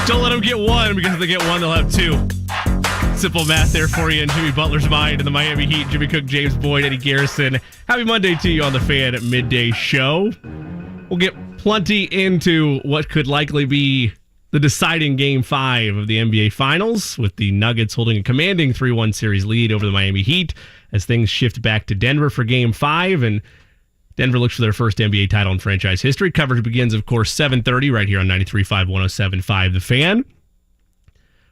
Don't let them get one, because if they get one, they'll have two. Simple math there for you in Jimmy Butler's mind and the Miami Heat. Jimmy Cook, James Boyd, Eddie Garrison. Happy Monday to you on the Fan at Midday Show. We'll get plenty into what could likely be the deciding Game 5 of the NBA Finals, with the Nuggets holding a commanding 3-1 series lead over the Miami Heat as things shift back to Denver for Game 5, and Denver looks for their first NBA title in franchise history. Coverage begins, of course, 7:30 right here on 93.5, 107.5 The Fan.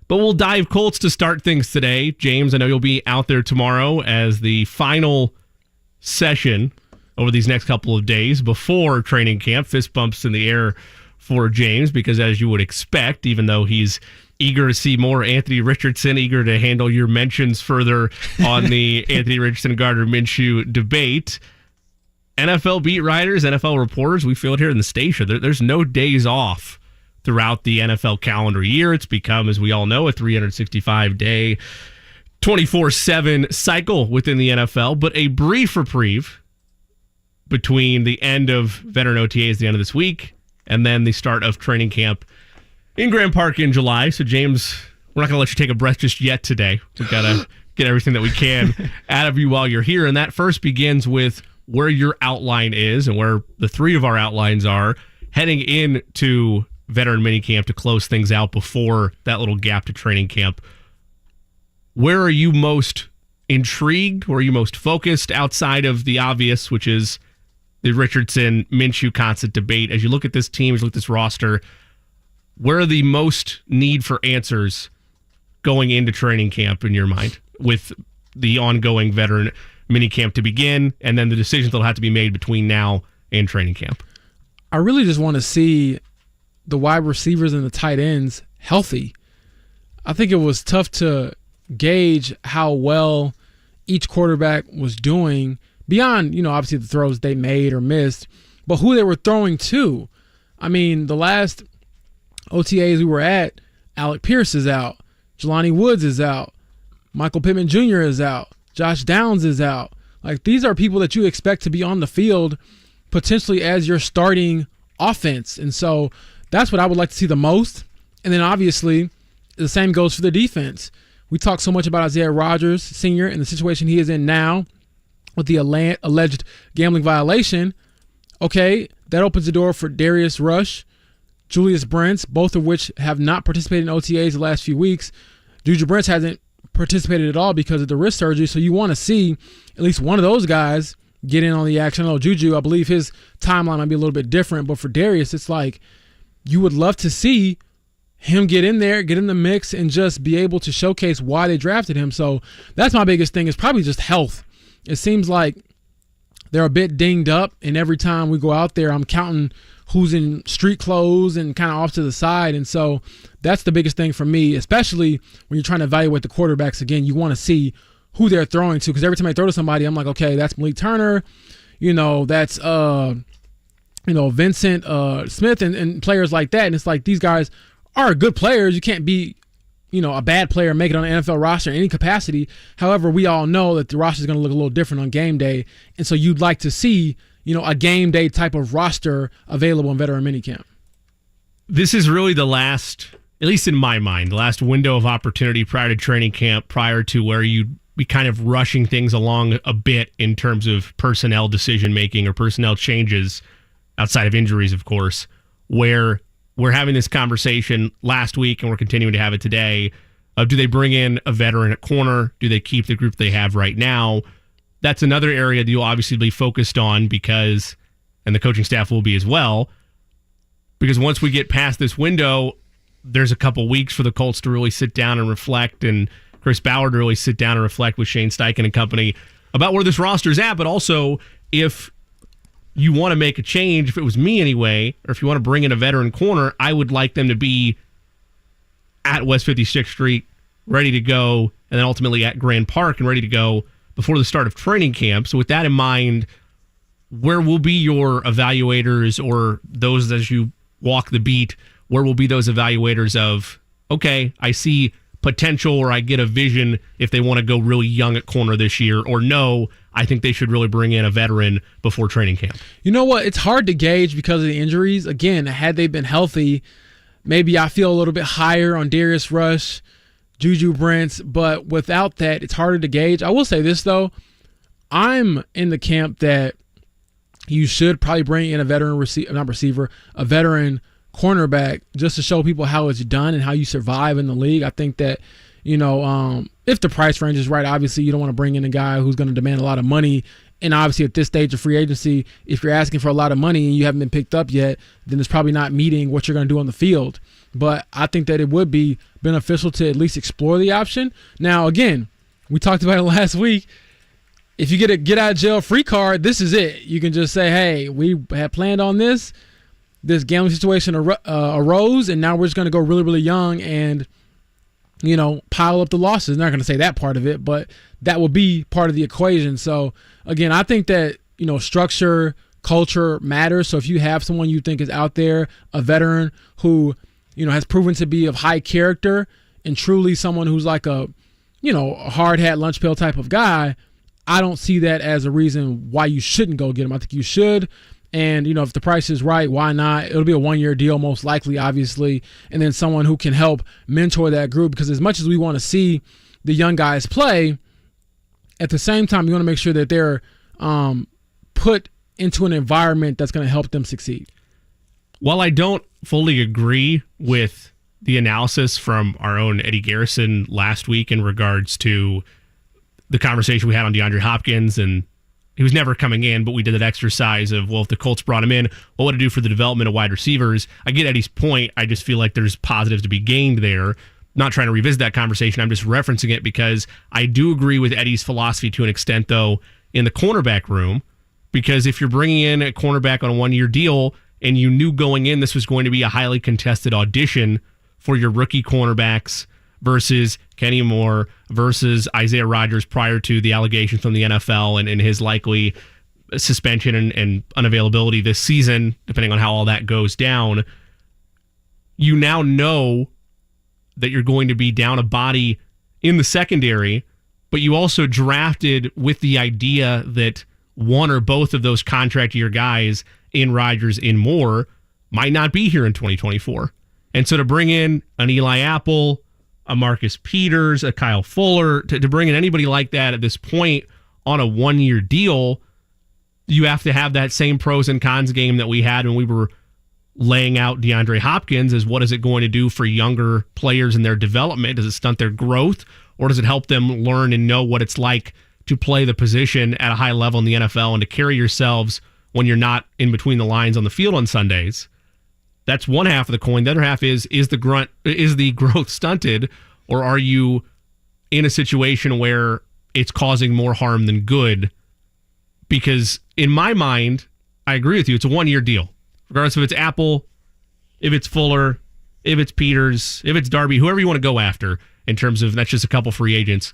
But we'll dive Colts to start things today. James, I know you'll be out there tomorrow as the final session over these next couple of days before training camp. Fist bumps in the air for James, because as you would expect, even though he's eager to see more Anthony Richardson, eager to handle your mentions further on the Anthony Richardson-Gardner Minshew debate, NFL beat writers, NFL reporters, we feel it here in the station. There's no days off throughout the NFL calendar year. It's become, as we all know, a 365-day, 24/7 cycle within the NFL. But a brief reprieve between the end of veteran OTAs, the end of this week, and then the start of training camp in Grand Park in July. So, James, we're not going to let you take a breath just yet today. We've got to get everything that we can out of you while you're here. And that first begins with where your outline is and where the three of our outlines are heading into veteran minicamp to close things out before that little gap to training camp. Where are you most intrigued? Where are you most focused outside of the obvious, which is the Richardson-Minshew constant debate? As you look at this team, as you look at this roster, where are the most need for answers going into training camp in your mind, with the ongoing veteran minicamp to begin, and then the decisions that'll have to be made between now and training camp? I really just want to see the wide receivers and the tight ends healthy. I think it was tough to gauge how well each quarterback was doing beyond, obviously the throws they made or missed, but who they were throwing to. I mean, the last OTAs we were at, Alec Pierce is out, Jelani Woods is out, Michael Pittman Jr. is out, Josh Downs is out. Like, these are people that you expect to be on the field potentially as your starting offense. And so that's what I would like to see the most. And then obviously the same goes for the defense. We talk so much about Isaiah Rodgers Sr. and the situation he is in now with the alleged gambling violation. Okay, that opens the door for Darius Rush, Julius Brents, both of which have not participated in OTAs the last few weeks. Juju Brents hasn't participated at all because of the wrist surgery, so you want to see at least one of those guys get in on the action. I know Juju, I believe his timeline might be a little bit different, but for Darius, it's like you would love to see him get in there, get in the mix, and just be able to showcase why they drafted him. So that's my biggest thing, is probably just health. It seems like they're a bit dinged up, and every time we go out there, I'm counting who's in street clothes and kind of off to the side. And so that's the biggest thing for me, especially when you're trying to evaluate the quarterbacks. Again, you want to see who they're throwing to, because every time I throw to somebody, I'm like, okay, that's Malik Turner, that's Vincent Smith and players like that. And it's like, these guys are good players. You can't be a bad player and make it on an NFL roster in any capacity. However, we all know that the roster is going to look a little different on game day. And so you'd like to see a game day type of roster available in veteran minicamp. This is really the last, at least in my mind, the last window of opportunity prior to training camp, prior to where you'd be kind of rushing things along a bit in terms of personnel decision-making or personnel changes, outside of injuries, of course, where we're having this conversation last week and we're continuing to have it today of, do they bring in a veteran at corner? Do they keep the group they have right now? That's another area that you'll obviously be focused on, because, and the coaching staff will be as well, because once we get past this window, there's a couple weeks for the Colts to really sit down and reflect, and Chris Ballard to really sit down and reflect with Shane Steichen and company about where this roster's at. But also, if you want to make a change, if it was me anyway, or if you want to bring in a veteran corner, I would like them to be at West 56th Street, ready to go, and then ultimately at Grand Park and ready to go before the start of training camp. So with that in mind, where will be your evaluators, or those as you walk the beat, where will be those evaluators of, okay, I see potential, or I get a vision if they want to go really young at corner this year, or no, I think they should really bring in a veteran before training camp? You know what? It's hard to gauge because of the injuries. Again, had they been healthy, Maybe I feel a little bit higher on Darius Rush, Juju Brents, but without that, it's harder to gauge. I will say this, though. I'm in the camp that you should probably bring in a veteran a veteran cornerback just to show people how it's done and how you survive in the league. I think that, if the price range is right, obviously you don't want to bring in a guy who's going to demand a lot of money. And obviously at this stage of free agency, if you're asking for a lot of money and you haven't been picked up yet, then it's probably not meeting what you're going to do on the field. But I think that it would be beneficial to at least explore the option. Now, again, we talked about it last week. If you get a get out of jail free card, this is it. You can just say, hey, we had planned on this. This gambling situation arose, and now we're just going to go really, really young and, pile up the losses. I'm not going to say that part of it, but that will be part of the equation. So, again, I think that, structure, culture matters. So if you have someone you think is out there, a veteran who, has proven to be of high character and truly someone who's like a hard hat, lunch pail type of guy, I don't see that as a reason why you shouldn't go get him. I think you should. And, if the price is right, why not? It'll be a 1-year deal, most likely, obviously. And then someone who can help mentor that group. Because as much as we want to see the young guys play, at the same time, you want to make sure that they're put into an environment that's going to help them succeed. While I don't fully agree with the analysis from our own Eddie Garrison last week in regards to the conversation we had on DeAndre Hopkins, and he was never coming in, but we did that exercise of, well, if the Colts brought him in, what would it do for the development of wide receivers? I get Eddie's point. I just feel like there's positives to be gained there. Not trying to revisit that conversation. I'm just referencing it because I do agree with Eddie's philosophy to an extent, though, in the cornerback room, because if you're bringing in a cornerback on a 1-year deal and you knew going in this was going to be a highly contested audition for your rookie cornerbacks versus Kenny Moore versus Isaiah Rodgers prior to the allegations from the NFL and his likely suspension and unavailability this season, depending on how all that goes down, you now know that you're going to be down a body in the secondary, but you also drafted with the idea that one or both of those contract year guys in Rodgers, in Moore, might not be here in 2024. And so to bring in an Eli Apple, a Marcus Peters, a Kyle Fuller, to bring in anybody like that at this point on a 1-year deal, you have to have that same pros and cons game that we had when we were laying out DeAndre Hopkins as what is it going to do for younger players and their development? Does it stunt their growth, or does it help them learn and know what it's like to play the position at a high level in the NFL and to carry yourselves when you're not in between the lines on the field on Sundays? That's one half of the coin. The other half is the growth stunted, or are you in a situation where it's causing more harm than good? Because in my mind, I agree with you. It's a 1-year deal. Regardless if it's Apple, if it's Fuller, if it's Peters, if it's Darby, whoever you want to go after in terms of that's just a couple free agents.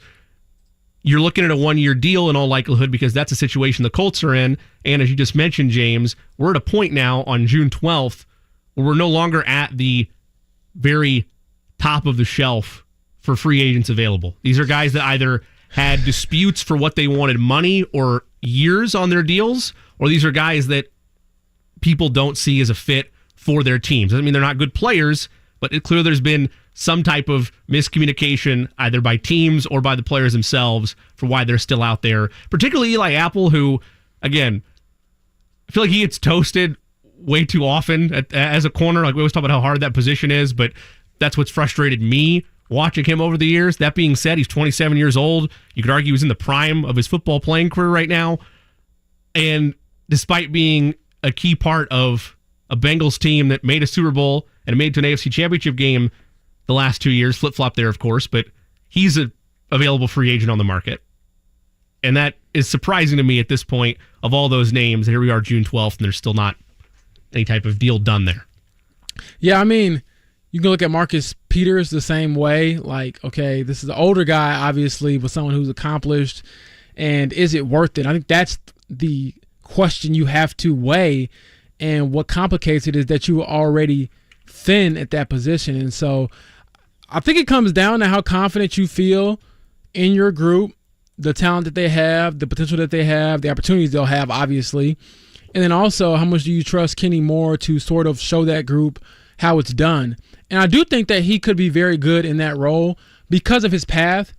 You're looking at a 1-year deal in all likelihood because that's a situation the Colts are in. And as you just mentioned, James, we're at a point now on June 12th where we're no longer at the very top of the shelf for free agents available. These are guys that either had disputes for what they wanted money or years on their deals, or these are guys that people don't see as a fit for their teams. Doesn't mean they're not good players, but it's clear there's been some type of miscommunication either by teams or by the players themselves for why they're still out there. Particularly Eli Apple, who, again, I feel like he gets toasted way too often as a corner. Like we always talk about how hard that position is, but that's what's frustrated me watching him over the years. That being said, he's 27 years old. You could argue he's in the prime of his football playing career right now. And despite being a key part of a Bengals team that made a Super Bowl and made it to an AFC Championship game the last 2 years, flip-flop there, of course, but he's an available free agent on the market. And that is surprising to me at this point of all those names. Here we are June 12th, and there's still not any type of deal done there. Yeah, I mean, you can look at Marcus Peters the same way. Like, okay, this is an older guy, obviously, but someone who's accomplished. And is it worth it? I think that's the question you have to weigh. And what complicates it is that you were already thin at that position. And so I think it comes down to how confident you feel in your group, the talent that they have, the potential that they have, the opportunities they'll have, obviously. And then also, how much do you trust Kenny Moore to sort of show that group, how it's done. And I do think that he could be very good in that role because of his path.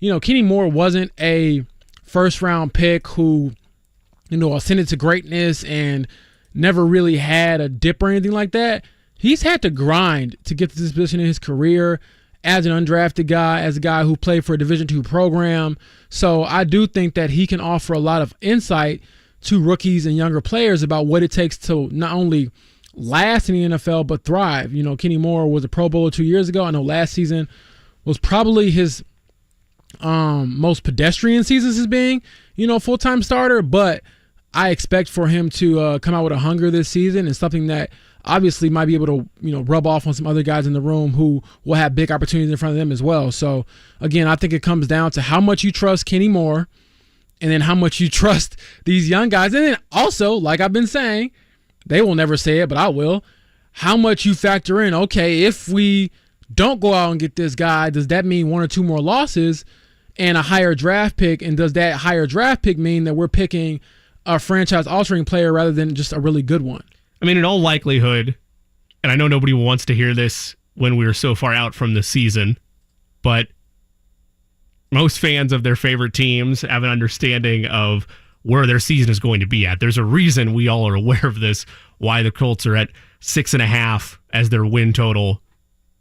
Kenny Moore wasn't a first-round pick who, ascended to greatness and never really had a dip or anything like that. He's had to grind to get to this position in his career as an undrafted guy, as a guy who played for a Division II program. So I do think that he can offer a lot of insight to rookies and younger players about what it takes to not only last in the NFL, but thrive. Kenny Moore was a Pro Bowler 2 years ago. I know last season was probably his most pedestrian seasons as being, full-time starter, but I expect for him to come out with a hunger this season and something that obviously might be able to, rub off on some other guys in the room who will have big opportunities in front of them as well. So again, I think it comes down to how much you trust Kenny Moore and then how much you trust these young guys. And then also, like I've been saying, they will never say it, but I will, how much you factor in, okay, if we don't go out and get this guy, does that mean 1 or 2 more losses and a higher draft pick? And does that higher draft pick mean that we're picking a franchise-altering player rather than just a really good one? I mean, in all likelihood, and I know nobody wants to hear this when we're so far out from the season, but most fans of their favorite teams have an understanding of where their season is going to be at. There's a reason we all are aware of this, why the Colts are at 6.5 as their win total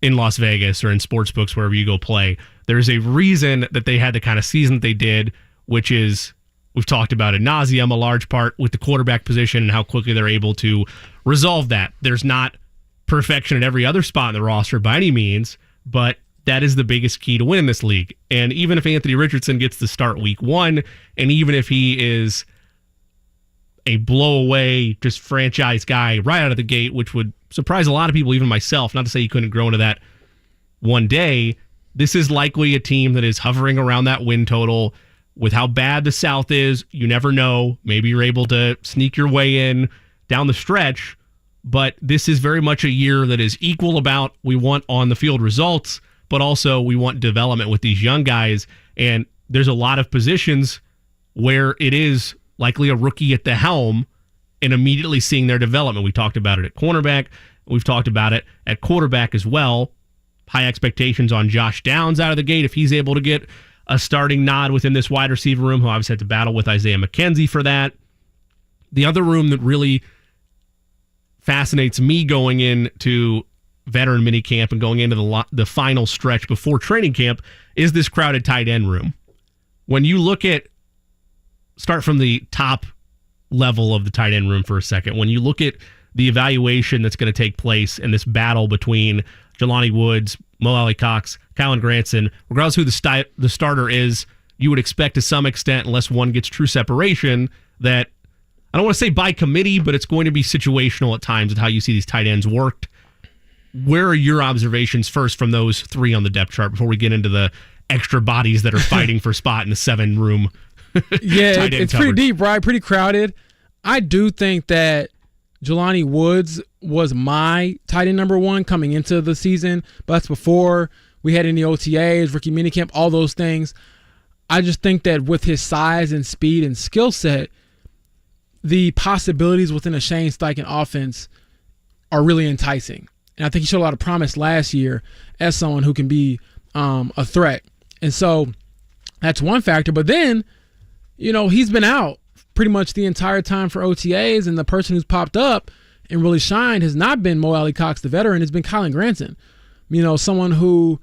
in Las Vegas or in sportsbooks, wherever you go play. There's a reason that they had the kind of season that they did, which is, we've talked about ad nauseum, a large part with the quarterback position and how quickly they're able to resolve that. There's not perfection at every other spot in the roster by any means, but that is the biggest key to win in this league. And even if Anthony Richardson gets to start week 1, and even if he is a blow-away, just franchise guy right out of the gate, which would surprise a lot of people, even myself, not to say he couldn't grow into that one day, this is likely a team that is hovering around that win total. With how bad the South is, you never know. Maybe you're able to sneak your way in down the stretch, but this is very much a year that is equal about we want on the field results, but also we want development with these young guys. And there's a lot of positions where it is likely a rookie at the helm and immediately seeing their development. We talked about it at cornerback. We've talked about it at quarterback as well. High expectations on Josh Downs out of the gate if he's able to get a starting nod within this wide receiver room, who obviously had to battle with Isaiah McKenzie for that. The other room that really fascinates me going into veteran minicamp and going into the final stretch before training camp is this crowded tight end room. When you look at, start from the top level of the tight end room for a second, when you look at the evaluation that's going to take place in this battle between Jelani Woods, Mo Alley-Cox, Kylan Granson, regardless who the starter is, you would expect to some extent, unless one gets true separation, that, I don't want to say by committee, but it's going to be situational at times with how you see these tight ends worked. Where are your observations first from those 3 on the depth chart before we get into the extra bodies that are fighting for spot in the 7-room Yeah, it's pretty deep, right? Pretty crowded. I do think that Jelani Woods was my tight end number 1 coming into the season, but that's before we had any OTAs, rookie minicamp, all those things. I just think that with his size and speed and skill set, the possibilities within a Shane Steichen offense are really enticing. And I think he showed a lot of promise last year as someone who can be a threat. And so that's one factor. But then, he's been out pretty much the entire time for OTAs, and the person who's popped up and really shined has not been Mo Alley-Cox, the veteran. It's been Kylan Granson, someone who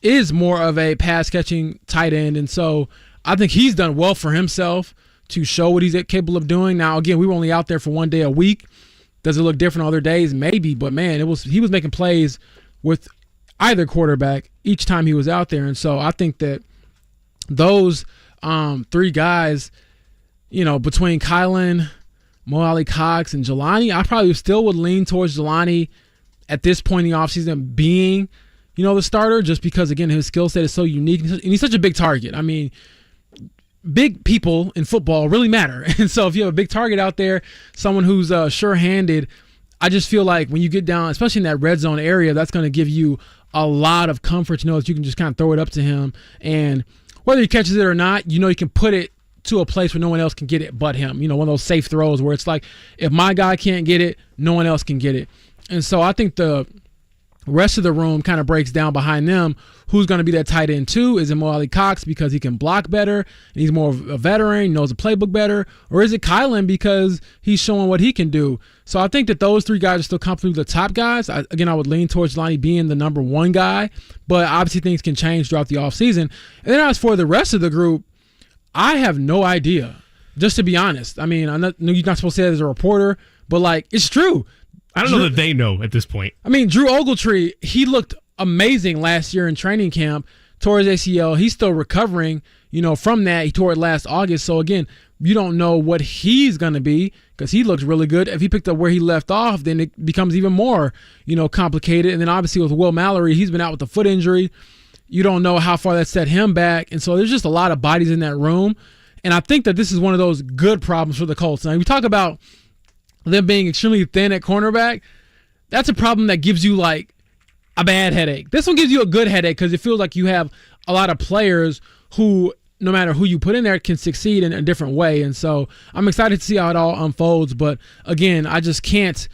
is more of a pass-catching tight end. And so I think he's done well for himself to show what he's capable of doing. Now, again, we were only out there for 1 day a week. Does it look different on other days? Maybe, but man, he was making plays with either quarterback each time he was out there. And so I think that those 3 guys, between Kylan, Mo Alley-Cox, and Jelani, I probably still would lean towards Jelani at this point in the offseason being, the starter, just because, again, his skill set is so unique, and he's such a big target. I mean, big people in football really matter. And so if you have a big target out there, someone who's sure-handed, I just feel like when you get down, especially in that red zone area, that's going to give you a lot of comfort to know that you can just kind of throw it up to him. And whether he catches it or not, you can put it to a place where no one else can get it but him. One of those safe throws where it's like, if my guy can't get it, no one else can get it. And so I think the rest of the room kind of breaks down behind them. Who's going to be that tight end 2? Is it Mo Ali Cox because he can block better and he's more of a veteran, knows the playbook better? Or is it Kylan because he's showing what he can do? So I think that those 3 guys are still comfortably the top guys. I would lean towards Jelani being the number 1 guy, but obviously things can change throughout the offseason. And then as for the rest of the group, I have no idea, just to be honest. I mean, I know you're not supposed to say that as a reporter, but, like, it's true. I don't know that they know at this point. I mean, Drew Ogletree, he looked amazing last year in training camp. Tore his ACL. He's still recovering, from that. He tore it last August. So, again, you don't know what he's going to be because he looks really good. If he picked up where he left off, then it becomes even more, complicated. And then, obviously, with Will Mallory, he's been out with a foot injury. You don't know how far that set him back. And so there's just a lot of bodies in that room. And I think that this is one of those good problems for the Colts. Now, we talk about them being extremely thin at cornerback. That's a problem that gives you like a bad headache. This one gives you a good headache because it feels like you have a lot of players who, no matter who you put in there, can succeed in a different way. And so I'm excited to see how it all unfolds. But again, I just can't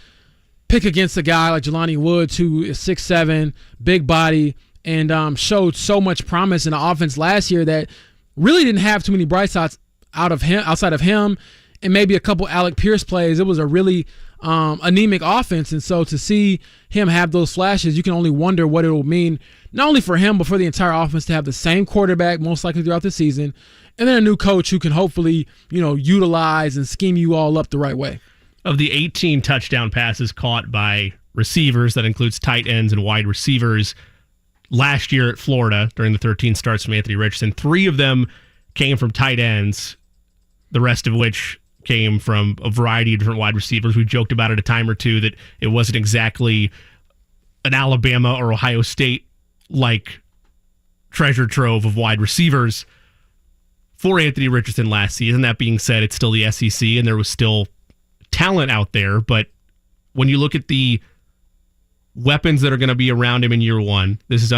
pick against a guy like Jelani Woods, who is 6'7", big body, and showed so much promise in the offense last year that really didn't have too many bright spots outside of him. And maybe a couple Alec Pierce plays. It was a really anemic offense. And so to see him have those flashes, you can only wonder what it will mean, not only for him, but for the entire offense to have the same quarterback most likely throughout the season, and then a new coach who can hopefully, utilize and scheme you all up the right way. Of the 18 touchdown passes caught by receivers, that includes tight ends and wide receivers, last year at Florida during the 13 starts from Anthony Richardson, 3 of them came from tight ends, the rest of which came from a variety of different wide receivers. We joked about it a time or two that it wasn't exactly an Alabama or Ohio State-like treasure trove of wide receivers for Anthony Richardson last season. That being said, it's still the SEC, and there was still talent out there. But when you look at the weapons that are going to be around him in year one, this is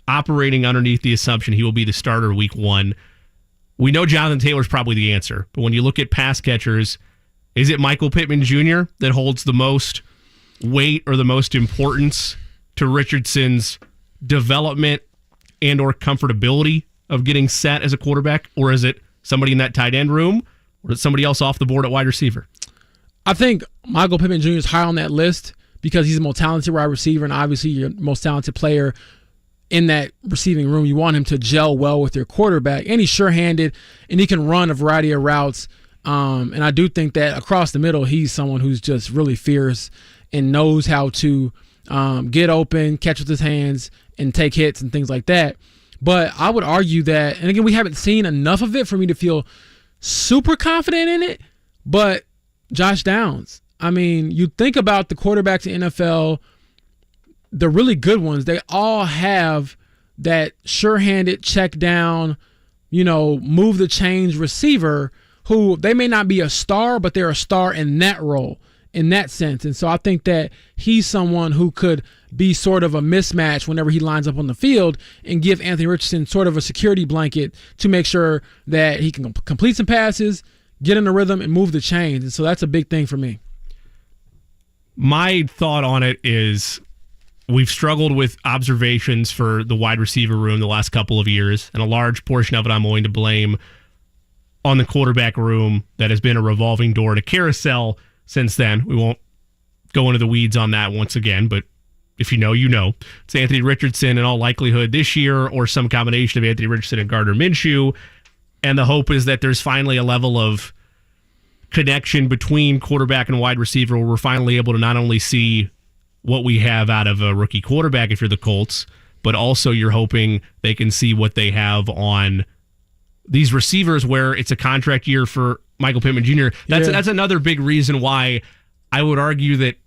operating underneath the assumption he will be the starter week 1. We know Jonathan Taylor's probably the answer, but when you look at pass catchers, is it Michael Pittman Jr. that holds the most weight or the most importance to Richardson's development and or comfortability of getting set as a quarterback? Or is it somebody in that tight end room, or is it somebody else off the board at wide receiver? I think Michael Pittman Jr. is high on that list because he's the most talented wide receiver and obviously your most talented player in that receiving room. You want him to gel well with your quarterback, and he's sure-handed, and he can run a variety of routes. And I do think that across the middle, he's someone who's just really fierce and knows how to get open, catch with his hands, and take hits and things like that. But I would argue that, and again, we haven't seen enough of it for me to feel super confident in it, but Josh Downs. I mean, you think about the quarterbacks in NFL, the really good ones, they all have that sure-handed check down, move the chains receiver who they may not be a star, but they're a star in that role, in that sense. And so I think that he's someone who could be sort of a mismatch whenever he lines up on the field and give Anthony Richardson sort of a security blanket to make sure that he can complete some passes, get in the rhythm, and move the chains. And so that's a big thing for me. My thought on it is we've struggled with observations for the wide receiver room the last couple of years, and a large portion of it I'm willing to blame on the quarterback room that has been a revolving door to carousel since then. We won't go into the weeds on that once again, but if you know, you know. It's Anthony Richardson in all likelihood this year, or some combination of Anthony Richardson and Gardner Minshew, and the hope is that there's finally a level of connection between quarterback and wide receiver where we're finally able to not only see what we have out of a rookie quarterback if you're the Colts, but also you're hoping they can see what they have on these receivers where it's a contract year for Michael Pittman Jr. That's another big reason why I would argue that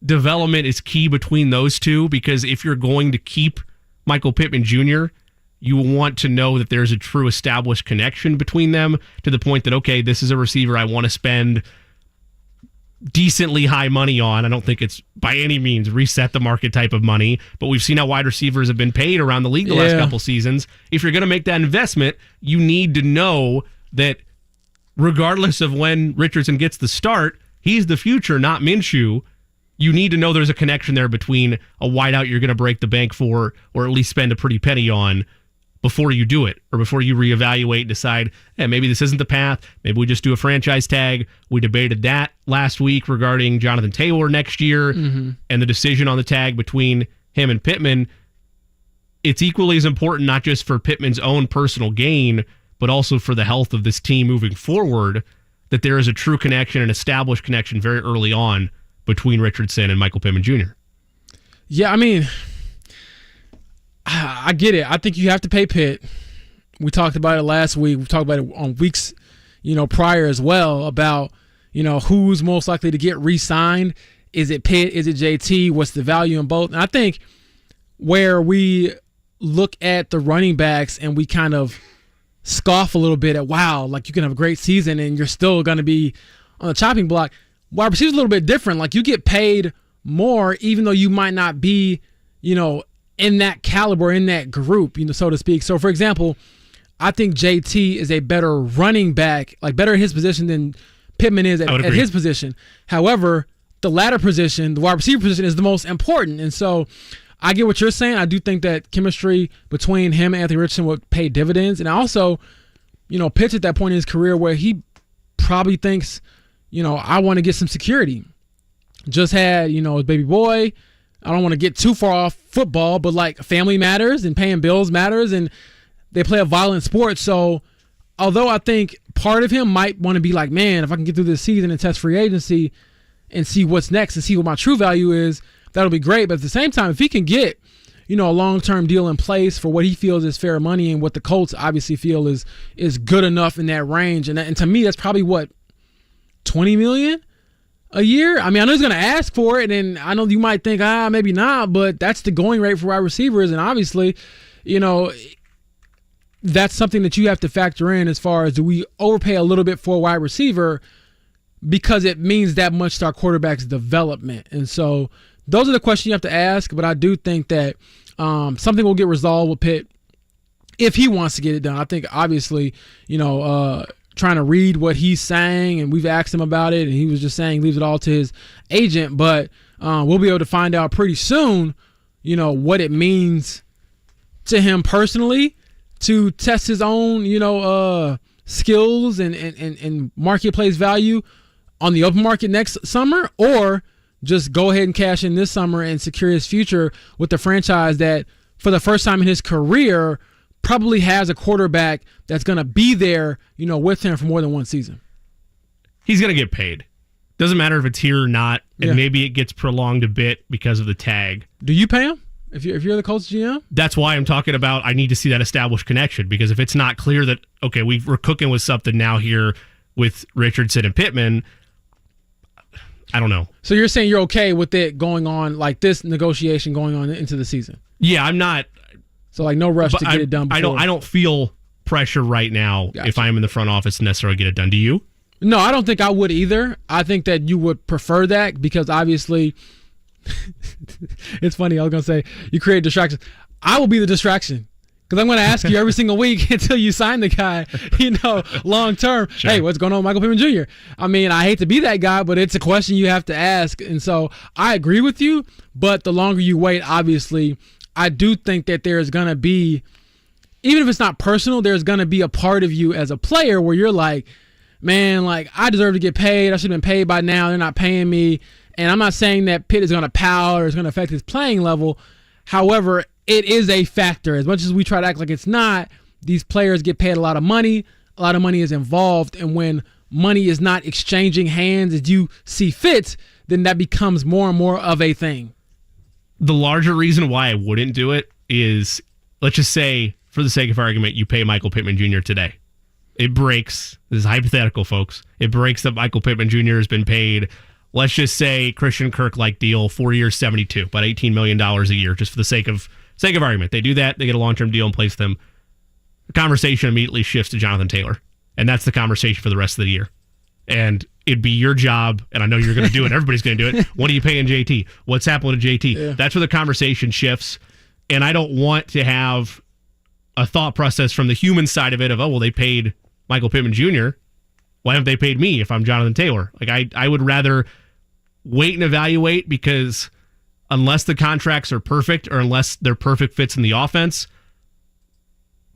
development is key between those two, because if you're going to keep Michael Pittman Jr., you want to know that there's a true established connection between them to the point that, okay, this is a receiver I want to spend decently high money on. I don't think it's by any means reset the market type of money, but we've seen how wide receivers have been paid around the league the last couple seasons. If you're going to make that investment, you need to know that regardless of when Richardson gets the start, he's the future, not Minshew. you need to know there's a connection there between a wideout you're going to break the bank for, or at least spend a pretty penny on, before you do it, or before you reevaluate and decide, hey, maybe this isn't the path. Maybe we just do a franchise tag. We debated that last week regarding Jonathan Taylor next year, and the decision on the tag between him and Pittman. It's equally as important, not just for Pittman's own personal gain, but also for the health of this team moving forward, that there is a true connection, an established connection very early on between Richardson and Michael Pittman Jr. Yeah, I mean, I get it. I think you have to pay Pitt. We talked about it last week. We talked about it on weeks, prior as well, about, who's most likely to get re-signed. Is it Pitt? Is it JT? What's the value in both? And I think where we look at the running backs and we kind of scoff a little bit at, wow, like you can have a great season and you're still going to be on the chopping block. Wide receiver's a little bit different. Like, you get paid more even though you might not be, in that caliber, in that group, so to speak. So, for example, I think JT is a better running back, like better in his position than Pittman is at his position. However, the latter position, the wide receiver position, is the most important. And so I get what you're saying. I do think that chemistry between him and Anthony Richardson would pay dividends. And I also, Pitt's at that point in his career where he probably thinks, I want to get some security. Just had, his baby boy. I don't want to get too far off football, but like family matters and paying bills matters, and they play a violent sport. So although I think part of him might want to be like, man, if I can get through this season and test free agency and see what's next and see what my true value is, that'll be great. But at the same time, if he can get, a long-term deal in place for what he feels is fair money and what the Colts obviously feel is good enough in that range. And to me, that's probably what, $20 million a year? I mean, I know he's going to ask for it, and I know you might think, maybe not, but that's the going rate for wide receivers. And obviously, that's something that you have to factor in as far as, do we overpay a little bit for a wide receiver because it means that much to our quarterback's development? And so those are the questions you have to ask, but I do think that something will get resolved with Pitt if he wants to get it done. I think obviously, trying to read what he's saying, and we've asked him about it, and he was just saying he leaves it all to his agent, but we'll be able to find out pretty soon, what it means to him personally to test his own, skills and marketplace value on the open market next summer, or just go ahead and cash in this summer and secure his future with the franchise that, for the first time in his career, probably has a quarterback that's going to be there, with him for more than one season. He's going to get paid. Doesn't matter if it's here or not, and maybe it gets prolonged a bit because of the tag. Do you pay him if you're the Colts GM? That's why I'm talking about, I need to see that established connection, because if it's not clear that, okay, we're cooking with something now here with Richardson and Pittman, I don't know. So you're saying you're okay with it going on, like this negotiation going on into the season? Yeah, I'm not. So like no rush to get it done before. I don't feel pressure right now if I'm in the front office to necessarily get it done. Do you? No, I don't think I would either. I think that you would prefer that because obviously it's funny. I was going to say you create distractions. I will be the distraction because I'm going to ask you every single week until you sign the guy, long term. Sure. Hey, what's going on with Michael Pittman Jr.? I mean, I hate to be that guy, but it's a question you have to ask. And so I agree with you, but the longer you wait, obviously, I do think that there's going to be, even if it's not personal, there's going to be a part of you as a player where you're like, man, like I deserve to get paid. I should have been paid by now. They're not paying me. And I'm not saying that Pitt is going to pout or is going to affect his playing level. However, it is a factor. As much as we try to act like it's not, these players get paid a lot of money. A lot of money is involved. And when money is not exchanging hands as you see fit, then that becomes more and more of a thing. The larger reason why I wouldn't do it is, let's just say, for the sake of argument, you pay Michael Pittman Jr. today. It breaks, this is hypothetical, folks, it breaks that Michael Pittman Jr. has been paid, let's just say, Christian Kirk-like deal, 4 years, 72, about $18 million a year, just for the sake of argument. They do that, they get a long-term deal in place with them. The conversation immediately shifts to Jonathan Taylor, and that's the conversation for the rest of the year. And it'd be your job, and I know you're going to do it, everybody's going to do it. What are you paying JT? What's happening to JT? Yeah. That's where the conversation shifts, and I don't want to have a thought process from the human side of it of, oh, well, they paid Michael Pittman Jr. Why haven't they paid me if I'm Jonathan Taylor? Like, I would rather wait and evaluate, because unless the contracts are perfect or unless they're perfect fits in the offense,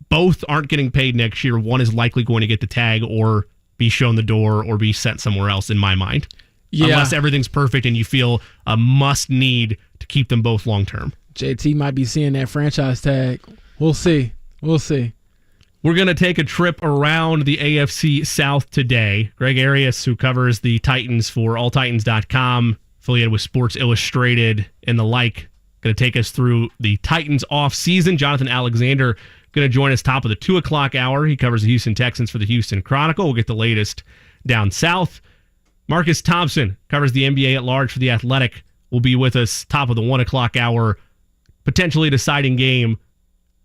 both aren't getting paid next year. One is likely going to get the tag or be shown the door or be sent somewhere else, in my mind. Yeah. Unless everything's perfect and you feel a must need to keep them both long term. JT might be seeing that franchise tag. We'll see. We'll see. We're going to take a trip around the AFC South today. Greg Arias, who covers the Titans for alltitans.com, affiliated with Sports Illustrated and the like, going to take us through the Titans off season. Jonathan Alexander going to join us top of the 2 o'clock hour. He covers the Houston Texans for the Houston Chronicle. We'll get the latest down south. Marcus Thompson covers the NBA at large for The Athletic. Will be with us top of the 1 o'clock hour. Potentially deciding game,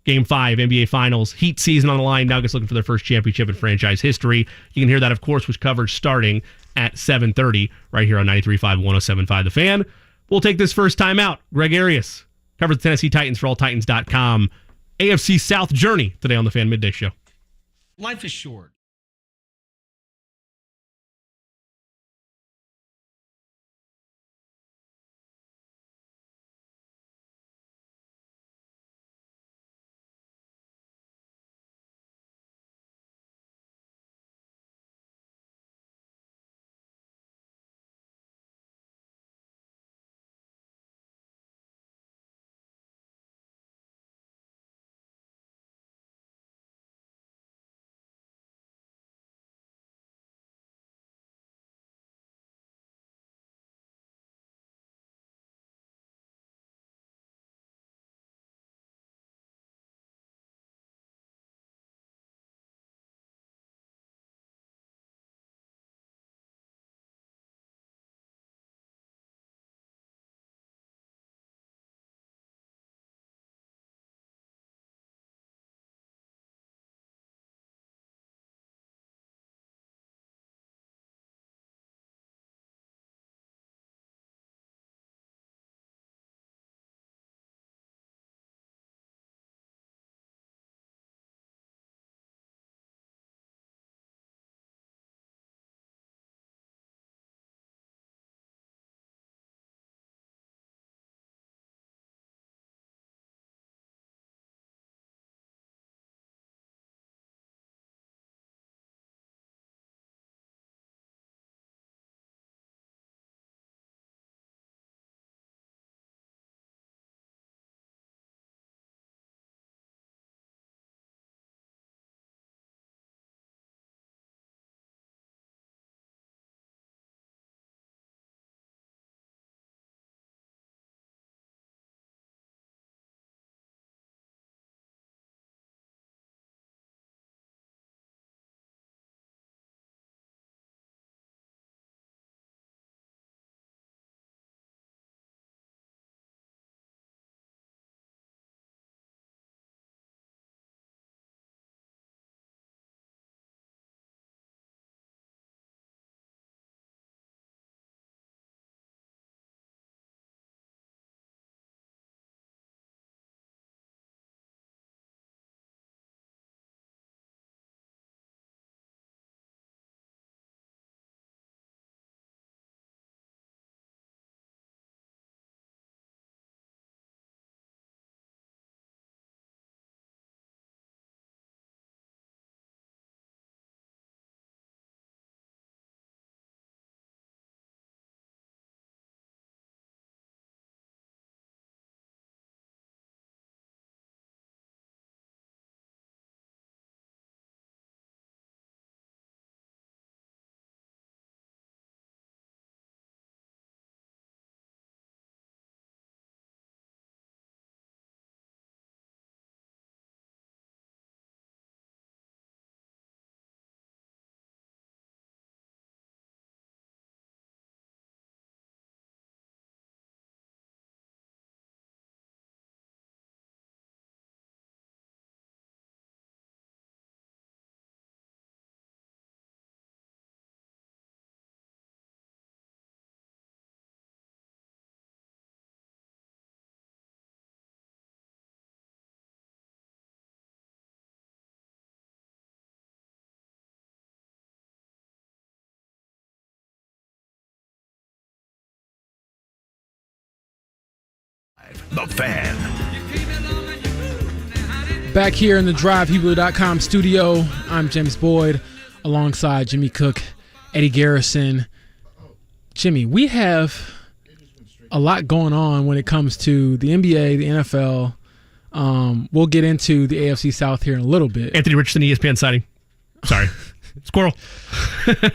Game 5, NBA Finals. Heat season on the line. Nuggets looking for their first championship in franchise history. You can hear that, of course, was covered starting at 7:30 right here on 93.5, 107.5 The Fan. We'll take this first time out. Greg Arias covers the Tennessee Titans for alltitans.com. AFC South journey today on the Fan Midday Show. Life is short. The Fan. Back here in the DriveHebrew.com studio, I'm James Boyd, alongside Jimmy Cook, Eddie Garrison. Jimmy, we have a lot going on when it comes to the NBA, the NFL. We'll get into the AFC South here in a little bit. Anthony Richardson, ESPN signing. Sorry. Squirrel.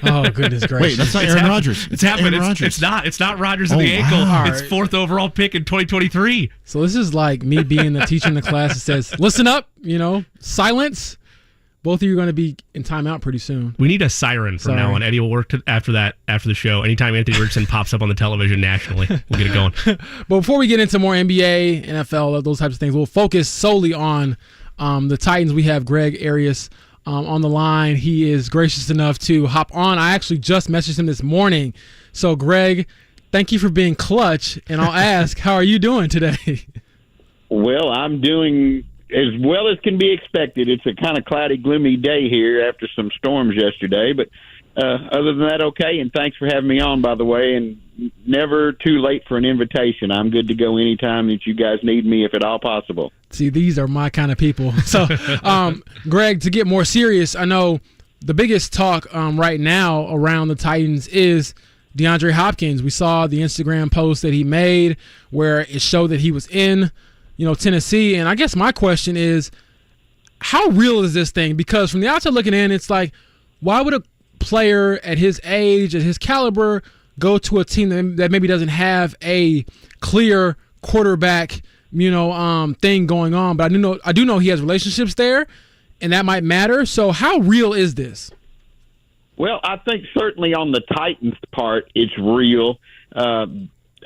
Oh, goodness gracious. Wait, that's not Aaron Rodgers. It's happened. Aaron Rodgers. It's not. It's not Rodgers in the ankle. wow. It's 4th overall pick in 2023. So this is like me being the teacher in the class that says, listen up, silence. Both of you are going to be in timeout pretty soon. We need a siren from now on. Eddie will work after the show. Anytime Anthony Richardson pops up on the television nationally, we'll get it going. But before we get into more NBA, NFL, those types of things, we'll focus solely on the Titans. We have Greg Arias on the line. He is gracious enough to hop on. I actually just messaged him this morning. So, Greg, thank you for being clutch. And I'll ask, how are you doing today? Well, I'm doing as well as can be expected. It's a kind of cloudy, gloomy day here after some storms yesterday. But other than that, okay. And thanks for having me on, by the way. And never too late for an invitation. I'm good to go anytime that you guys need me, if at all possible. See, these are my kind of people. So, Greg, to get more serious, I know the biggest talk right now around the Titans is DeAndre Hopkins. We saw the Instagram post that he made where it showed that he was in, Tennessee. And I guess my question is, how real is this thing? Because from the outside looking in, it's like, why would a player at his age, at his caliber, go to a team that maybe doesn't have a clear quarterback, thing going on? But I do know he has relationships there, and that might matter. So how real is this? Well, I think certainly on the Titans' part, it's real.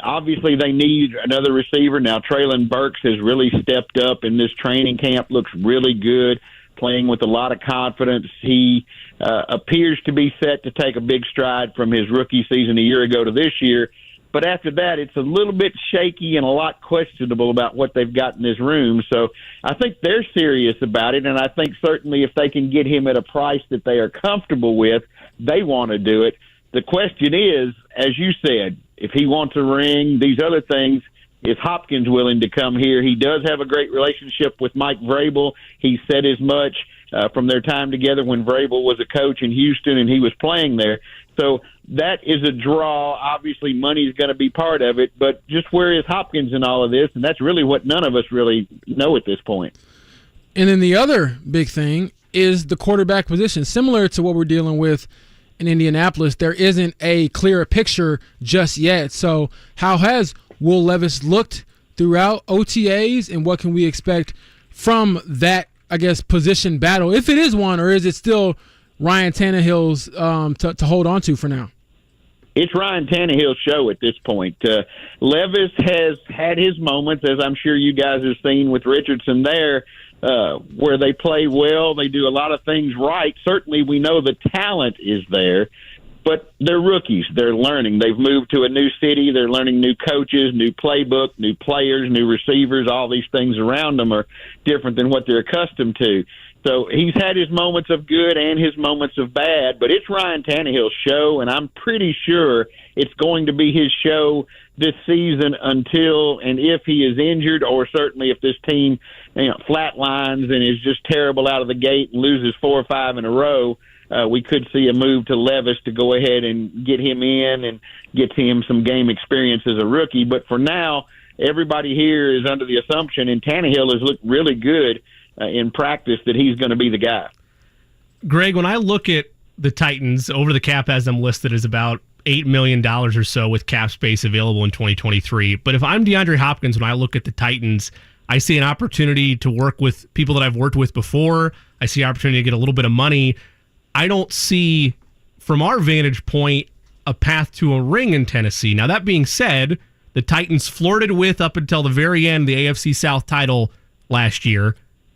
Obviously, they need another receiver. Now, Traylon Burks has really stepped up in this training camp, looks really good, playing with a lot of confidence. He appears to be set to take a big stride from his rookie season a year ago to this year. But after that, it's a little bit shaky and a lot questionable about what they've got in this room. So I think they're serious about it, and I think certainly if they can get him at a price that they are comfortable with, they want to do it. The question is, as you said, if he wants a ring, these other things, is Hopkins willing to come here? He does have a great relationship with Mike Vrabel. He said as much from their time together when Vrabel was a coach in Houston and he was playing there. So that is a draw. Obviously, money is going to be part of it, but just where is Hopkins in all of this? And that's really what none of us really know at this point. And then the other big thing is the quarterback position. Similar to what we're dealing with in Indianapolis, there isn't a clearer picture just yet. So how has Will Levis looked throughout OTAs, and what can we expect from that, I guess, position battle, if it is one, or is it still Ryan Tannehill's to hold on to for now? It's Ryan Tannehill's show at this point. Levis has had his moments, as I'm sure you guys have seen with Richardson there, where they play well, they do a lot of things right. Certainly we know the talent is there, but they're rookies. They're learning. They've moved to a new city. They're learning new coaches, new playbook, new players, new receivers. All these things around them are different than what they're accustomed to. So he's had his moments of good and his moments of bad, but it's Ryan Tannehill's show, and I'm pretty sure it's going to be his show this season until and if he is injured, or certainly if this team flatlines and is just terrible out of the gate and loses 4 or 5 in a row. We could see a move to Levis to go ahead and get him in and get him some game experience as a rookie. But for now, everybody here is under the assumption, and Tannehill has looked really good in practice, that he's going to be the guy. Greg, when I look at the Titans, over the cap as them listed is about $8 million or so with cap space available in 2023. But if I'm DeAndre Hopkins, when I look at the Titans, I see an opportunity to work with people that I've worked with before. I see an opportunity to get a little bit of money. I don't see, from our vantage point, a path to a ring in Tennessee. Now, that being said, the Titans flirted with, up until the very end, the AFC South title last year.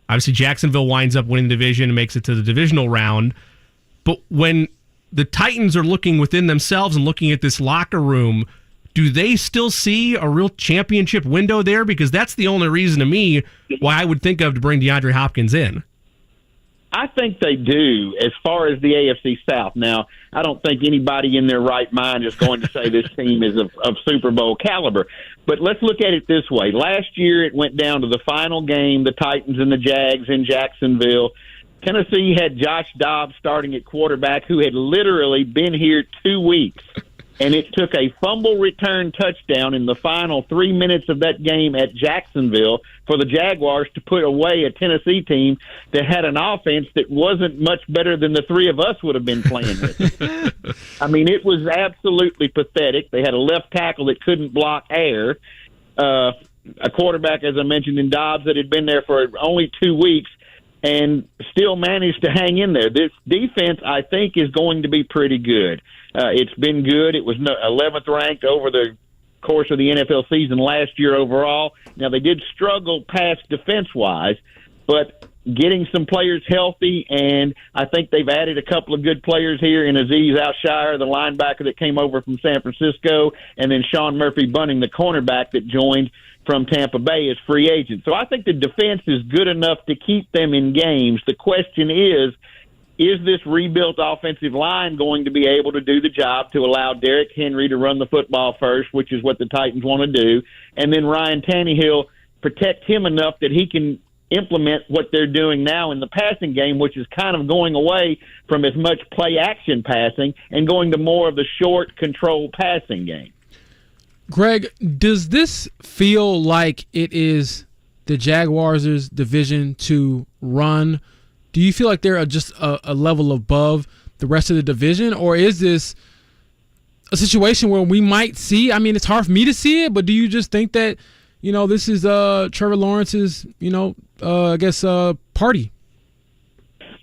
Obviously, Jacksonville winds up winning the division and makes it to the divisional round. But when the Titans are looking within themselves and looking at this locker room, do they still see a real championship window there? Because that's the only reason to me why I would think of to bring DeAndre Hopkins in. I think they do as far as the AFC South. Now, I don't think anybody in their right mind is going to say this team is of Super Bowl caliber. But let's look at it this way. Last year it went down to the final game, the Titans and the Jags in Jacksonville. Tennessee had Josh Dobbs starting at quarterback, who had literally been here 2 weeks. And it took a fumble return touchdown in the final 3 minutes of that game at Jacksonville for the Jaguars to put away a Tennessee team that had an offense that wasn't much better than the three of us would have been playing with. I mean, it was absolutely pathetic. They had a left tackle that couldn't block air, a quarterback, as I mentioned, in Dobbs that had been there for only 2 weeks, and still managed to hang in there. This defense, I think, is going to be pretty good. It's been good. It was 11th ranked over the course of the NFL season last year overall. Now, they did struggle pass defense-wise, but getting some players healthy, and I think they've added a couple of good players here in Azeez Al-Shire, the linebacker that came over from San Francisco, and then Sean Murphy-Bunting, the cornerback that joined from Tampa Bay as free agent. So I think the defense is good enough to keep them in games. The question is this rebuilt offensive line going to be able to do the job to allow Derrick Henry to run the football first, which is what the Titans want to do, and then Ryan Tannehill protect him enough that he can implement what they're doing now in the passing game, which is kind of going away from as much play-action passing and going to more of the short, controlled passing game. Greg, does this feel like it is the Jaguars' division to run? Do you feel like they're just a level above the rest of the division, or is this a situation where we might see? I mean, it's hard for me to see it, but do you just think that, this is Trevor Lawrence's, party?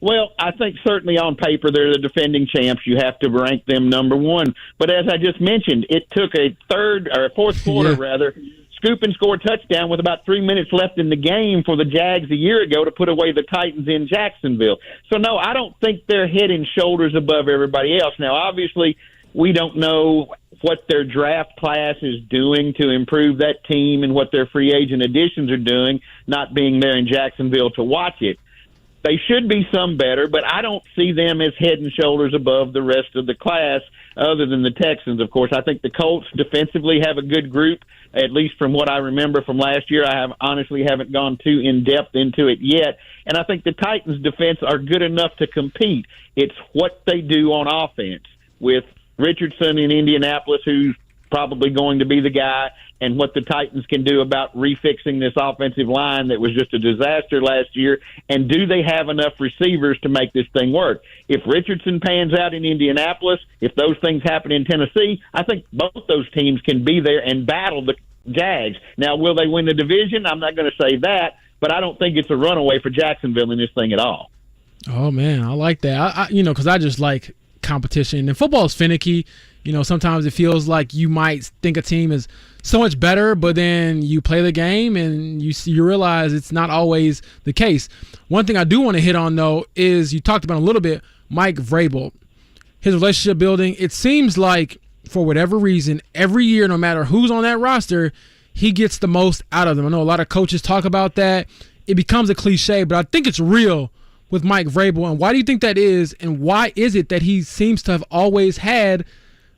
Well, I think certainly on paper they're the defending champs. You have to rank them number one. But as I just mentioned, it took a fourth quarter, scoop and score touchdown with about 3 minutes left in the game for the Jags a year ago to put away the Titans in Jacksonville. So, no, I don't think they're head and shoulders above everybody else. Now, obviously, we don't know what their draft class is doing to improve that team and what their free agent additions are doing, not being there in Jacksonville to watch it. They should be some better, but I don't see them as head and shoulders above the rest of the class other than the Texans, of course. I think the Colts defensively have a good group, at least from what I remember from last year. I honestly haven't gone too in-depth into it yet. And I think the Titans' defense are good enough to compete. It's what they do on offense with Richardson in Indianapolis, who's probably going to be the guy, and what the Titans can do about refixing this offensive line that was just a disaster last year, and do they have enough receivers to make this thing work? If Richardson pans out in Indianapolis, if those things happen in Tennessee, I think both those teams can be there and battle the Jags. Now, will they win the division? I'm not going to say that, but I don't think it's a runaway for Jacksonville in this thing at all. Oh, man, I like that. Because I just like competition, and football is finicky. Sometimes it feels like you might think a team is so much better, but then you play the game and you realize it's not always the case. One thing I do want to hit on, though, is you talked about a little bit, Mike Vrabel, his relationship building. It seems like, for whatever reason, every year, no matter who's on that roster, he gets the most out of them. I know a lot of coaches talk about that. It becomes a cliche, but I think it's real with Mike Vrabel. And why do you think that is, and why is it that he seems to have always had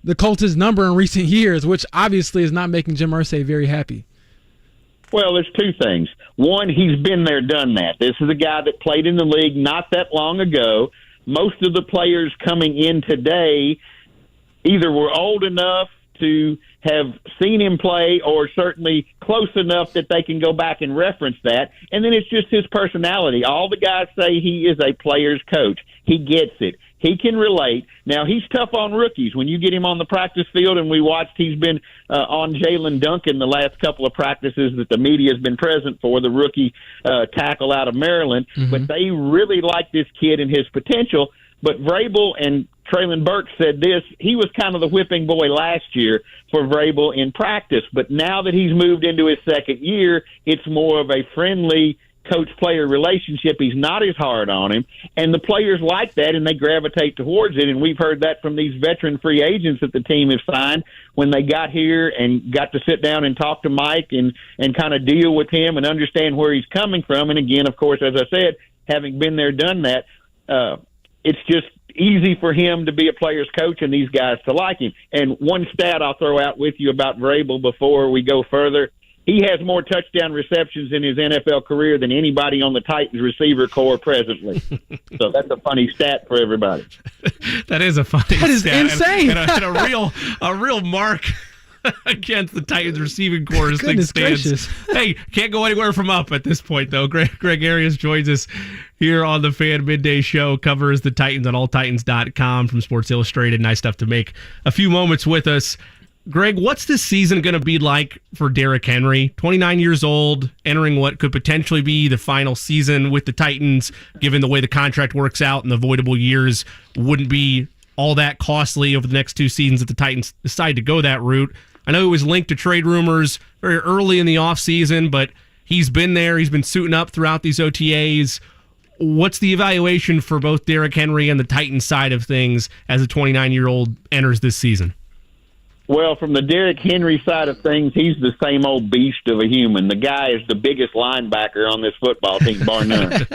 the Colts' number in recent years, which obviously is not making Jim Irsay very happy? Well, there's two things. One, he's been there, done that. This is a guy that played in the league not that long ago. Most of the players coming in today either were old enough to have seen him play or certainly close enough that they can go back and reference that. And then it's just his personality. All the guys say he is a player's coach. He gets it. He can relate. Now, he's tough on rookies. When you get him on the practice field, and we watched, he's been on Jalen Duncan the last couple of practices that the media has been present for, the rookie tackle out of Maryland. Mm-hmm. But they really like this kid and his potential. But Vrabel and Traylon Burks said this, he was kind of the whipping boy last year for Vrabel in practice. But now that he's moved into his second year, it's more of a friendly coach-player relationship. He's not as hard on him. And the players like that, and they gravitate towards it. And we've heard that from these veteran free agents that the team has signed when they got here and got to sit down and talk to Mike and kind of deal with him and understand where he's coming from. And again, of course, as I said, having been there, done that, it's just easy for him to be a player's coach and these guys to like him. And one stat I'll throw out with you about Vrabel before we go further, he has more touchdown receptions in his NFL career than anybody on the Titans receiver corps presently. So that's a funny stat for everybody. That is a funny stat. That is insane. And a real mark against the Titans receiving corps as things stands. Hey, can't go anywhere from up at this point, though. Greg Arias joins us here on the Fan Midday Show, covers the Titans on alltitans.com from Sports Illustrated. Nice stuff to make a few moments with us. Greg, what's this season going to be like for Derrick Henry? 29 years old, entering what could potentially be the final season with the Titans, given the way the contract works out and the avoidable years wouldn't be all that costly over the next two seasons if the Titans decide to go that route. I know it was linked to trade rumors very early in the offseason, but he's been there. He's been suiting up throughout these OTAs. What's the evaluation for both Derrick Henry and the Titans side of things as a 29-year-old enters this season? Well, from the Derrick Henry side of things, he's the same old beast of a human. The guy is the biggest linebacker on this football team, bar none.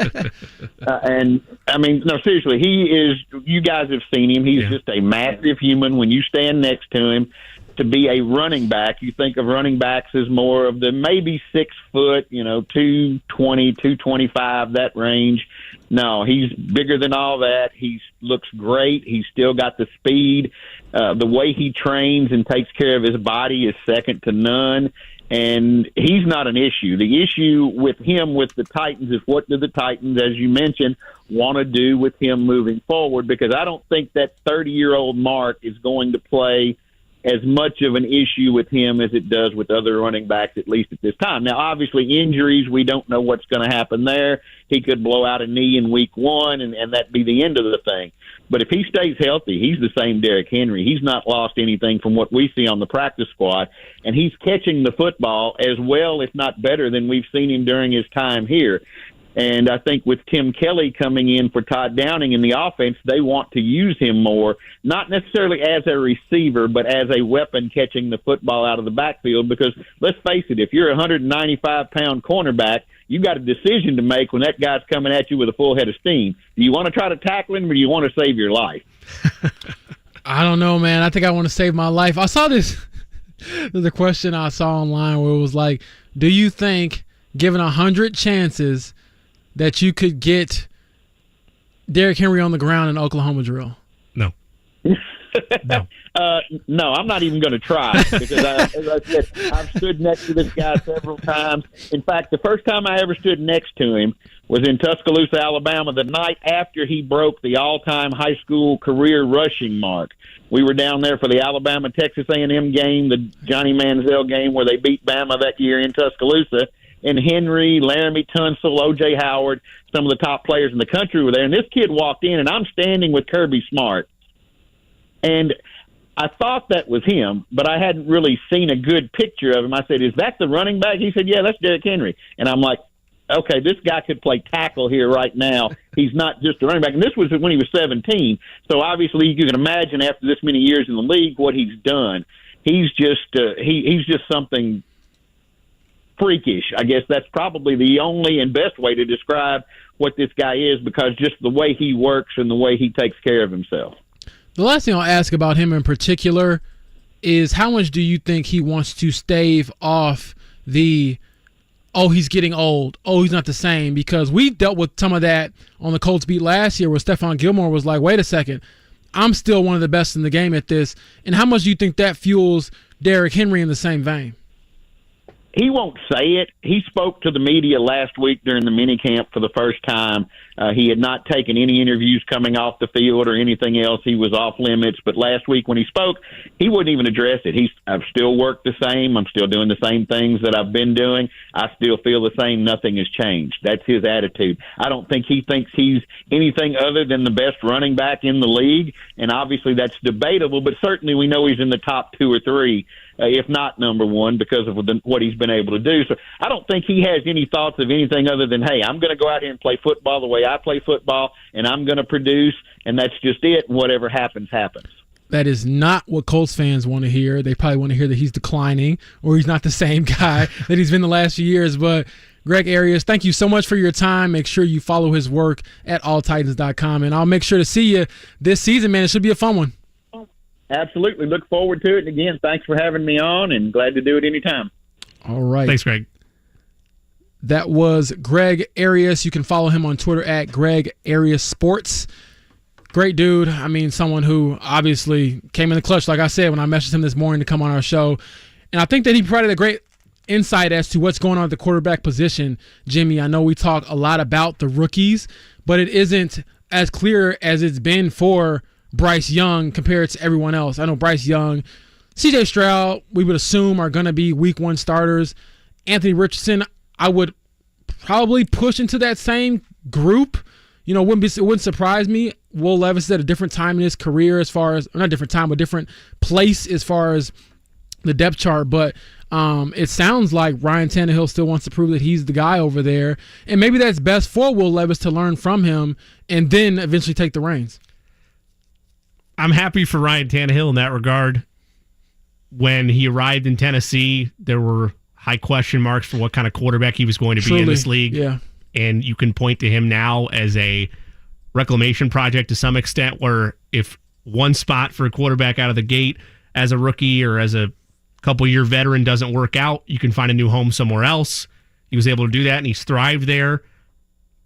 And, I mean, no, seriously, he is – you guys have seen him. He's just a massive human. When you stand next to him, to be a running back, you think of running backs as more of the maybe 6 foot, 220, 225, that range. No, he's bigger than all that. He looks great. He's still got the speed. The way he trains and takes care of his body is second to none. And he's not an issue. The issue with him with the Titans is what do the Titans, as you mentioned, want to do with him moving forward? Because I don't think that 30-year-old mark is going to play as much of an issue with him as it does with other running backs, at least at this time. Now, obviously, injuries, we don't know what's going to happen there. He could blow out a knee in week one, and that'd be the end of the thing. But if he stays healthy, he's the same Derrick Henry. He's not lost anything from what we see on the practice squad, and he's catching the football as well, if not better, than we've seen him during his time here. And I think with Tim Kelly coming in for Todd Downing in the offense, they want to use him more, not necessarily as a receiver, but as a weapon catching the football out of the backfield. Because let's face it, if you're a 195-pound cornerback, you've got a decision to make when that guy's coming at you with a full head of steam. Do you want to try to tackle him or do you want to save your life? I don't know, man. I think I want to save my life. I saw this. There's a question I saw online where it was like, do you think, given 100 chances, that you could get Derrick Henry on the ground in Oklahoma drill? No. No. No, I'm not even going to try because, as I said, I've stood next to this guy several times. In fact, the first time I ever stood next to him was in Tuscaloosa, Alabama, the night after he broke the all-time high school career rushing mark. We were down there for the Alabama-Texas A&M game, the Johnny Manziel game where they beat Bama that year in Tuscaloosa. And Henry, Laramie Tunsil, O.J. Howard, some of the top players in the country were there. And this kid walked in, and I'm standing with Kirby Smart. And I thought that was him, but I hadn't really seen a good picture of him. I said, is that the running back? He said, yeah, that's Derrick Henry. And I'm like, okay, this guy could play tackle here right now. He's not just a running back. And this was when he was 17. So obviously you can imagine after this many years in the league what he's done. He's just he's just something freakish. I guess that's probably the only and best way to describe what this guy is, because just the way he works and the way he takes care of himself. The last thing I'll ask about him in particular is how much do you think he wants to stave off the, oh, he's getting old, oh, he's not the same? Because we dealt with some of that on the Colts beat last year where Stephon Gilmore was like, wait a second, I'm still one of the best in the game at this. And how much do you think that fuels Derrick Henry in the same vein? He won't say it. He spoke to the media last week during the minicamp for the first time. He had not taken any interviews coming off the field or anything else. He was off limits. But last week when he spoke, he wouldn't even address it. I've still worked the same. I'm still doing the same things that I've been doing. I still feel the same. Nothing has changed. That's his attitude. I don't think he thinks he's anything other than the best running back in the league. And obviously that's debatable, but certainly we know he's in the top 2 or 3. If not number one, because of what he's been able to do. So I don't think he has any thoughts of anything other than, hey, I'm going to go out here and play football the way I play football, and I'm going to produce, and that's just it. And whatever happens, happens. That is not what Colts fans want to hear. They probably want to hear that he's declining or he's not the same guy that he's been the last few years. But Greg Arias, thank you so much for your time. Make sure you follow his work at alltitans.com, and I'll make sure to see you this season, man. It should be a fun one. Absolutely. Look forward to it. And again, thanks for having me on, and glad to do it anytime. All right. Thanks, Greg. That was Greg Arias. You can follow him on Twitter at Greg Arias Sports. Great dude. I mean, someone who obviously came in the clutch, like I said, when I messaged him this morning to come on our show. And I think that he provided a great insight as to what's going on at the quarterback position. Jimmy, I know we talk a lot about the rookies, but it isn't as clear as it's been for Bryce Young compared to everyone else. I know Bryce Young, C.J. Stroud, we would assume are going to be week one starters. Anthony Richardson, I would probably push into that same group. You know, it wouldn't surprise me. Will Levis is at a different time in his career as far as, not different time, but different place as far as the depth chart. But it sounds like Ryan Tannehill still wants to prove that he's the guy over there. And maybe that's best for Will Levis to learn from him and then eventually take the reins. I'm happy for Ryan Tannehill in that regard. When he arrived in Tennessee, there were high question marks for what kind of quarterback he was going to be in this league. Yeah. And you can point to him now as a reclamation project to some extent, where if one spot for a quarterback out of the gate as a rookie or as a couple-year veteran doesn't work out, you can find a new home somewhere else. He was able to do that, and he's thrived there.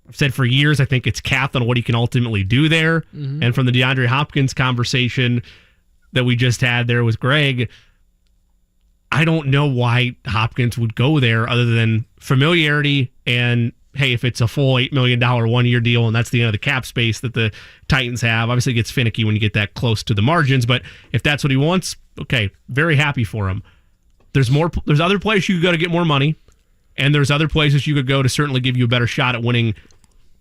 I've said for years, I think it's capped on what he can ultimately do there. Mm-hmm. And from the DeAndre Hopkins conversation that we just had there with Greg, I don't know why Hopkins would go there other than familiarity and, hey, if it's a full $8 million one-year deal and that's the end of the cap space that the Titans have, obviously it gets finicky when you get that close to the margins, but if that's what he wants, okay, very happy for him. There's other places you could go to get more money, and there's other places you could go to certainly give you a better shot at winning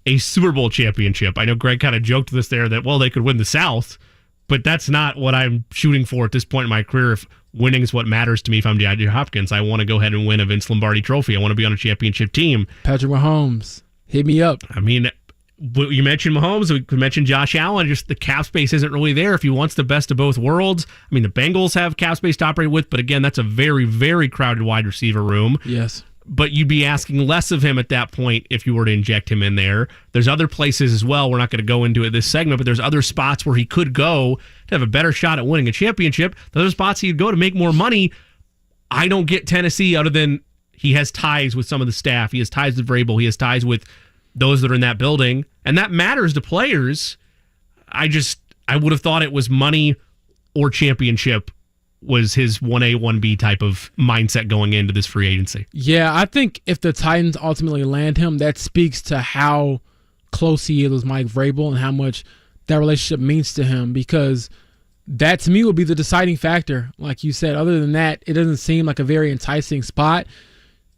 a Super Bowl championship. I know Greg kind of joked this there that, well, they could win the South, but that's not what I'm shooting for at this point in my career. If winning is what matters to me, if I'm DeAndre Hopkins, I want to go ahead and win a Vince Lombardi trophy. I want to be on a championship team. Patrick Mahomes, hit me up. I mean, you mentioned Mahomes, we mentioned Josh Allen, just the cap space isn't really there if he wants the best of both worlds. I mean, the Bengals have cap space to operate with, but again, that's a very, very crowded wide receiver room. Yes. But you'd be asking less of him at that point if you were to inject him in there. There's other places as well. We're not going to go into it this segment, but there's other spots where he could go to have a better shot at winning a championship. The other spots he'd go to make more money. I don't get Tennessee other than he has ties with some of the staff. He has ties with Vrabel. He has ties with those that are in that building. And that matters to players. I would have thought it was money or championship was his 1A, 1B type of mindset going into this free agency. Yeah, I think if the Titans ultimately land him, that speaks to how close he is with Mike Vrabel and how much that relationship means to him, because that to me would be the deciding factor. Like you said, other than that, it doesn't seem like a very enticing spot.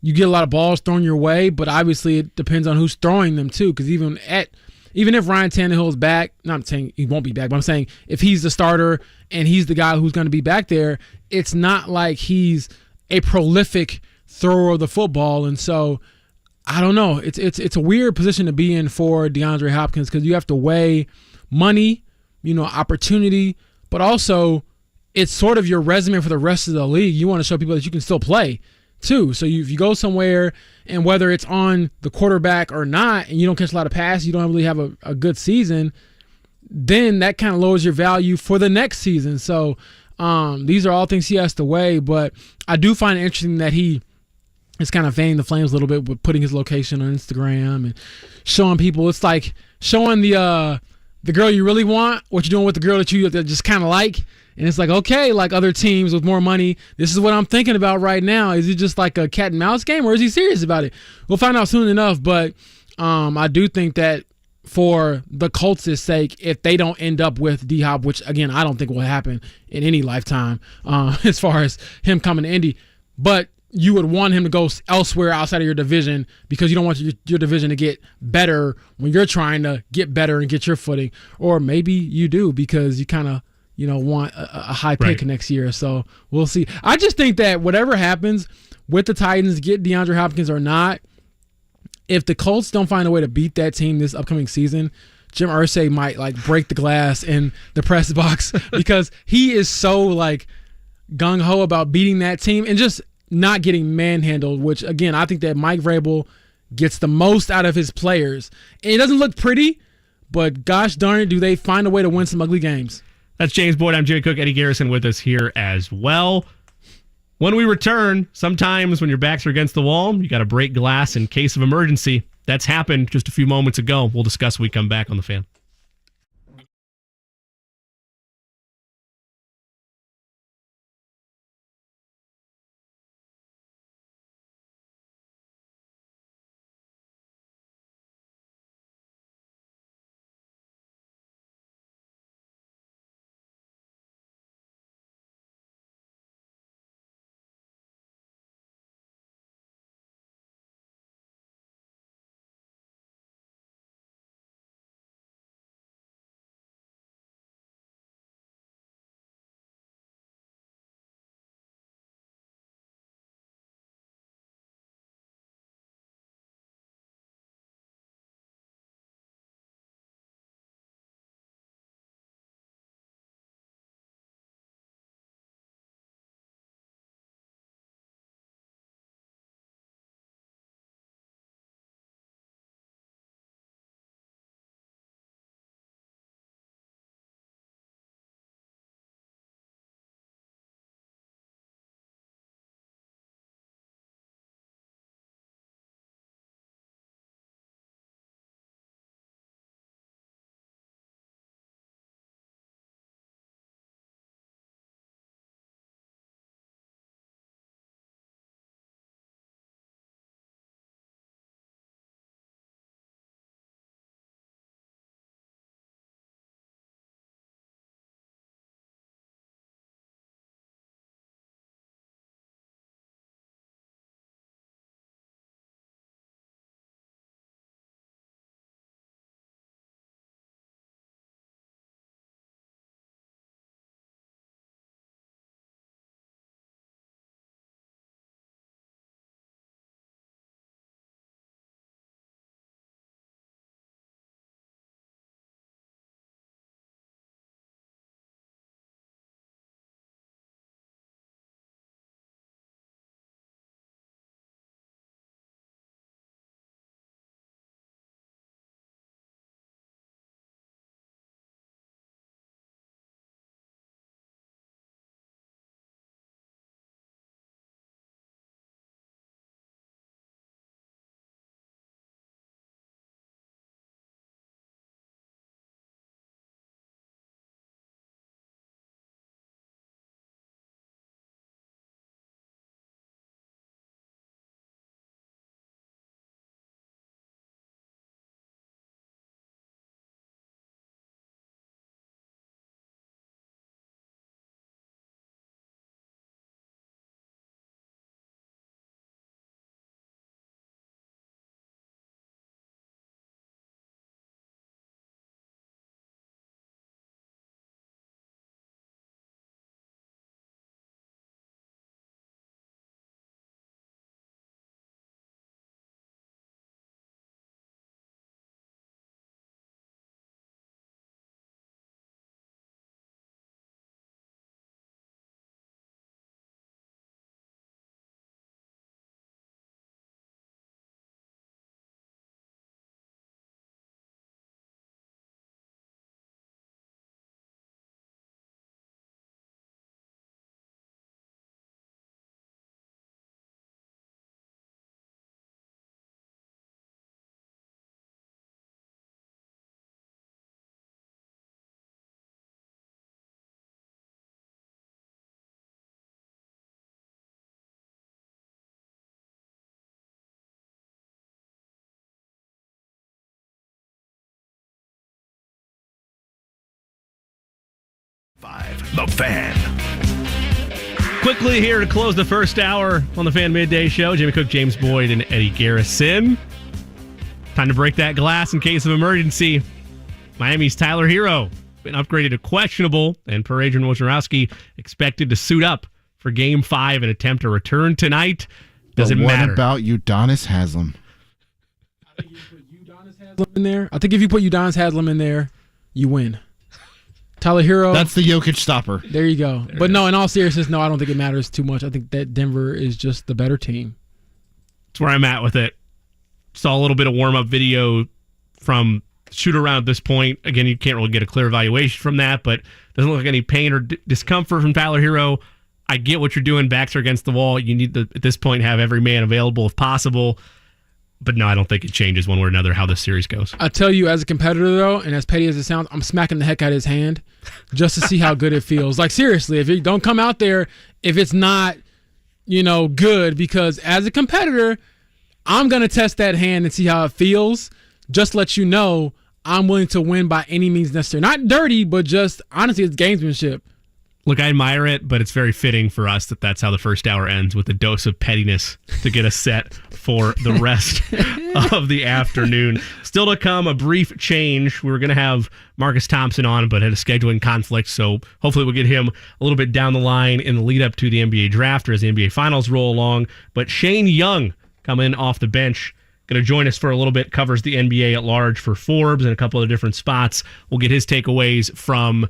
You get a lot of balls thrown your way, but obviously it depends on who's throwing them too, because even if Ryan Tannehill is back, not saying he won't be back, but I'm saying if he's the starter and he's the guy who's going to be back there, it's not like he's a prolific thrower of the football. And so, I don't know. It's a weird position to be in for DeAndre Hopkins, because you have to weigh money, opportunity, but also it's sort of your resume for the rest of the league. You want to show people that you can still play too. So if you go somewhere and whether it's on the quarterback or not, and you don't catch a lot of passes, you don't really have a good season, then that kind of lowers your value for the next season. So these are all things he has to weigh, but I do find it interesting that he is kind of fanning the flames a little bit with putting his location on Instagram and showing people. It's like showing the girl you really want, what you're doing with the girl that you just kind of like. And it's like, okay, like other teams with more money, this is what I'm thinking about right now. Is it just like a cat and mouse game, or is he serious about it? We'll find out soon enough, but I do think that for the Colts' sake, if they don't end up with D-Hop, which, again, I don't think will happen in any lifetime as far as him coming to Indy, but you would want him to go elsewhere outside of your division, because you don't want your division to get better when you're trying to get better and get your footing. Or maybe you do, because you kind of want a high pick next year. So we'll see. I just think that whatever happens with the Titans, get DeAndre Hopkins or not, if the Colts don't find a way to beat that team this upcoming season, Jim Irsay might break the glass in the press box, because he is so gung-ho about beating that team and just not getting manhandled, which, again, I think that Mike Vrabel gets the most out of his players. And it doesn't look pretty, but gosh darn it, do they find a way to win some ugly games. That's James Boyd. I'm Jimmy Cook. Eddie Garrison with us here as well. When we return, sometimes when your backs are against the wall, you got to break glass in case of emergency. That's happened just a few moments ago. We'll discuss when we come back on The Fan. The Fan. Quickly here to close the first hour on the Fan Midday Show. Jimmy Cook, James Boyd, and Eddie Garrison. Time to break that glass in case of emergency. Miami's Tyler Hero been upgraded to questionable, and per Adrian Wojnarowski expected to suit up for Game 5 and attempt a return tonight. Doesn't matter. What about Udonis Haslem? I think if you put Udonis Haslem in there, you win. Tyler Hero. That's the Jokic stopper. There you go. But no, in all seriousness, no, I don't think it matters too much. I think that Denver is just the better team. That's where I'm at with it. Saw a little bit of warm-up video from shoot-around at this point. Again, you can't really get a clear evaluation from that, but doesn't look like any pain or discomfort from Tyler Hero. I get what you're doing. Backs are against the wall. You need to, at this point, have every man available if possible. But no, I don't think it changes one way or another how this series goes. I tell you, as a competitor, though, and as petty as it sounds, I'm smacking the heck out of his hand just to see how good it feels. Like, seriously, if you don't come out there, if it's not, good, because as a competitor, I'm going to test that hand and see how it feels. Just let you know I'm willing to win by any means necessary. Not dirty, but just, honestly, it's gamesmanship. Look, I admire it, but it's very fitting for us that that's how the first hour ends, with a dose of pettiness to get us set for the rest of the afternoon. Still to come, a brief change. We were going to have Marcus Thompson on, but had a scheduling conflict, so hopefully we'll get him a little bit down the line in the lead up to the NBA draft or as the NBA Finals roll along. But Shane Young coming off the bench, going to join us for a little bit, covers the NBA at large for Forbes and a couple of different spots. We'll get his takeaways from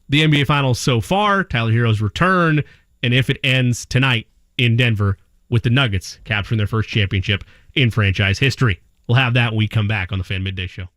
the NBA Finals so far, Tyler Hero's return, and if it ends tonight in Denver with the Nuggets capturing their first championship in franchise history. We'll have that when we come back on the Fan Midday Show.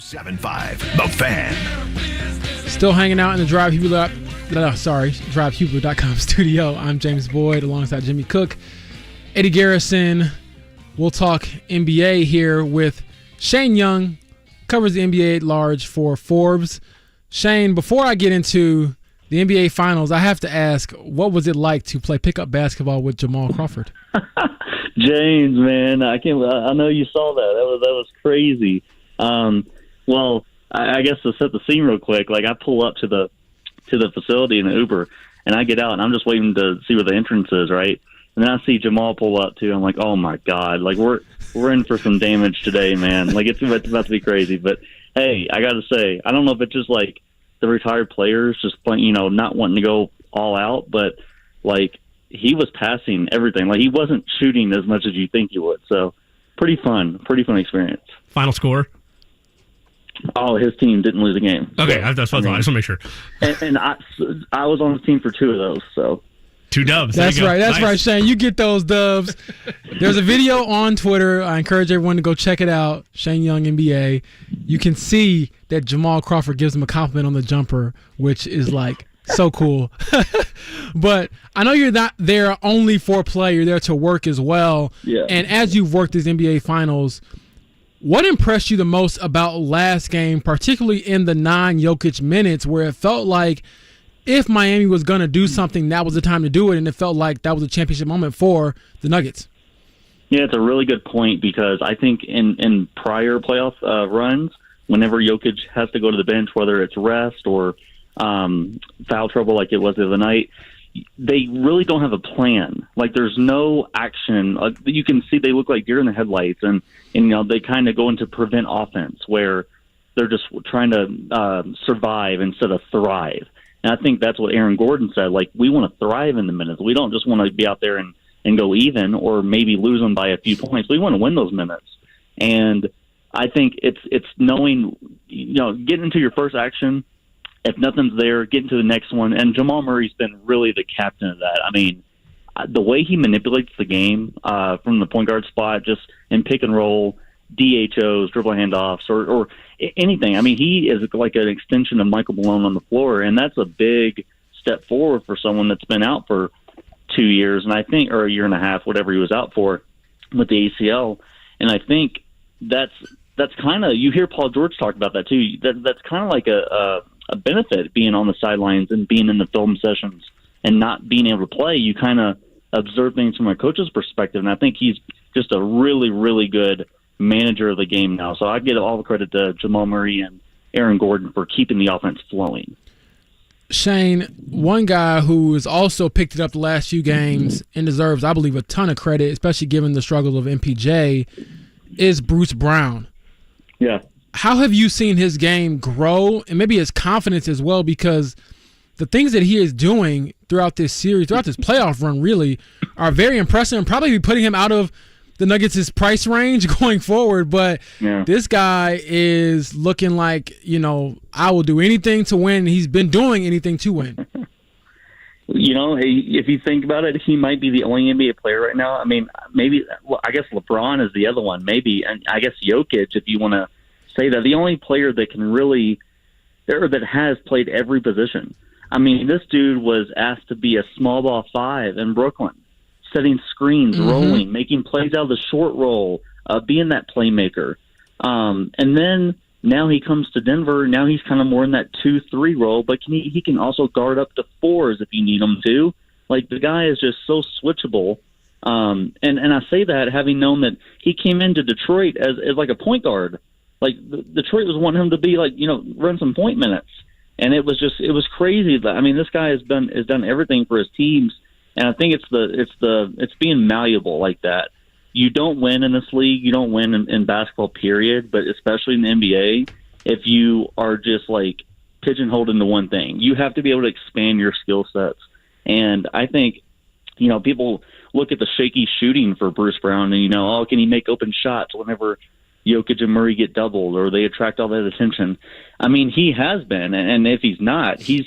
7-5, The Fan. Still hanging out in the DriveHubler.com studio. I'm James Boyd alongside Jimmy Cook, Eddie Garrison. We'll talk NBA here with Shane Young, covers the NBA at large for Forbes. Shane, before I get into the NBA Finals, I have to ask, what was it like to play pickup basketball with Jamal Crawford? James, man, I know you saw that. That was crazy. Well, I guess to set the scene real quick, like I pull up to the facility in the Uber, and I get out, and I'm just waiting to see where the entrance is, right? And then I see Jamal pull up too. I'm like, oh my god, like we're in for some damage today, man. Like it's about to be crazy. But hey, I got to say, I don't know if it's just like the retired players just playing, not wanting to go all out, but like he was passing everything. Like he wasn't shooting as much as you think he would. So pretty fun experience. Final score? Oh, his team didn't lose a game. Okay, that's what I thought. I just want to make sure. And I was on the team for 2 of those, so. 2 dubs. That's right. That's nice. right, Shane. You get those dubs. There's a video on Twitter. I encourage everyone to go check it out. Shane Young NBA. You can see that Jamal Crawford gives him a compliment on the jumper, which is like so cool. But I know you're not there only for play. You're there to work as well. Yeah. And as you've worked these NBA Finals, what impressed you the most about last game, particularly in the non-Jokic minutes, where it felt like if Miami was going to do something, that was the time to do it, and it felt like that was a championship moment for the Nuggets? Yeah, it's a really good point because I think in prior playoff runs, whenever Jokic has to go to the bench, whether it's rest or foul trouble like it was the other night, they really don't have a plan. Like there's no action. You can see they look like deer in the headlights, and they kind of go into prevent offense where they're just trying to survive instead of thrive. And I think that's what Aaron Gordon said. Like we want to thrive in the minutes. We don't just want to be out there and go even or maybe lose them by a few points. We want to win those minutes. And I think it's knowing, getting into your first action. If nothing's there, get into the next one. And Jamal Murray's been really the captain of that. I mean, the way he manipulates the game from the point guard spot, just in pick and roll, DHOs, dribble handoffs, or anything. I mean, he is like an extension of Michael Malone on the floor, and that's a big step forward for someone that's been out for 2 years, and I think, or a year and a half, whatever he was out for with the ACL. And I think that's kind of, you hear Paul George talk about that too. That's kind of like a benefit being on the sidelines and being in the film sessions and not being able to play. You kind of observe things from a coach's perspective, and I think he's just a really, really good manager of the game now. So I give all the credit to Jamal Murray and Aaron Gordon for keeping the offense flowing. Shane, one guy who has also picked it up the last few games and deserves, I believe, a ton of credit, especially given the struggle of MPJ, is Bruce Brown. Yeah. How have you seen his game grow and maybe his confidence as well? Because the things that he is doing throughout this series, throughout this playoff run, really are very impressive and probably be putting him out of the Nuggets' price range going forward. But This guy is looking like, I will do anything to win. He's been doing anything to win. If you think about it, he might be the only NBA player right now. I mean, maybe, I guess LeBron is the other one, maybe. And I guess Jokic, if you want to say that, the only player that can really, or that has played every position. I mean, this dude was asked to be a small ball 5 in Brooklyn, setting screens, rolling, making plays out of the short roll, being that playmaker. And then now he comes to Denver. Now he's kind of more in that 2-3 role, but he can also guard up to 4s if you need him to. Like, the guy is just so switchable. And I say that having known that he came into Detroit as like a point guard. Like, Detroit was wanting him to be like, run some point minutes. And it was crazy. I mean, this guy has done everything for his teams. And I think it's being malleable like that. You don't win in this league. You don't win in basketball, period, but especially in the NBA, if you are just like pigeonholed into one thing. You have to be able to expand your skill sets. And I think, people look at the shaky shooting for Bruce Brown and, can he make open shots whenever Jokic and Murray get doubled or they attract all that attention? I mean, he has been, and if he's not, he's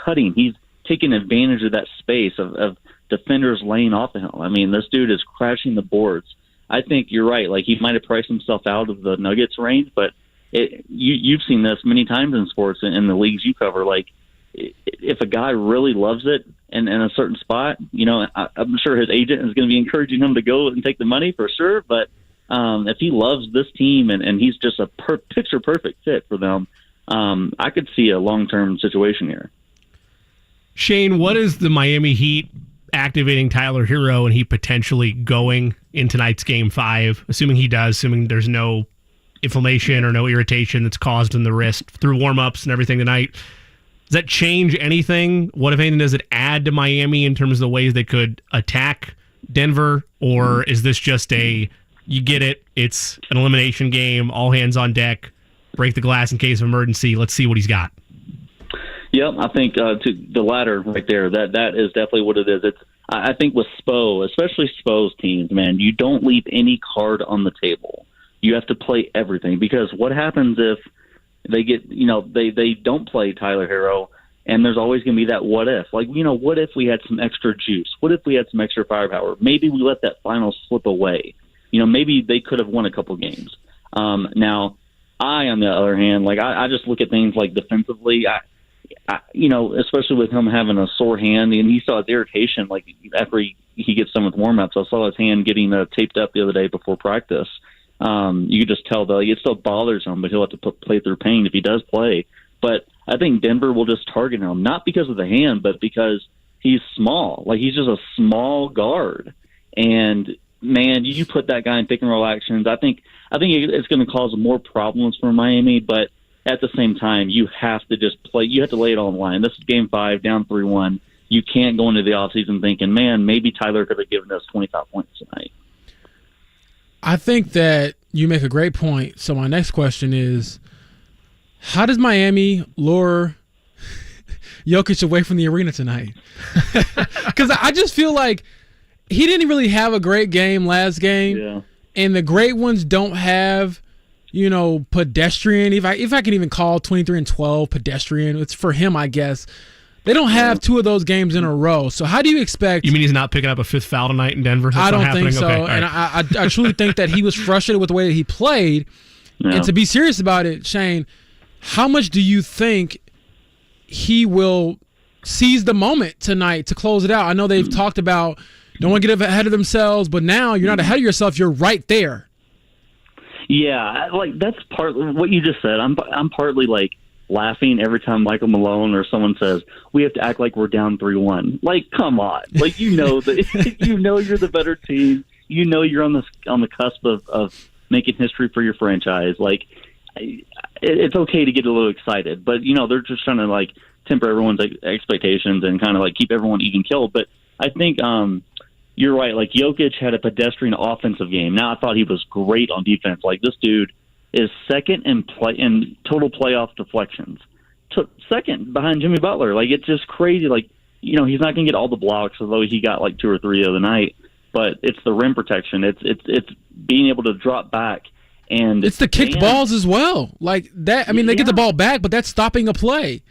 cutting. He's taking advantage of that space of defenders laying off of him. I mean, this dude is crashing the boards. I think you're right. Like, he might have priced himself out of the Nuggets range, but you've seen this many times in sports in the leagues you cover. Like, if a guy really loves it in a certain spot, I'm sure his agent is going to be encouraging him to go and take the money for sure. But if he loves this team and he's just a picture perfect fit for them, I could see a long-term situation here. Shane, what is the Miami Heat activating Tyler Hero and he potentially going in tonight's Game 5, assuming he does, assuming there's no inflammation or no irritation that's caused in the wrist through warm-ups and everything tonight? Does that change anything? What, if anything, does it add to Miami in terms of the ways they could attack Denver? Or is this just you get it, it's an elimination game, all hands on deck, break the glass in case of emergency, let's see what he's got? Yep, I think to the latter right there, that is definitely what it is. I think with Spo, especially Spo's teams, man, you don't leave any card on the table. You have to play everything, because what happens if they get, they don't play Tyler Hero, and there's always going to be that what if. Like, what if we had some extra juice? What if we had some extra firepower? Maybe we let that final slip away. Maybe they could have won a couple games. Now, on the other hand, like I just look at things like defensively. Especially with him having a sore hand, and you saw his irritation, like after he gets done with warm-ups. I saw his hand getting taped up the other day before practice. You could just tell that it still bothers him, but he'll have to play through pain if he does play. But I think Denver will just target him, not because of the hand, but because he's small. Like, he's just a small guard. And, man, you put that guy in pick-and-roll actions, I think it's going to cause more problems for Miami, but at the same time, you have to just play. You have to lay it all on the line. This is Game 5, down 3-1. You can't go into the offseason thinking, man, maybe Tyler could have given us 25 points tonight. I think that you make a great point. So my next question is, how does Miami lure Jokic away from the arena tonight? Because I just feel like he didn't really have a great game last game, and the great ones don't have pedestrian. If I can even call 23-12 pedestrian, it's for him, I guess. They don't have two of those games in a row. So how do you expect? You mean he's not picking up a fifth foul tonight in Denver? That's I don't think so. Okay, and right. I truly think that he was frustrated with the way that he played. Yeah. And to be serious about it, Shane, how much do you think he will seize the moment tonight to close it out? I know they've talked about don't want to get ahead of themselves, but now you're not ahead of yourself. You're right there. Yeah, like that's part of what you just said. I'm partly like laughing every time Michael Malone or someone says we have to act like we're down 3-1. Like, come on, like you're the better team. You're on the cusp of making history for your franchise. Like, it's okay to get a little excited, but they're just trying to like temper everyone's expectations and kind of like keep everyone even killed. But I think you're right. Like, Jokic had a pedestrian offensive game. Now, I thought he was great on defense. Like, this dude is second in total playoff deflections, second behind Jimmy Butler. Like, it's just crazy. Like, he's not going to get all the blocks, although he got like 2 or 3 the other night. But it's the rim protection. It's being able to drop back, and it's the kicked balls as well. Like that. I mean, they get the ball back, but that's stopping a play.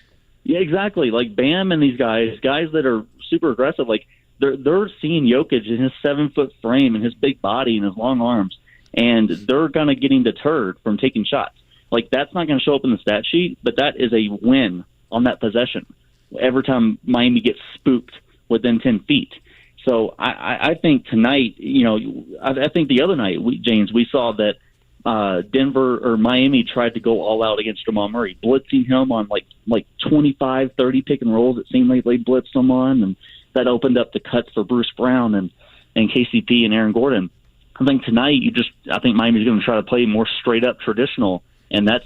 Yeah, exactly. Like Bam and these guys that are super aggressive. Like they're seeing Jokic in his 7-foot frame and his big body and his long arms, and they're gonna getting deterred from taking shots. Like, that's not going to show up in the stat sheet, but that is a win on that possession. Every time Miami gets spooked within 10 feet. So I think tonight, I think the other night, we saw that Denver or Miami tried to go all out against Jamal Murray, blitzing him on like 25, 30 pick and rolls. It seemed like they blitzed him on, and that opened up the cuts for Bruce Brown and KCP and Aaron Gordon. I think tonight I think Miami's going to try to play more straight up traditional, and that's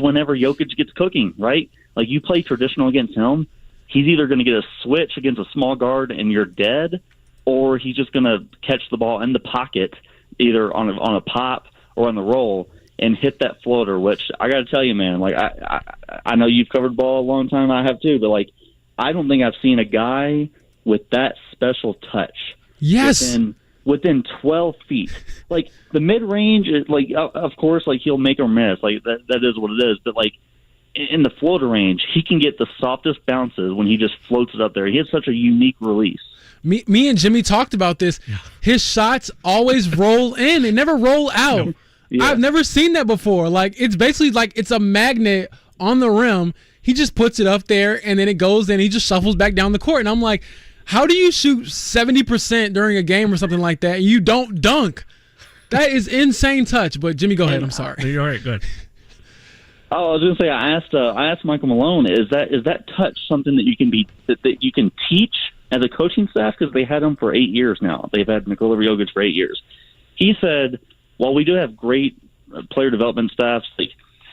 whenever Jokic gets cooking, right? Like, you play traditional against him, he's either going to get a switch against a small guard and you're dead, or he's just going to catch the ball in the pocket, either on a pop or on the roll, and hit that floater, which I got to tell you, man, like I know you've covered ball a long time, I have too, but like, I don't think I've seen a guy with that special touch. Yes. Within 12 feet. Like, the mid-range is, like, of course, like, he'll make or miss. Like, that is what it is. But, like, in the floater range, he can get the softest bounces when he just floats it up there. He has such a unique release. Me and Jimmy talked about this. Yeah. His shots always roll in. They never roll out. Yeah. I've never seen that before. Like, it's basically like it's a magnet on the rim. He just puts it up there, and then it goes in. He just shuffles back down the court. And I'm like, how do you shoot 70% during a game or something like that and you don't dunk? That is insane touch. But, Jimmy, go ahead. I'm sorry. All right, good. Oh, I was going to say, I asked Michael Malone, is that touch something that you can that you can teach as a coaching staff? Because they had him for 8 years now. They've had Nikola Jokic for 8 years. He said, while we do have great player development staffs,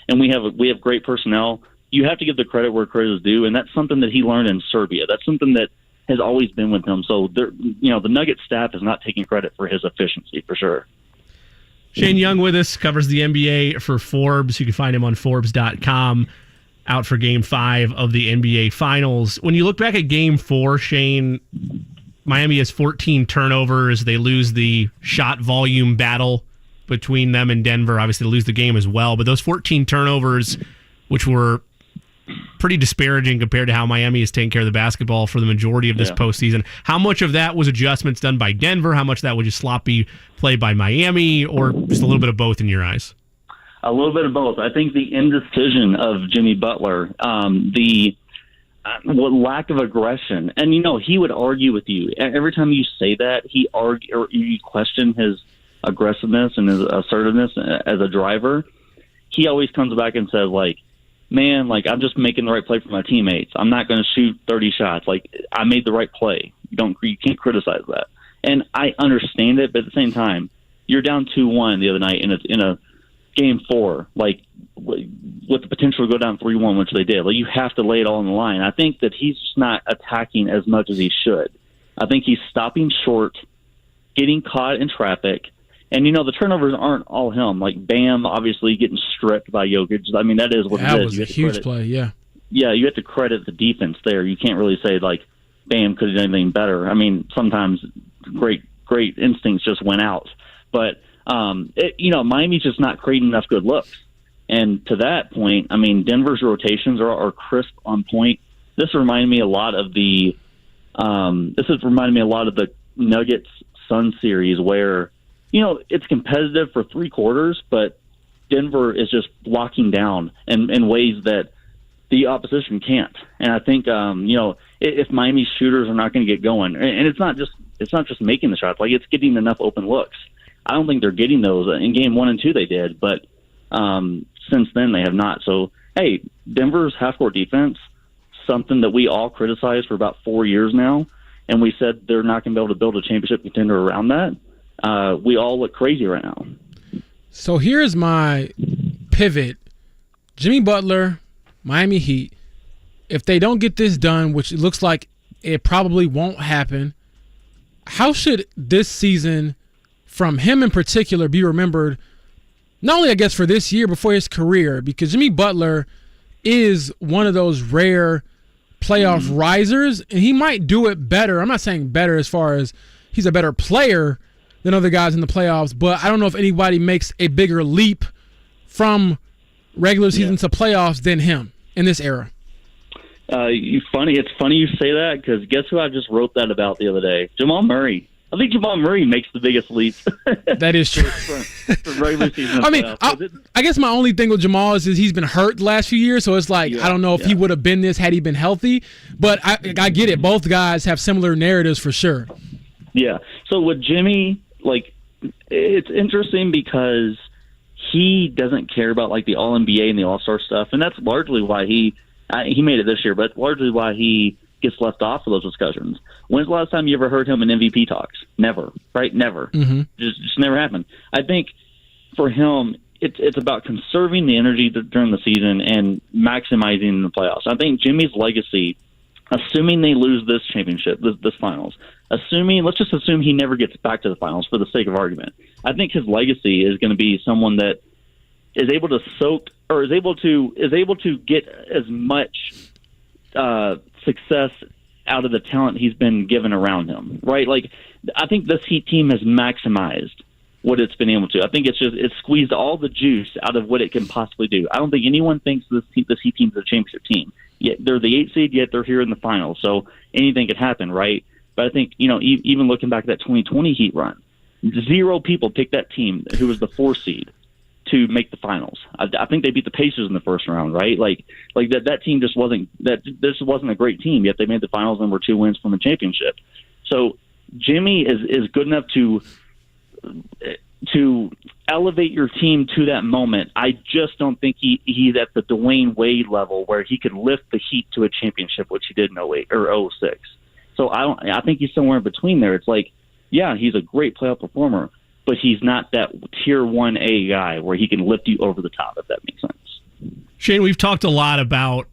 and we have great personnel, you have to give the credit where credit is due, and that's something that he learned in Serbia. That's something that has always been with him. So, the Nuggets staff is not taking credit for his efficiency for sure. Shane Young with us, covers the NBA for Forbes. You can find him on Forbes.com. Out for Game 5 of the NBA Finals. When you look back at Game 4, Shane, Miami has 14 turnovers. They lose the shot volume battle between them and Denver. Obviously, they lose the game as well. But those 14 turnovers, which were pretty disparaging compared to how Miami is taking care of the basketball for the majority of this postseason. How much of that was adjustments done by Denver? How much of that was just sloppy play by Miami, or just a little bit of both in your eyes? A little bit of both. I think the indecision of Jimmy Butler, the lack of aggression, and he would argue with you every time you say that. He argue or you question his aggressiveness and his assertiveness as a driver. He always comes back and says, man, I'm just making the right play for my teammates. I'm not going to shoot 30 shots. I made the right play. You can't criticize that. And I understand it, but at the same time, you're down 2-1 the other night in a Game 4, with the potential to go down 3-1, which they did. You have to lay it all on the line. I think that he's just not attacking as much as he should. I think he's stopping short, getting caught in traffic. And, the turnovers aren't all him. Bam, obviously, getting stripped by Jokic. I mean, that is what it is. That was a huge play, yeah. Yeah, you have to credit the defense there. You can't really say, Bam could have done anything better. I mean, sometimes great instincts just went out. But, Miami's just not creating enough good looks. And to that point, I mean, Denver's rotations are crisp on point. This reminded me a lot of the Nuggets-Sun series where, it's competitive for 3 quarters, but Denver is just locking down in ways that the opposition can't. And I think, if Miami's shooters are not going to get going, and it's not just making the shots, it's getting enough open looks. I don't think they're getting those. In Game 1 and 2 they did, but since then they have not. So, hey, Denver's half-court defense, something that we all criticized for about 4 years now, and we said they're not going to be able to build a championship contender around that. We all look crazy right now. So here's my pivot. Jimmy Butler, Miami Heat, if they don't get this done, which it looks like it probably won't happen, how should this season, from him in particular, be remembered, not only, I guess, for this year, but for his career? Because Jimmy Butler is one of those rare playoff risers, and he might do it better. I'm not saying better as far as he's a better player than other guys in the playoffs, but I don't know if anybody makes a bigger leap from regular season to playoffs than him in this era. It's funny you say that, because guess who I just wrote that about the other day? Jamal Murray. I think Jamal Murray makes the biggest leap. That is true. for regular season. I mean, I guess my only thing with Jamal is he's been hurt the last few years, so it's I don't know if he would have been this had he been healthy, but I get it. Both guys have similar narratives for sure. Yeah. So with Jimmy, it's interesting because he doesn't care about the All-NBA and the All-Star stuff, and that's largely why he made it this year, but largely why he gets left off of those discussions. When's the last time you ever heard him in MVP talks? Never, right? Never. Mm-hmm. Just never happened. I think for him, it's about conserving the energy during the season and maximizing the playoffs. I think Jimmy's legacy, assuming they lose this championship, this finals, let's just assume he never gets back to the finals for the sake of argument. I think his legacy is going to be someone that is able to soak, or is able to get as much success out of the talent he's been given around him, right? I think this Heat team has maximized what it's been able to. I think it's squeezed all the juice out of what it can possibly do. I don't think anyone thinks this Heat team is a championship team. Yet they're the 8th seed, yet they're here in the finals. So anything could happen, right? But I think, even looking back at that 2020 Heat run, 0 people picked that team who was the 4th seed. to make the finals. I think they beat the Pacers in the first round, right? Like that team just wasn't that. This wasn't a great team, yet they made the finals and were 2 wins from a championship. So Jimmy is good enough to elevate your team to that moment. I just don't think he's at the Dwayne Wade level where he could lift the Heat to a championship, which he did in 08 or 06. So I think he's somewhere in between there. It's like, yeah, he's a great playoff performer, but he's not that tier 1A guy where he can lift you over the top, if that makes sense. Shane, we've talked a lot about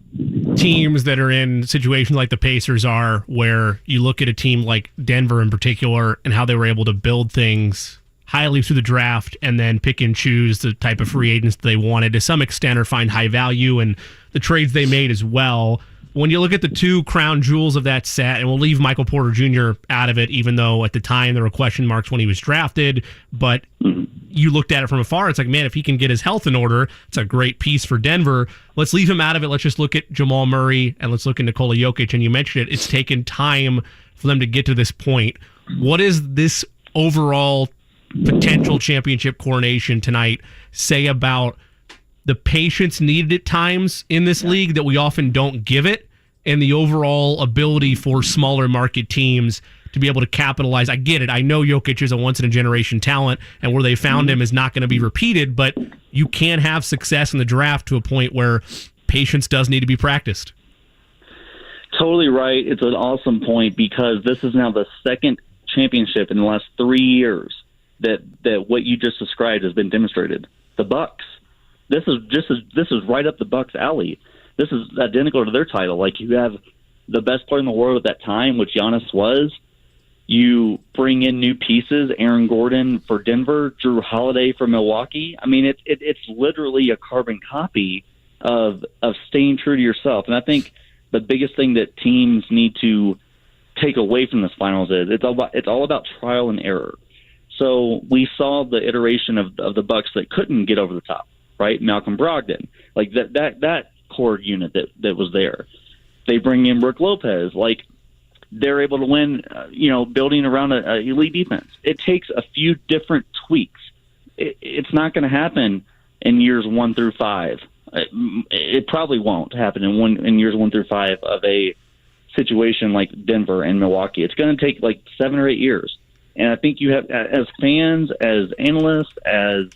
teams that are in situations like the Pacers are, where you look at a team like Denver in particular and how they were able to build things highly through the draft and then pick and choose the type of free agents they wanted to some extent or find high value and the trades they made as well. When you look at the two crown jewels of that set, and we'll leave Michael Porter Jr. out of it, even though at the time there were question marks when he was drafted, but you looked at it from afar, it's like, man, if he can get his health in order, it's a great piece for Denver. Let's leave him out of it. Let's just look at Jamal Murray and let's look at Nikola Jokic. And you mentioned it, it's taken time for them to get to this point. What is this overall potential championship coronation tonight say about the patience needed at times in this league that we often don't give it, and the overall ability for smaller market teams to be able to capitalize? I get it. I know Jokic is a once-in-a-generation talent, and where they found him is not going to be repeated, but you can have success in the draft to a point where patience does need to be practiced. Totally right. It's an awesome point because this is now the second championship in the last 3 years that what you just described has been demonstrated. The Bucks. This is right up the Bucks' alley. This is identical to their title. Like, you have the best player in the world at that time, which Giannis was. You bring in new pieces, Aaron Gordon for Denver, Drew Holiday for Milwaukee. I mean, it's literally a carbon copy of staying true to yourself. And I think the biggest thing that teams need to take away from this finals is it's all about trial and error. So we saw the iteration of the Bucks that couldn't get over the top, right? Malcolm Brogdon, like that core unit that was there. They bring in Brook Lopez, like they're able to win, building around a elite defense. It takes a few different tweaks. It's not going to happen in years 1 through 5. It probably won't happen in years 1 through 5 of a situation like Denver and Milwaukee. It's going to take like 7 or 8 years. And I think you have, as fans, as analysts, as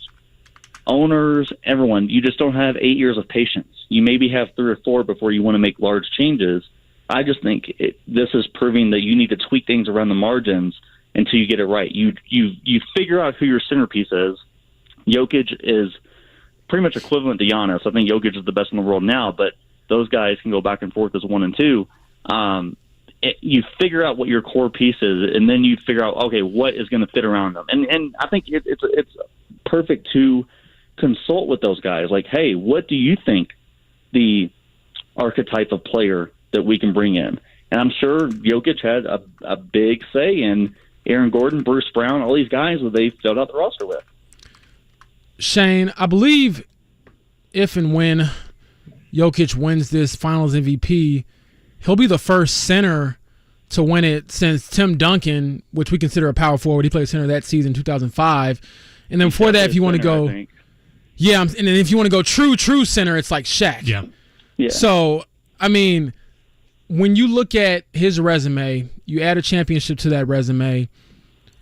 owners, everyone, you just don't have 8 years of patience. You maybe have 3 or 4 before you want to make large changes. I just think this is proving that you need to tweak things around the margins until you get it right. You figure out who your centerpiece is. Jokic is pretty much equivalent to Giannis. I think Jokic is the best in the world now, but those guys can go back and forth as 1 and 2. You figure out what your core piece is, and then you figure out, okay, what is going to fit around them. And I think it's perfect to consult with those guys. Like, hey, what do you think the archetype of player that we can bring in? And I'm sure Jokic had a big say in Aaron Gordon, Bruce Brown, all these guys that they filled out the roster with. Shane, I believe if and when Jokic wins this Finals MVP, he'll be the first center to win it since Tim Duncan, which we consider a power forward. He played center that season, 2005. And then before that, if you want to go, and then if you want to go true center, it's like Shaq. Yeah. So, I mean, when you look at his resume, you add a championship to that resume,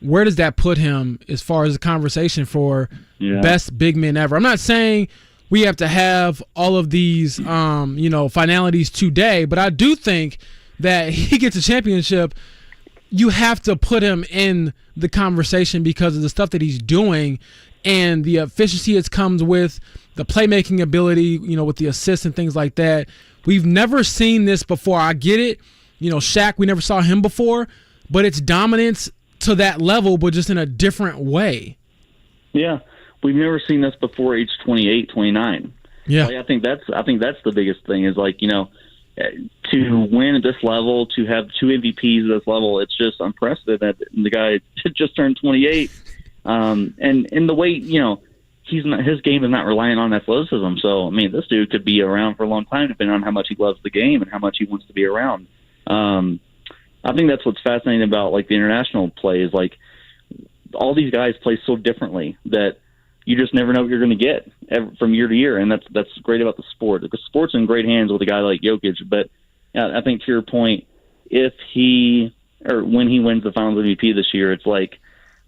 where does that put him as far as the conversation for best big men ever? I'm not saying we have to have all of these, finalities today, but I do think that he gets a championship. You have to put him in the conversation because of the stuff that he's doing and the efficiency it comes with, the playmaking ability, with the assists and things like that. We've never seen this before. I get it. Shaq, we never saw him before, but it's dominance to that level, but just in a different way. Yeah. We've never seen this before age 28, 29. Yeah. Like, I think that's the biggest thing is to win at this level, to have 2 MVPs at this level, it's just unprecedented. And the guy just turned 28. And the way, his game is not relying on athleticism. So, I mean, this dude could be around for a long time depending on how much he loves the game and how much he wants to be around. I think that's what's fascinating about, like, the international play is, like, all these guys play so differently that, you just never know what you're going to get from year to year, and that's great about the sport. The sport's in great hands with a guy like Jokic, but I think to your point, if he or when he wins the Finals MVP this year, it's like,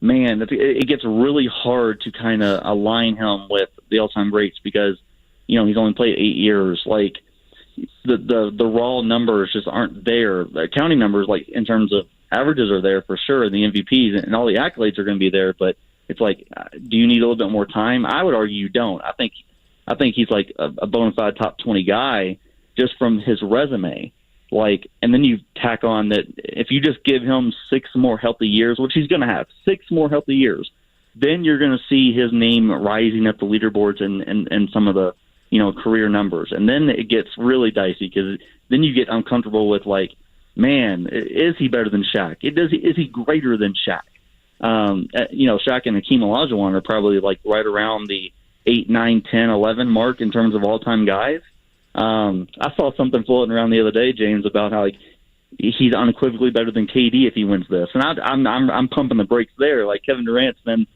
man, it gets really hard to kind of align him with the all-time greats because, he's only played 8 years. Like, the raw numbers just aren't there. The counting numbers, like in terms of averages, are there for sure, and the MVPs and all the accolades are going to be there. But it's like, do you need a little bit more time? I would argue you don't. I think he's like a bona fide top 20 guy just from his resume. Like, and then you tack on that if you just give him 6 more healthy years, which he's going to have 6 more healthy years, then you're going to see his name rising up the leaderboards and some of the career numbers, and then it gets really dicey because then you get uncomfortable with like, man, is he better than Shaq? Is he greater than Shaq? Shaq and Hakeem Olajuwon are probably like right around the 8, 9, 10, 11 mark in terms of all-time guys. I saw something floating around the other day, James, about how he's unequivocally better than KD if he wins this, and I'm pumping the brakes there. Like Kevin Durant's been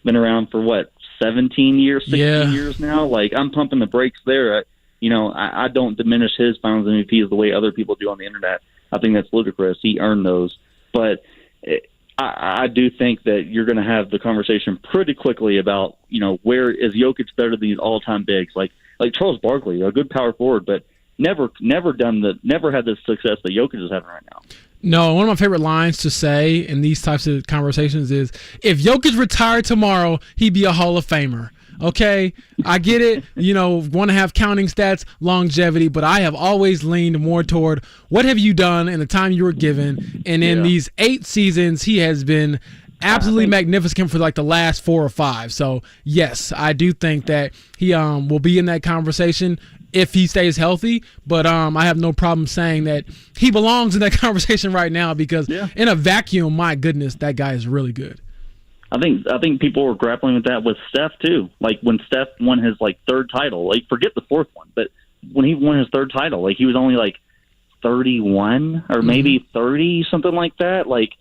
around for what, 17 years, 16 years now. Like, I'm pumping the brakes there. I don't diminish his Finals MVPs the way other people do on the internet. I think that's ludicrous. He earned those, but I do think that you're going to have the conversation pretty quickly about where is Jokic better than these all-time bigs like Charles Barkley, a good power forward, but never had the success that Jokic is having right now. No, one of my favorite lines to say in these types of conversations is, if Jokic retired tomorrow, he'd be a Hall of Famer. Okay, I get it, want to have counting stats, longevity, but I have always leaned more toward what have you done in the time you were given, and in these 8 seasons, he has been absolutely magnificent for like the last 4 or 5. So yes, I do think that he will be in that conversation if he stays healthy, but I have no problem saying that he belongs in that conversation right now because in a vacuum, my goodness, that guy is really good. I think people were grappling with that with Steph too. Like when Steph won his like 3rd title, like forget the 4th one, but when he won his 3rd title, like he was only like 31 or maybe 30, something like that. Like,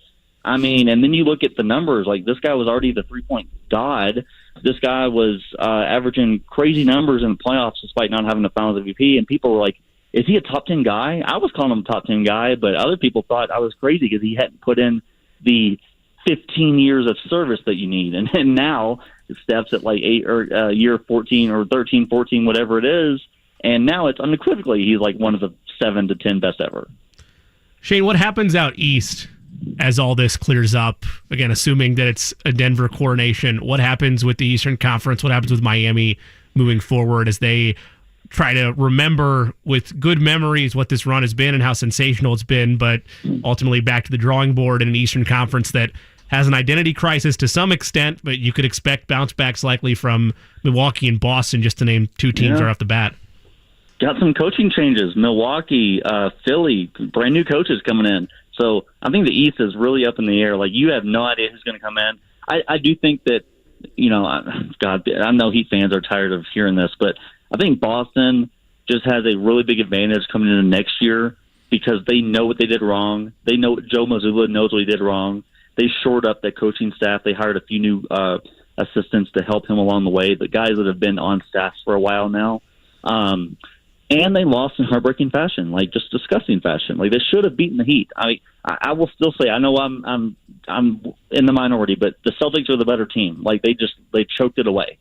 I mean, and then you look at the numbers, like this guy was already the 3-point god. This guy was averaging crazy numbers in the playoffs despite not having a Finals MVP, and people were like, is he a top 10 guy? I was calling him a top 10 guy, but other people thought I was crazy because he hadn't put in the 15 years of service that you need. And now Steph's at like 8 or year 14 or 13, 14, whatever it is. And now it's unequivocally he's like one of the 7 to 10 best ever. Shane, what happens out east as all this clears up? Again, assuming that it's a Denver coronation, what happens with the Eastern Conference? What happens with Miami moving forward as they try to remember with good memories what this run has been and how sensational it's been, but ultimately back to the drawing board in an Eastern Conference that has an identity crisis to some extent, but you could expect bounce backs likely from Milwaukee and Boston, just to name 2 teams right off the bat. Got some coaching changes. Milwaukee, Philly, brand new coaches coming in. So I think the East is really up in the air. Like, you have no idea who's going to come in. I do think that, God, I know Heat fans are tired of hearing this, but I think Boston just has a really big advantage coming into next year because they know what they did wrong. They know Joe Mazzulla knows what he did wrong. They shored up that coaching staff. They hired a few new assistants to help him along the way, the guys that have been on staff for a while now. And they lost in heartbreaking fashion, like just disgusting fashion. Like, they should have beaten the Heat. I will still say, I know I'm in the minority, but the Celtics are the better team. Like, they choked it away.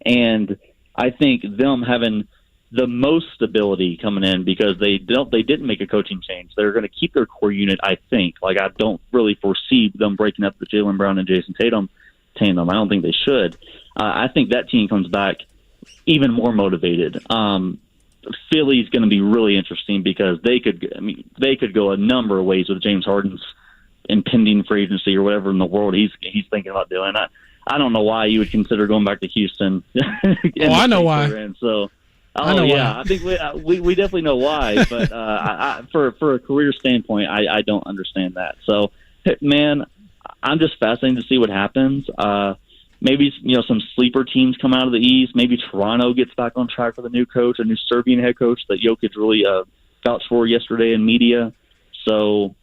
And I think them having the most stability coming in because they didn't make a coaching change. They're going to keep their core unit, I think. Like, I don't really foresee them breaking up the Jaylen Brown and Jason Tatum tandem. I don't think they should. I think that team comes back even more motivated. Philly's going to be really interesting because they could go a number of ways with James Harden's impending free agency or whatever in the world he's thinking about doing. I don't know why you would consider going back to Houston. I know why. Why. I think we definitely know why. But for a career standpoint, I don't understand that. So, man, I'm just fascinated to see what happens. Maybe some sleeper teams come out of the East. Maybe Toronto gets back on track with a new coach, a new Serbian head coach that Jokic really vouched for yesterday in media. So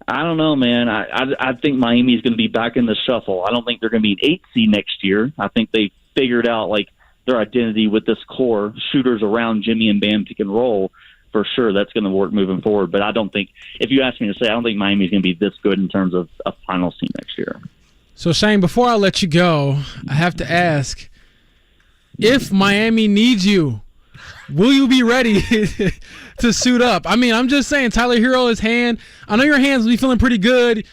I don't know, man. I think Miami is going to be back in the shuffle. I don't think they're going to be an 8 seed next year. I think they figured out like their identity with this core shooters around Jimmy and Bam pick and roll, for sure that's going to work moving forward. But I don't think, if you ask me to say, I don't think Miami's going to be this good in terms of a finals team next year. So, Shane, before I let you go, I have to ask, if Miami needs you, will you be ready to suit up? I mean, I'm just saying, Tyler Hero, his hand, I know your hands will be feeling pretty good,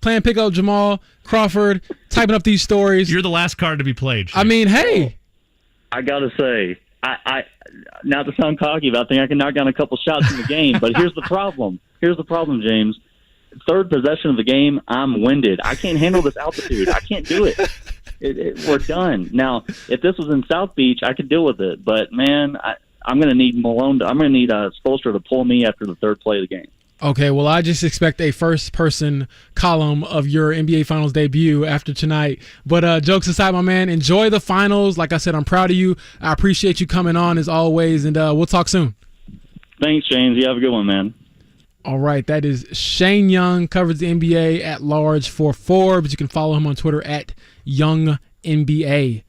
playing pickup Jamal Crawford, typing up these stories. You're the last card to be played, Shane. I mean, hey. I got to say, I not to sound cocky, but I think I can knock down a couple shots in the game. But here's the problem. James. Third possession of the game, I'm winded. I can't handle this altitude. I can't do it. We're done. Now, if this was in South Beach, I could deal with it. But, man, I'm going to need Spoelstra to pull me after the third play of the game. Okay, well, I just expect a first-person column of your NBA Finals debut after tonight. But jokes aside, my man, enjoy the finals. Like I said, I'm proud of you. I appreciate you coming on as always, and we'll talk soon. Thanks, James. You have a good one, man. All right, that is Shane Young, covers the NBA at large for Forbes. You can follow him on Twitter at YoungNBA.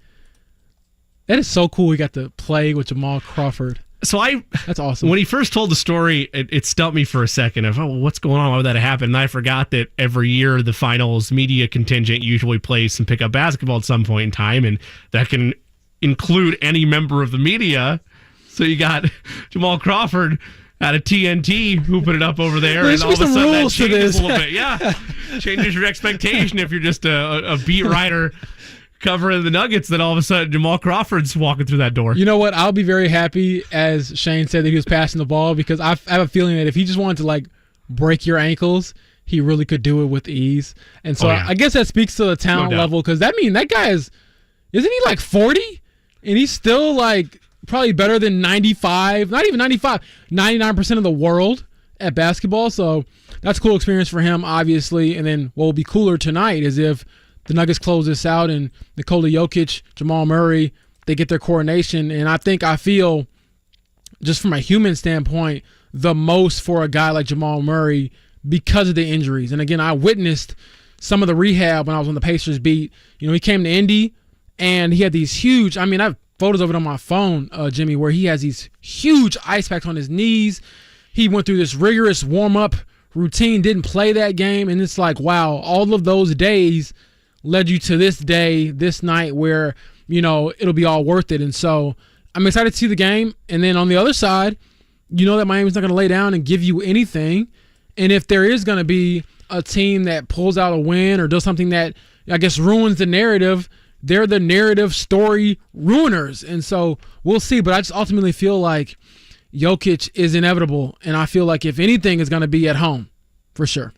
That is so cool. We got to play with Jamal Crawford. That's awesome. When he first told the story, it stumped me for a second of, what's going on? Why would that happen? And I forgot that every year the finals media contingent usually plays some pickup basketball at some point in time, and that can include any member of the media. So you got Jamal Crawford out of TNT hooping it up over there, and all of a sudden that changes a little bit. Yeah, changes your expectation if you're just a beat writer covering the Nuggets, then all of a sudden Jamal Crawford's walking through that door. You know what? I'll be very happy, as Shane said, that he was passing the ball, because I have a feeling that if he just wanted to break your ankles, he really could do it with ease. And so I guess that speaks to the talent level, because that guy isn't he 40? And he's still probably better than 95, not even 95, 99% of the world at basketball. So that's a cool experience for him, obviously. And then what will be cooler tonight is if the Nuggets close this out and Nikola Jokic, Jamal Murray, they get their coordination. And I feel, just from a human standpoint, the most for a guy like Jamal Murray because of the injuries. And again, I witnessed some of the rehab when I was on the Pacers beat. He came to Indy and he had these huge, I have photos of it on my phone, Jimmy, where he has these huge ice packs on his knees. He went through this rigorous warm-up routine, didn't play that game. And it's wow, all of those days led you to this day, this night where, it'll be all worth it. And so I'm excited to see the game. And then on the other side, that Miami's not going to lay down and give you anything. And if there is going to be a team that pulls out a win or does something that, I guess, ruins the narrative, they're the narrative story ruiners. And so we'll see. But I just ultimately feel like Jokic is inevitable. And I feel like if anything is going to be at home, for sure.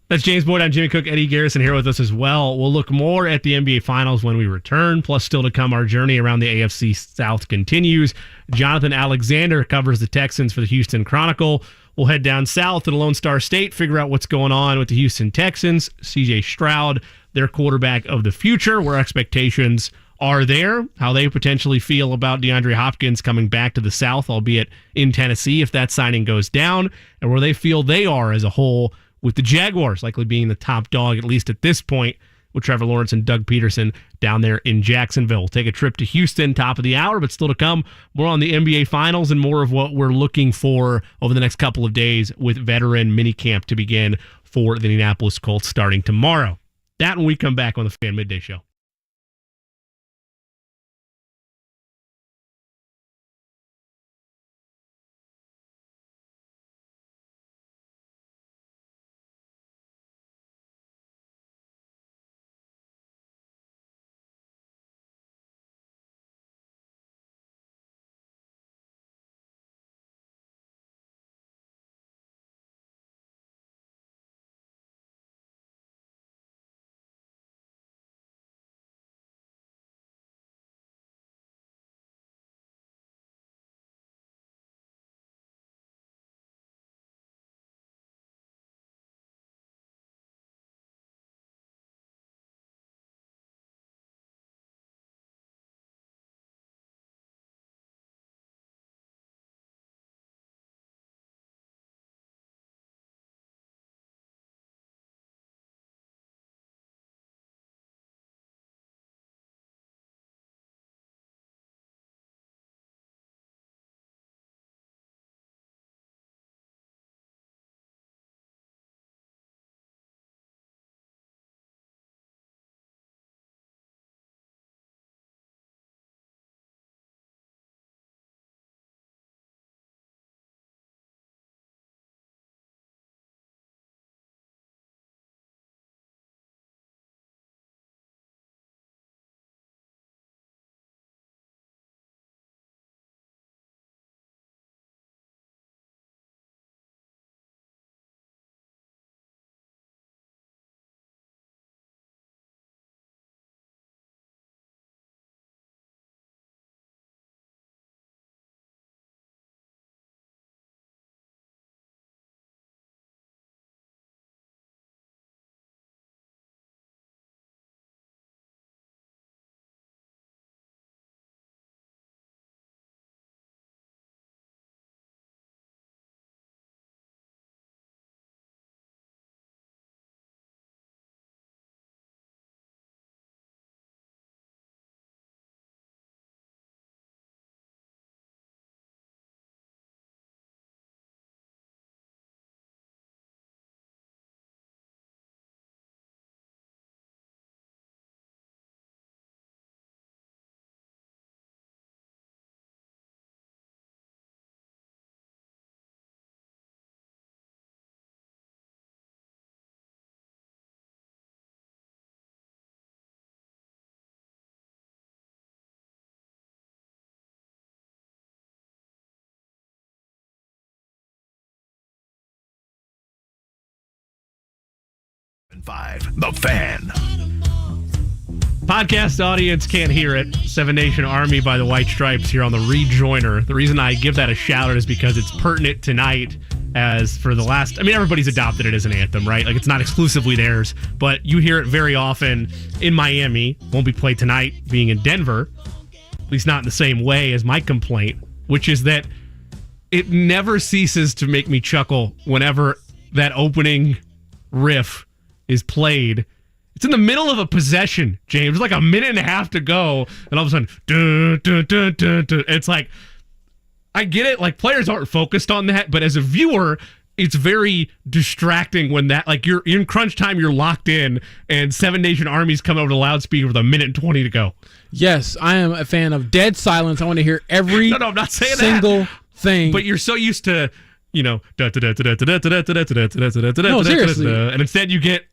That's James Boyd. I'm Jimmy Cook. Eddie Garrison here with us as well. We'll look more at the NBA Finals when we return. Plus, still to come, our journey around the AFC South continues. Jonathan Alexander covers the Texans for the Houston Chronicle. We'll head down south to the Lone Star State, figure out what's going on with the Houston Texans. C.J. Stroud, their quarterback of the future, where expectations are there, how they potentially feel about DeAndre Hopkins coming back to the South, albeit in Tennessee, if that signing goes down, and where they feel they are as a whole, with the Jaguars likely being the top dog, at least at this point, with Trevor Lawrence and Doug Peterson down there in Jacksonville. We'll take a trip to Houston, top of the hour, but still to come, more on the NBA Finals and more of what we're looking for over the next couple of days with veteran minicamp to begin for the Indianapolis Colts starting tomorrow. That when we come back on the Fan Midday Show. 105.5 The Fan. Podcast audience can't hear it. Seven Nation Army by the White Stripes here on the Rejoiner. The reason I give that a shout out is because it's pertinent tonight as for the last... I mean, everybody's adopted it as an anthem, right? Like, it's not exclusively theirs, but you hear it very often in Miami. Won't be played tonight, being in Denver. At least not in the same way as my complaint, which is that it never ceases to make me chuckle whenever that opening riff is played. It's in the middle of a possession, James. Like a minute and a half to go, and all of a sudden, dun, dun, dun, dun, dun. It's like, I get it. Like, players aren't focused on that, but as a viewer, it's very distracting when that, like, you're in crunch time, you're locked in, and Seven Nation Armies come over the loudspeaker with a minute and 20 to go. Yes, I am a fan of dead silence. I want to hear every No, I'm not saying single thing. But you're so used to, no, seriously. And instead you get...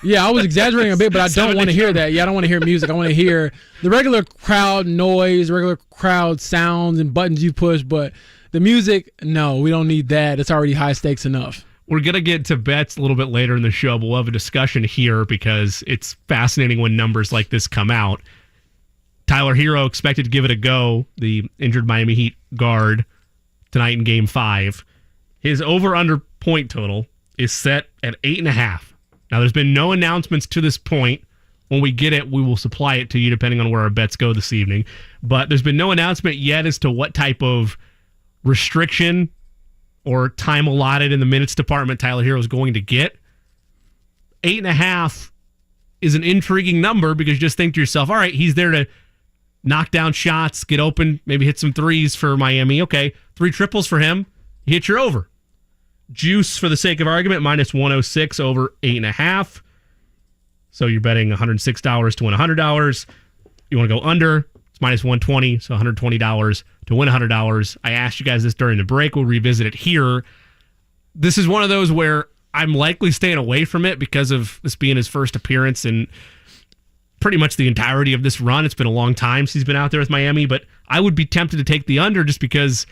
Yeah, I was exaggerating a bit, but I don't want to hear that. Yeah, I don't want to hear music. I want to hear the regular crowd noise, regular crowd sounds and buttons you push, but the music, no, we don't need that. It's already high stakes enough. We're going to get to bets a little bit later in the show, but we'll have a discussion here because it's fascinating when numbers like this come out. Tyler Hero expected to give it a go, the injured Miami Heat guard, tonight in Game 5. His over-under point total is set at 8.5. Now, there's been no announcements to this point. When we get it, we will supply it to you depending on where our bets go this evening. But there's been no announcement yet as to what type of restriction or time allotted in the minutes department Tyler Hero is going to get. 8.5 is an intriguing number because you just think to yourself, all right, he's there to knock down shots, get open, maybe hit some threes for Miami. Okay, 3 triples for him. You hit your over. Juice, for the sake of argument, minus 106 over 8.5. So you're betting $106 to win $100. You want to go under, it's minus 120, so $120 to win $100. I asked you guys this during the break. We'll revisit it here. This is one of those where I'm likely staying away from it because of this being his first appearance in pretty much the entirety of this run. It's been a long time since he's been out there with Miami, but I would be tempted to take the under just because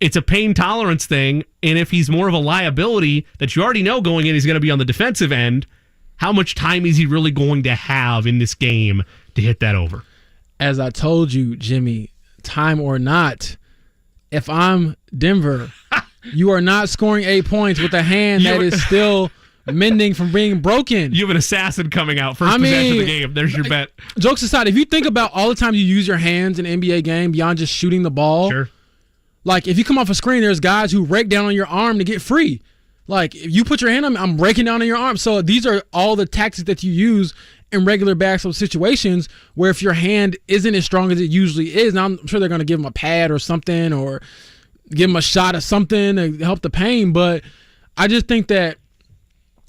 it's a pain tolerance thing, and if he's more of a liability that you already know going in he's going to be on the defensive end, how much time is he really going to have in this game to hit that over? As I told you, Jimmy, time or not, if I'm Denver, you are not scoring 8 points with a hand that is still mending from being broken. You have an assassin coming out first possession of the game. There's your bet. Jokes aside, if you think about all the times you use your hands in an NBA game beyond just shooting the ball, sure. Like, if you come off a screen, there's guys who rake down on your arm to get free. Like, if you put your hand on me, I'm raking down on your arm. So these are all the tactics that you use in regular basketball situations where if your hand isn't as strong as it usually is, now I'm sure they're going to give him a pad or something or give him a shot of something to help the pain. But I just think that,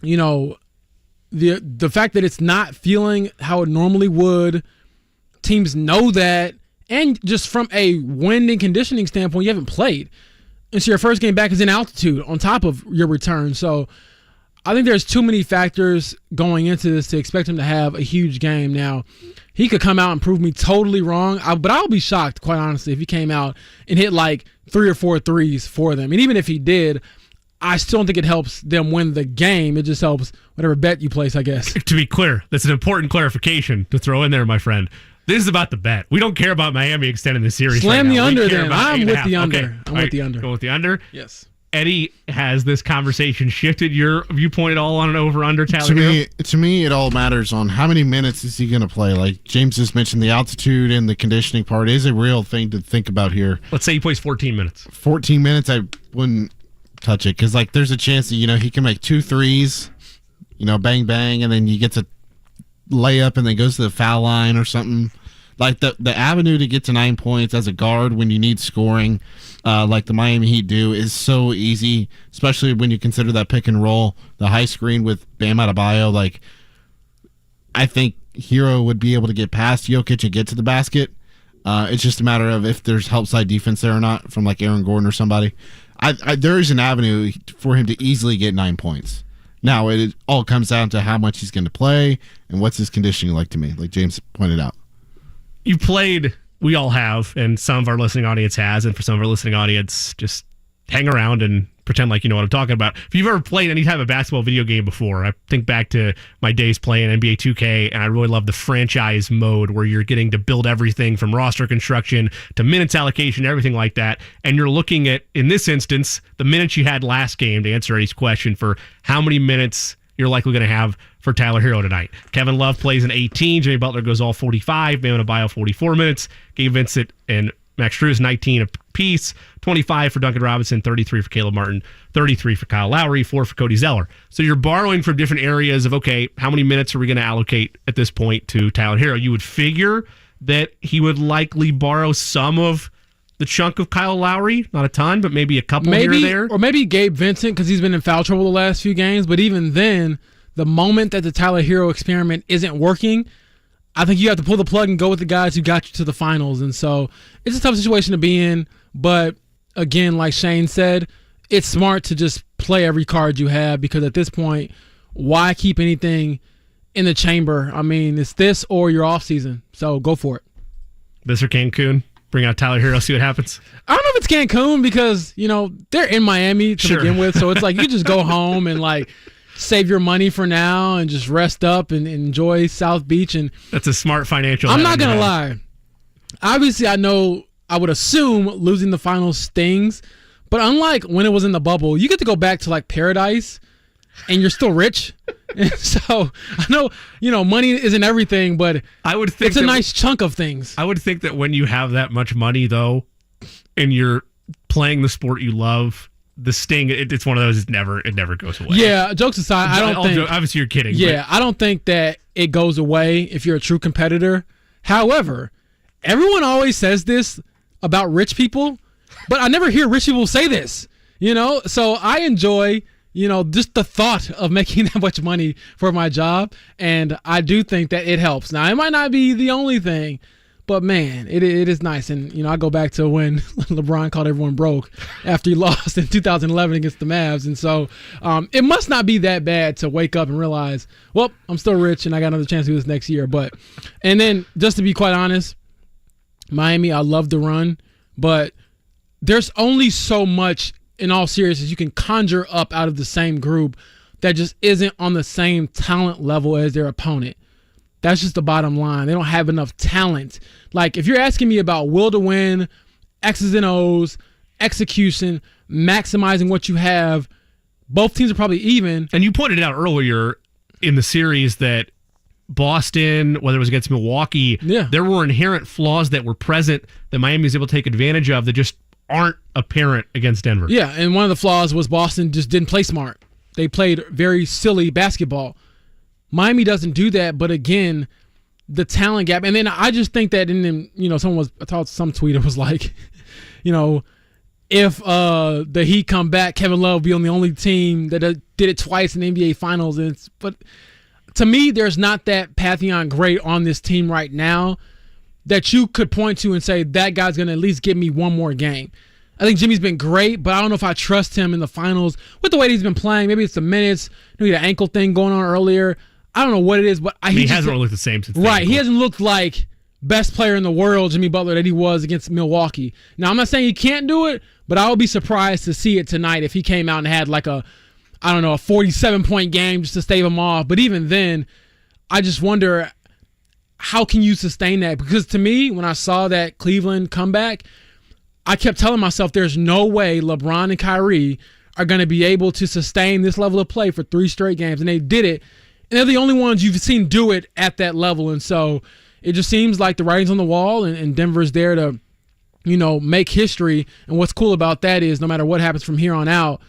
the fact that it's not feeling how it normally would, teams know that. And just from a wind and conditioning standpoint, you haven't played. And so your first game back is in altitude on top of your return. So I think there's too many factors going into this to expect him to have a huge game. Now, he could come out and prove me totally wrong, but I'll be shocked, quite honestly, if he came out and hit like 3 or 4 threes for them. And even if he did, I still don't think it helps them win the game. It just helps whatever bet you place, I guess. To be clear, that's an important clarification to throw in there, my friend. This is about the bet. We don't care about Miami extending the series. Slam right the now. under then. I'm with the under. Okay. I'm with the under. Go with the under? Yes. Eddie, has this conversation shifted your viewpoint at all on an over-under, Tyler? To me, it all matters on how many minutes is he going to play. Like James just mentioned, the altitude and the conditioning part is a real thing to think about here. Let's say he plays 14 minutes. 14 minutes, I wouldn't touch it because, like, there's a chance that, he can make 2 threes, bang, bang, and then you get to lay up and then goes to the foul line or something. Like the avenue to get to 9 points as a guard when you need scoring, like the Miami Heat do, is so easy, especially when you consider that pick and roll, the high screen with Bam Adebayo. Like, I think Hero would be able to get past Jokic and get to the basket. It's just a matter of if there's help side defense there or not from like Aaron Gordon or somebody. There is an avenue for him to easily get 9 points. Now, it all comes down to how much he's going to play and what's his conditioning like to me, like James pointed out. You played, we all have, and some of our listening audience has, and for some of our listening audience, just hang around and pretend like you know what I'm talking about. If you've ever played any type of basketball video game before, I think back to my days playing NBA 2K, and I really love the franchise mode where you're getting to build everything from roster construction to minutes allocation, everything like that. And you're looking at, in this instance, the minutes you had last game to answer Eddie's question for how many minutes you're likely going to have for Tyler Hero tonight. Kevin Love plays in 18. Jimmy Butler goes all 45. Bam Adebayo 44 minutes. Gabe Vincent and Max Strus 19 apiece. 25 for Duncan Robinson, 33 for Caleb Martin, 33 for Kyle Lowry, 4 for Cody Zeller. So you're borrowing from different areas of, okay, how many minutes are we going to allocate at this point to Tyler Hero? You would figure that he would likely borrow some of the chunk of Kyle Lowry, not a ton, but maybe a couple here or there. Or maybe Gabe Vincent because he's been in foul trouble the last few games. But even then, the moment that the Tyler Hero experiment isn't working, I think you have to pull the plug and go with the guys who got you to the finals. And so it's a tough situation to be in. But again, like Shane said, it's smart to just play every card you have because at this point, why keep anything in the chamber? I mean, it's this or your off season. So go for it. This or Cancun? Bring out Tyler Hero, see what happens. I don't know if it's Cancun because, you know, they're in Miami to begin with. So it's like you just go home and like save your money for now and just rest up and enjoy South Beach. And that's a smart financial. I'm not going to lie. Obviously, I would assume losing the finals stings. But unlike when it was in the bubble, you get to go back to like paradise and you're still rich. And so I know, you know, money isn't everything, but I would think it's a nice chunk of things. I would think that when you have that much money, though, and you're playing the sport you love, the sting, it's one of those, it never goes away. Yeah, jokes aside, I don't think... Obviously, you're kidding. Yeah, I don't think that it goes away if you're a true competitor. However, everyone always says this about rich people, but I never hear rich people say this, you know? So I enjoy... you know, just the thought of making that much money for my job. And I do think that it helps. Now, it might not be the only thing, but man, it is nice. And, you know, I go back to when LeBron called everyone broke after he lost in 2011 against the Mavs. And so it must not be that bad to wake up and realize, well, I'm still rich and I got another chance to do this next year. But, and then just to be quite honest, Miami, I love the run, but there's only so much in all seriousness you can conjure up out of the same group that just isn't on the same talent level as their opponent. That's just the bottom line. They don't have enough talent. Like, if you're asking me about will to win, X's and O's, execution, maximizing what you have, both teams are probably even. And you pointed out earlier in the series that Boston, whether it was against Milwaukee, there were inherent flaws that were present that Miami was able to take advantage of that just aren't apparent against Denver. Yeah, and one of the flaws was Boston just didn't play smart. They played very silly basketball. Miami doesn't do that, but again, the talent gap. And then I just think that, and then, you know, I thought some tweeter was like, you know, if the Heat come back, Kevin Love will be on the only team that did it twice in the NBA Finals. But to me, there's not that Pantheon great on this team right now that you could point to and say, that guy's going to at least give me one more game. I think Jimmy's been great, but I don't know if I trust him in the finals with the way he's been playing. Maybe it's the minutes. He had an ankle thing going on earlier. I don't know what it is, but he hasn't really looked the same since. Right. He hasn't looked like best player in the world, Jimmy Butler, that he was against Milwaukee. Now, I'm not saying he can't do it, but I would be surprised to see it tonight if he came out and had like a 47-point game just to stave him off. But even then, I just wonder, how can you sustain that? Because to me, when I saw that Cleveland comeback, I kept telling myself there's no way LeBron and Kyrie are going to be able to sustain this level of play for 3 straight games. And they did it. And they're the only ones you've seen do it at that level. And so it just seems like the writing's on the wall, and Denver's there to, you know, make history. And what's cool about that is no matter what happens from here on out,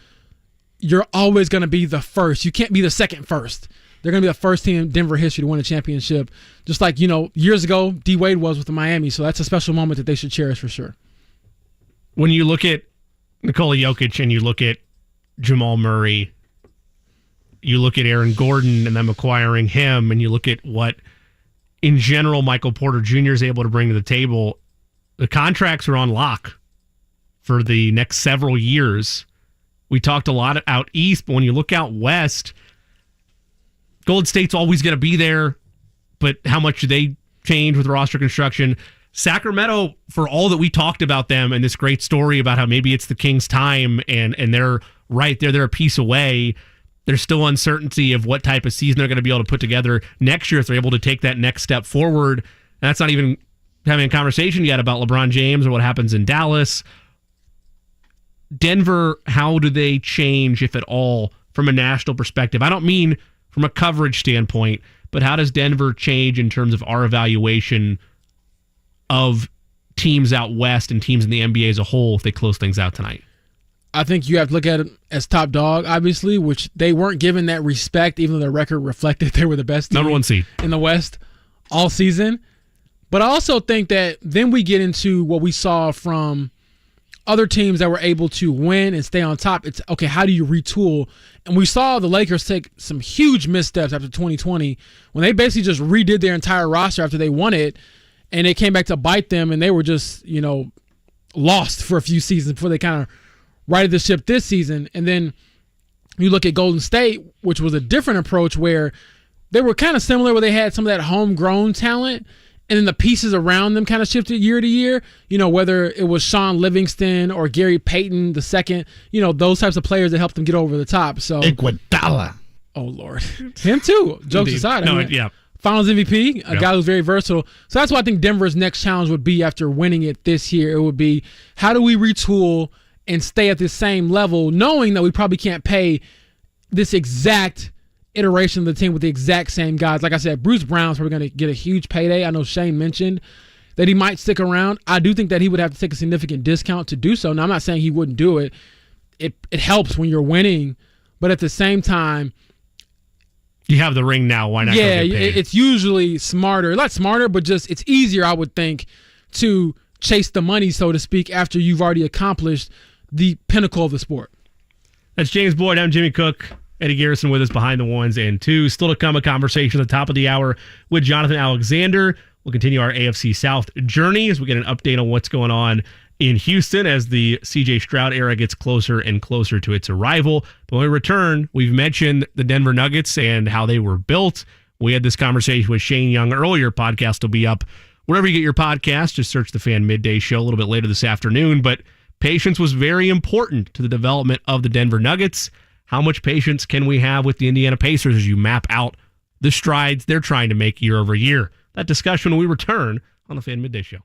you're always going to be the first. You can't be the second first. They're going to be the first team in Denver history to win a championship. Just like, you know, years ago, D-Wade was with the Miami. So that's a special moment that they should cherish for sure. When you look at Nikola Jokic and you look at Jamal Murray, you look at Aaron Gordon and them acquiring him, and you look at what, in general, Michael Porter Jr. is able to bring to the table, the contracts are on lock for the next several years. We talked a lot out east, but when you look out west, Golden State's always going to be there, but how much do they change with roster construction? Sacramento, for all that we talked about them and this great story about how maybe it's the Kings' time and they're right there, they're a piece away. There's still uncertainty of what type of season they're going to be able to put together next year if they're able to take that next step forward. And that's not even having a conversation yet about LeBron James or what happens in Dallas. Denver, how do they change, if at all, from a national perspective? I don't mean from a coverage standpoint, but how does Denver change in terms of our evaluation of teams out west and teams in the NBA as a whole if they close things out tonight? I think you have to look at it as top dog, obviously, which they weren't given that respect, even though their record reflected they were the best team number one seed in the West all season. But I also think that then we get into what we saw from other teams that were able to win and stay on top. It's, okay, how do you retool? And we saw the Lakers take some huge missteps after 2020 when they basically just redid their entire roster after they won it, and it came back to bite them, and they were just, lost for a few seasons before they kind of righted the ship this season. And then you look at Golden State, which was a different approach where they were kind of similar, where they had some of that homegrown talent, and then the pieces around them kind of shifted year to year, whether it was Sean Livingston or Gary Payton the second, those types of players that helped them get over the top. So Iguodala. Oh, Lord. Him too. Jokes Indeed. aside. Yeah. Finals MVP, a guy who's very versatile. So that's what I think Denver's next challenge would be after winning it this year. It would be, how do we retool and stay at the same level, knowing that we probably can't pay this exact iteration of the team with the exact same guys. Like I said, Bruce Brown's probably going to get a huge payday. I know Shane mentioned that he might stick around. I do think that he would have to take a significant discount to do so. Now, I'm not saying he wouldn't do it. It helps when you're winning, but at the same time, you have the ring now. Why not? Yeah, go get paid? It's usually smarter. Not smarter, but just it's easier, I would think, to chase the money, so to speak, after you've already accomplished the pinnacle of the sport. That's James Boyd. I'm Jimmy Cook. Eddie Garrison with us behind the ones and twos. Still to come, a conversation at the top of the hour with Jonathan Alexander. We'll continue our AFC South journey as we get an update on what's going on in Houston as the C.J. Stroud era gets closer and closer to its arrival. But when we return, we've mentioned the Denver Nuggets and how they were built. We had this conversation with Shane Young earlier. Podcast will be up wherever you get your podcast. Just search the Fan Midday Show a little bit later this afternoon. But patience was very important to the development of the Denver Nuggets. How much patience can we have with the Indiana Pacers as you map out the strides they're trying to make year over year? That discussion when we return on the Fan Midday Show.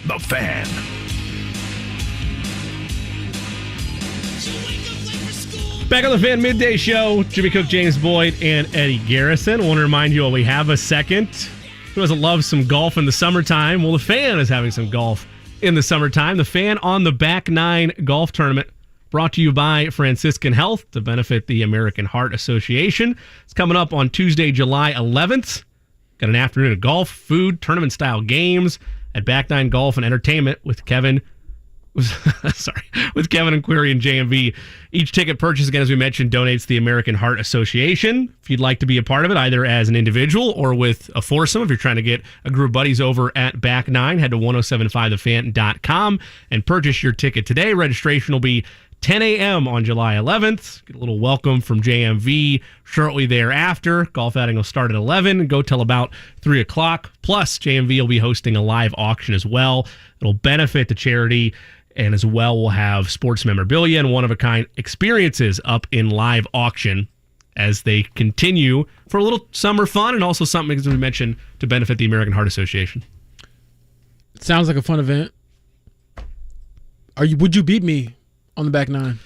The Fan. Back on the Fan Midday Show, Jimmy Cook, James Boyd, and Eddie Garrison. I want to remind you all we have a second. Who doesn't love some golf in the summertime? Well, the Fan is having some golf in the summertime. The Fan on the Back Nine Golf Tournament, brought to you by Franciscan Health to benefit the American Heart Association. It's coming up on Tuesday, July 11th. Got an afternoon of golf, food, tournament-style games at Back Nine Golf and Entertainment with Kevin and Query and JMV. Each ticket purchase, again, as we mentioned, donates to the American Heart Association. If you'd like to be a part of it, either as an individual or with a foursome, if you're trying to get a group of buddies over at Back Nine, head to 1075thefan.com and purchase your ticket today. Registration will be 10 a.m. on July 11th. Get a little welcome from JMV shortly thereafter. Golf outing will start at 11 and go till about 3 o'clock. Plus, JMV will be hosting a live auction as well. It'll benefit the charity. And as well, we'll have sports memorabilia and one-of-a-kind experiences up in live auction as they continue for a little summer fun and also something, as we mentioned, to benefit the American Heart Association. It sounds like a fun event. Would you beat me on the Back Nine?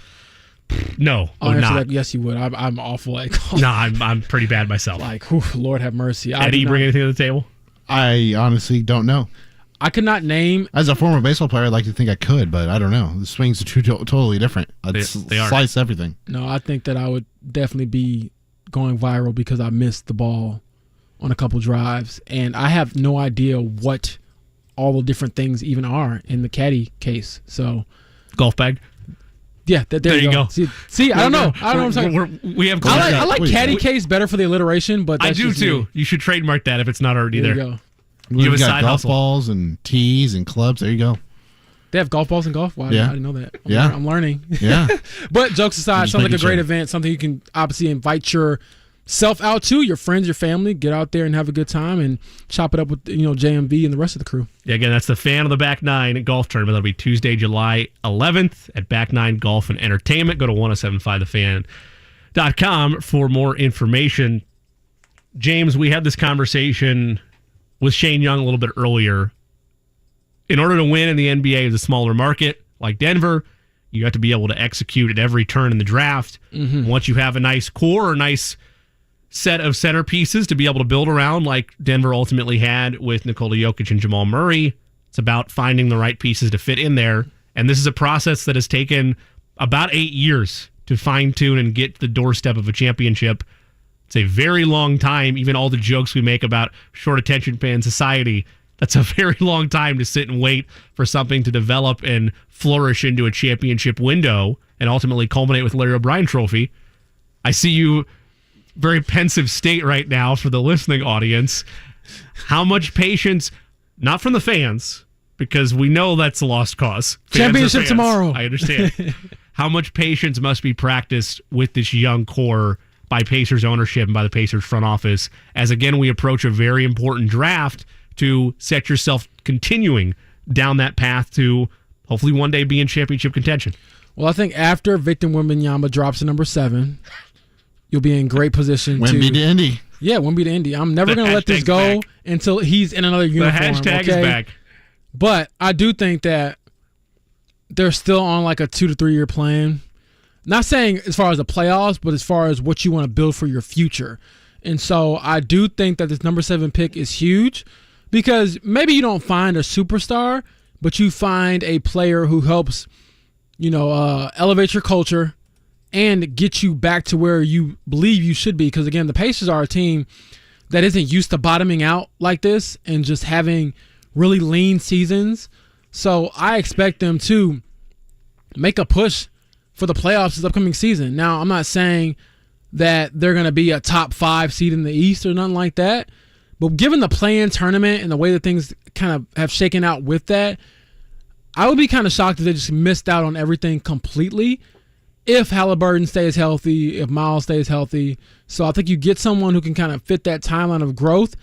No, I'll answer not. that. Yes, you would. I'm awful at golf. No, I'm pretty bad myself. Like, whew, Lord have mercy. Eddie, you bring anything to the table? I honestly don't know. I could not name. As a former baseball player, I'd like to think I could, but I don't know. The swings are totally different. I'd They are. slice everything. No, I think that I would definitely be going viral because I missed the ball on a couple drives, and I have no idea what all the different things even are in the caddy case. So, Golf bag. yeah, there you go. See, I don't know. I don't know what I'm saying. We have. I like caddy case better for the alliteration, but I that's do just too. me. You should trademark that if it's not already There there. you go. You have a got side golf hustle. balls and tees and clubs. There you go. They have golf balls in golf? Wow, Yeah. I didn't know that. Yeah. I'm learning. Yeah. But jokes aside, Just sounds like a making great sure. event, something you can obviously invite yourself out to, your friends, your family, get out there and have a good time and chop it up with JMV and the rest of the crew. Yeah, again, that's the Fan of the Back Nine Golf Tournament. That'll be Tuesday, July 11th at Back Nine Golf and Entertainment. Go to 1075thefan.com for more information. James, we had this conversation with Shane Young a little bit earlier. In order to win in the NBA as a smaller market like Denver, you have to be able to execute at every turn in the draft. Mm-hmm. Once you have a nice core, a nice set of centerpieces to be able to build around like Denver ultimately had with Nikola Jokic and Jamal Murray, it's about finding the right pieces to fit in there. And this is a process that has taken about 8 years to fine-tune and get to the doorstep of a championship. It's a very long time. Even all the jokes we make about short attention span society, that's a very long time to sit and wait for something to develop and flourish into a championship window and ultimately culminate with Larry O'Brien Trophy. I see you very pensive state right now for the listening audience. How much patience, not from the fans, because we know that's a lost cause. Fans are Championship fans. tomorrow. I understand. How much patience must be practiced with this young core by Pacers ownership and by the Pacers front office as, again, we approach a very important draft to set yourself continuing down that path to hopefully one day be in championship contention. Well, I think after Victor Wembanyama drops to number 7, you'll be in great position Wemby to Indy. Yeah, Wemby to Indy. I'm never The going to let this hashtag's go back. until he's in another The uniform. hashtag okay? is back. But I do think that they're still on like a 2 to 3 year plan. Not saying as far as the playoffs, but as far as what you want to build for your future. And so I do think that this number 7 pick is huge because maybe you don't find a superstar, but you find a player who helps, elevate your culture and get you back to where you believe you should be. Because again, the Pacers are a team that isn't used to bottoming out like this and just having really lean seasons. So I expect them to make a push for the playoffs this upcoming season. Now, I'm not saying that they're going to be a top 5 seed in the East or nothing like that, but given the play-in tournament and the way that things kind of have shaken out with that, I would be kind of shocked if they just missed out on everything completely if Halliburton stays healthy, if Miles stays healthy. So I think you get someone who can kind of fit that timeline of growth,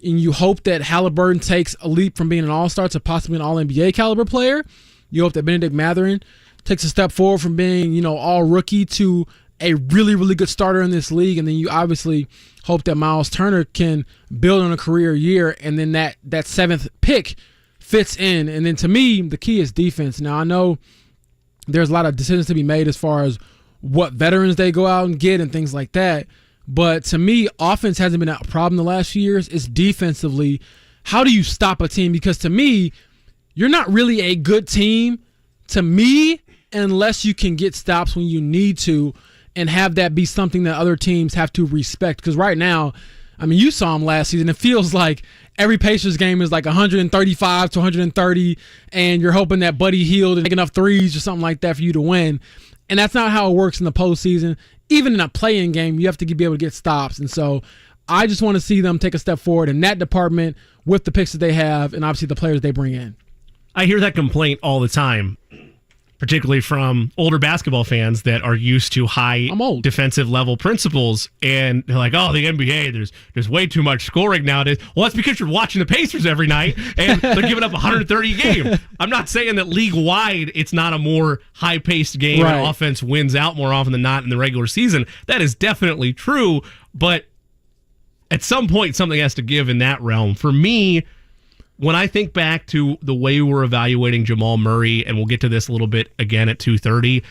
and you hope that Halliburton takes a leap from being an all-star to possibly an all-NBA caliber player. You hope that Benedict Mathurin takes a step forward from being, all rookie to a really, really good starter in this league. And then you obviously hope that Miles Turner can build on a career year. And then that 7th pick fits in. And then to me, the key is defense. Now, I know there's a lot of decisions to be made as far as what veterans they go out and get and things like that. But to me, offense hasn't been a problem the last few years. It's defensively. How do you stop a team? Because to me, you're not really a good team, to me, unless you can get stops when you need to and have that be something that other teams have to respect. Because right now, I mean, you saw them last season. It feels like every Pacers game is like 135 to 130, and you're hoping that Buddy Hield is making enough threes or something like that for you to win. And that's not how it works in the postseason. Even in a play-in game, you have to be able to get stops. And so I just want to see them take a step forward in that department with the picks that they have and obviously the players they bring in. I hear that complaint all the time, particularly from older basketball fans that are used to high defensive level principles, and they're like, "Oh, the NBA, there's way too much scoring nowadays." Well, that's because you're watching the Pacers every night and they're giving up 130 a game. I'm not saying that league wide it's not a more high paced game and offense wins out more often than not in the regular season. That is definitely true, but at some point something has to give in that realm. For me, when I think back to the way we were evaluating Jamal Murray, and we'll get to this a little bit again at 2:30,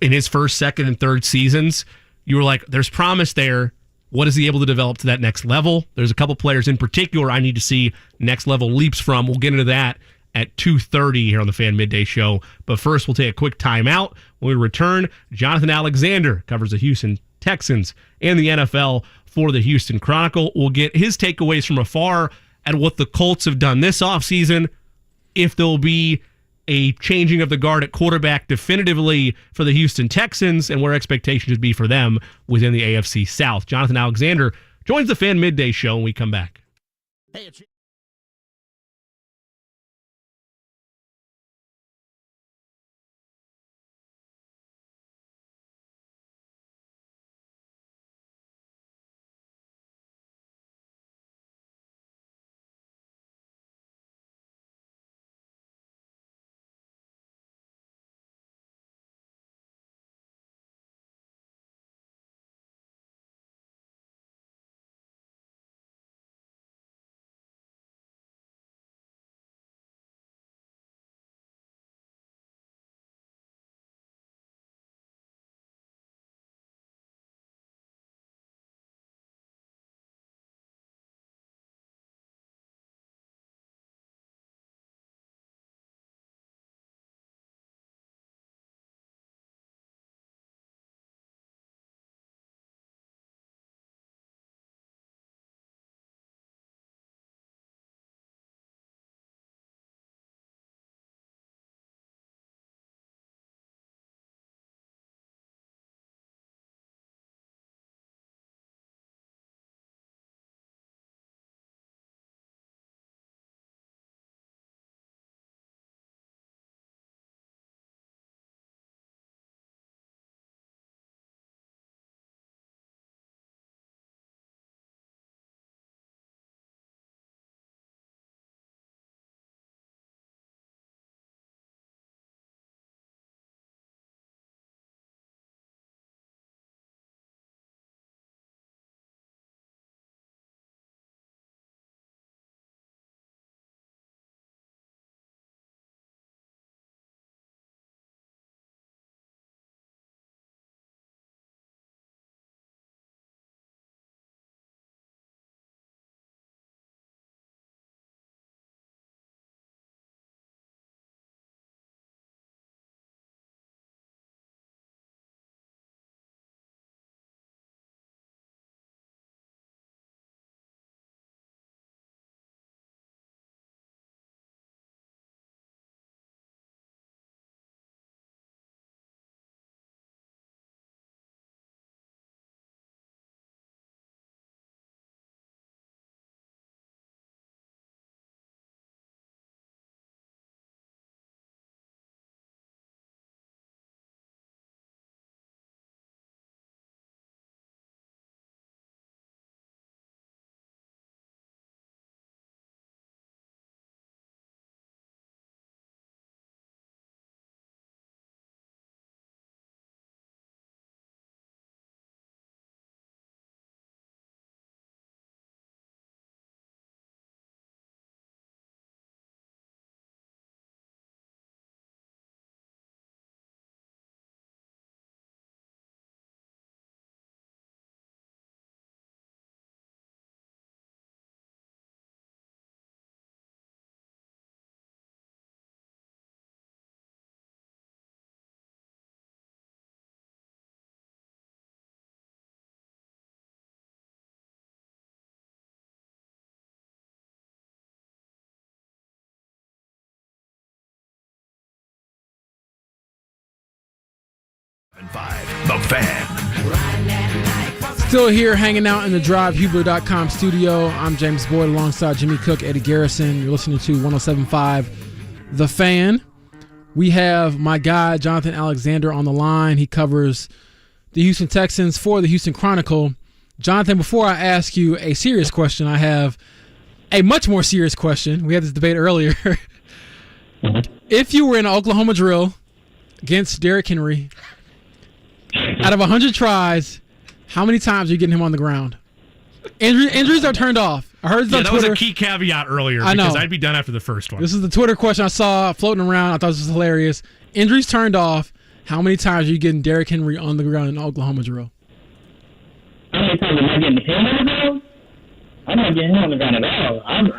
in his first, second, and third seasons, you were like, there's promise there. What is he able to develop to that next level? There's a couple players in particular I need to see next level leaps from. We'll get into that at 2:30 here on the Fan Midday Show. But first, we'll take a quick timeout. When we return, Jonathan Alexander covers the Houston Texans and the NFL for the Houston Chronicle. We'll get his takeaways from afar at what the Colts have done this offseason, if there'll be a changing of the guard at quarterback definitively for the Houston Texans, and where expectations should be for them within the AFC South. Jonathan Alexander joins the Fan Midday Show when we come back. The Fan. Still here hanging out in the DriveHubler.com studio. I'm James Boyd alongside Jimmy Cook, Eddie Garrison. You're listening to 107.5 The Fan. We have my guy, Jonathan Alexander, on the line. He covers the Houston Texans for the Houston Chronicle. Jonathan, before I ask you a serious question, I have a much more serious question. We had this debate earlier. If you were in an Oklahoma drill against Derrick Henry, out of 100 tries, how many times are you getting him on the ground? Injuries are turned off. I heard this on that Twitter. was a key caveat earlier I know. because I'd be done after the first one. This is the Twitter question I saw floating around. I thought this was hilarious. Injuries turned off. How many times are you getting Derrick Henry on the ground in Oklahoma drill? How many times am I getting him on the ground? I'm not getting him on the ground at all. I'm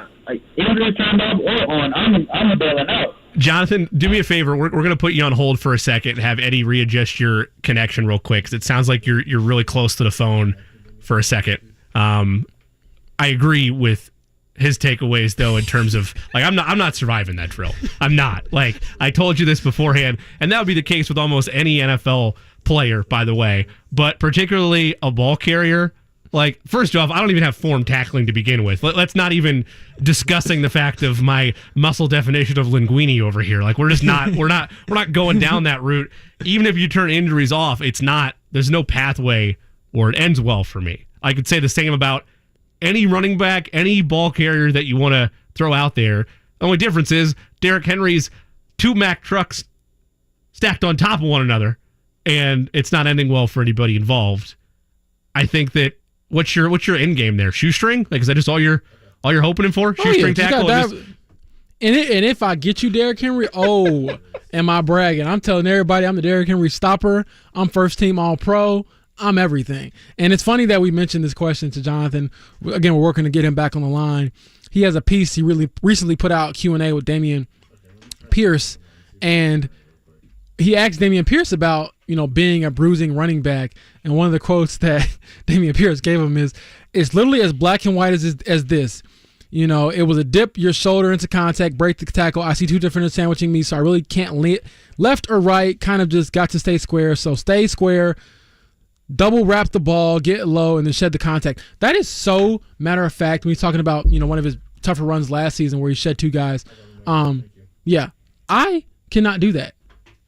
injuries turned off or on. I'm bailing out. Jonathan, do me a favor. We're going to put you on hold for a second and have Eddie readjust your connection real quick because it sounds like you're really close to the phone for a second. I agree with his takeaways though in terms of like I'm not surviving that drill. I'm not. Like I told you this beforehand, and that would be the case with almost any NFL player, by the way, but particularly a ball carrier. Like, first off, I don't even have form tackling to begin with. Let's not even discussing the fact of my muscle definition of linguini over here. Like, we're not going down that route. Even if you turn injuries off, there's no pathway where it ends well for me. I could say the same about any running back, any ball carrier that you want to throw out there. The only difference is Derrick Henry's 2 Mack trucks stacked on top of one another, and it's not ending well for anybody involved. I think that what's your end game there? Shoestring? Like, is that just all you're hoping for? Shoestring tackle? And if I get you Derrick Henry, am I bragging? I'm telling everybody I'm the Derrick Henry stopper. I'm first team All Pro. I'm everything. And it's funny that we mentioned this question to Jonathan. Again, we're working to get him back on the line. He has a piece he really recently put out, Q&A with Dameon Pierce, and he asked Dameon Pierce about, being a bruising running back. And one of the quotes that Dameon Pierce gave him is, it's literally as black and white as this. It was a dip your shoulder into contact, break the tackle. I see 2 defenders sandwiching me, so I really can't left or right, kind of just got to stay square. So stay square, double wrap the ball, get low, and then shed the contact. That is so matter of fact when he's talking about, one of his tougher runs last season where he shed 2 guys. Yeah, I cannot do that.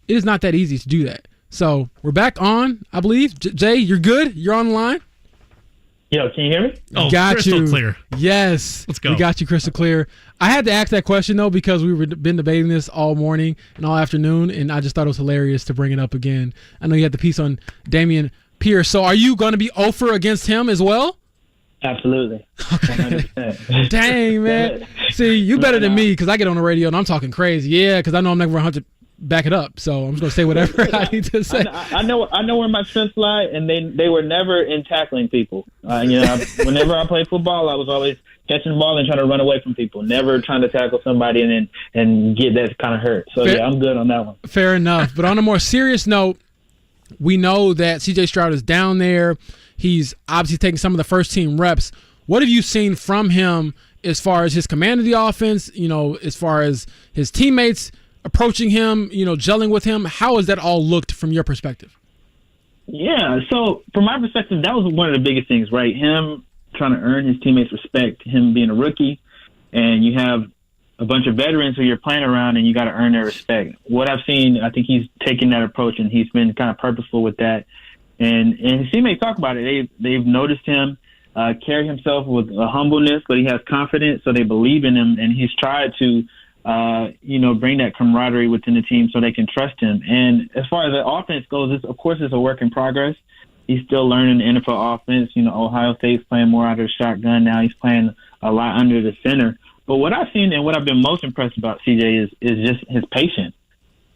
It is not that easy to do that. So we're back on, I believe. Jay, you're good? You're on the line? Yo, can you hear me? Oh, got crystal you. Clear. Yes. Let's go. We got you crystal clear. I had to ask that question, though, because we've been debating this all morning and all afternoon, and I just thought it was hilarious to bring it up again. I know you had the piece on Dameon Pierce. So are you going to be 0 against him as well? Absolutely. 100%. Dang, man. See, you better than me because I get on the radio and I'm talking crazy. Yeah, because I know I'm never 100 back it up. So I'm just going to say whatever I need to say. I know where my strengths lie, and they were never in tackling people. Whenever I played football, I was always catching the ball and trying to run away from people, never trying to tackle somebody and get that kind of hurt. So, yeah, I'm good on that one. Fair enough. But on a more serious note, we know that C.J. Stroud is down there. He's obviously taking some of the first-team reps. What have you seen from him as far as his command of the offense, as far as his teammates approaching him, gelling with him? How has that all looked from your perspective? Yeah, so from my perspective, that was one of the biggest things, right? Him trying to earn his teammates' respect, him being a rookie, and you have a bunch of veterans who you're playing around and you got to earn their respect. What I've seen, I think he's taken that approach and he's been kind of purposeful with that. And his teammates talk about it. They've noticed him carry himself with a humbleness, but he has confidence, so they believe in him, and he's tried to bring that camaraderie within the team so they can trust him. And as far as the offense goes, of course, it's a work in progress. He's still learning the NFL offense. Ohio State's playing more out of the shotgun now. He's playing a lot under the center. But what I've seen and what I've been most impressed about CJ is just his patience.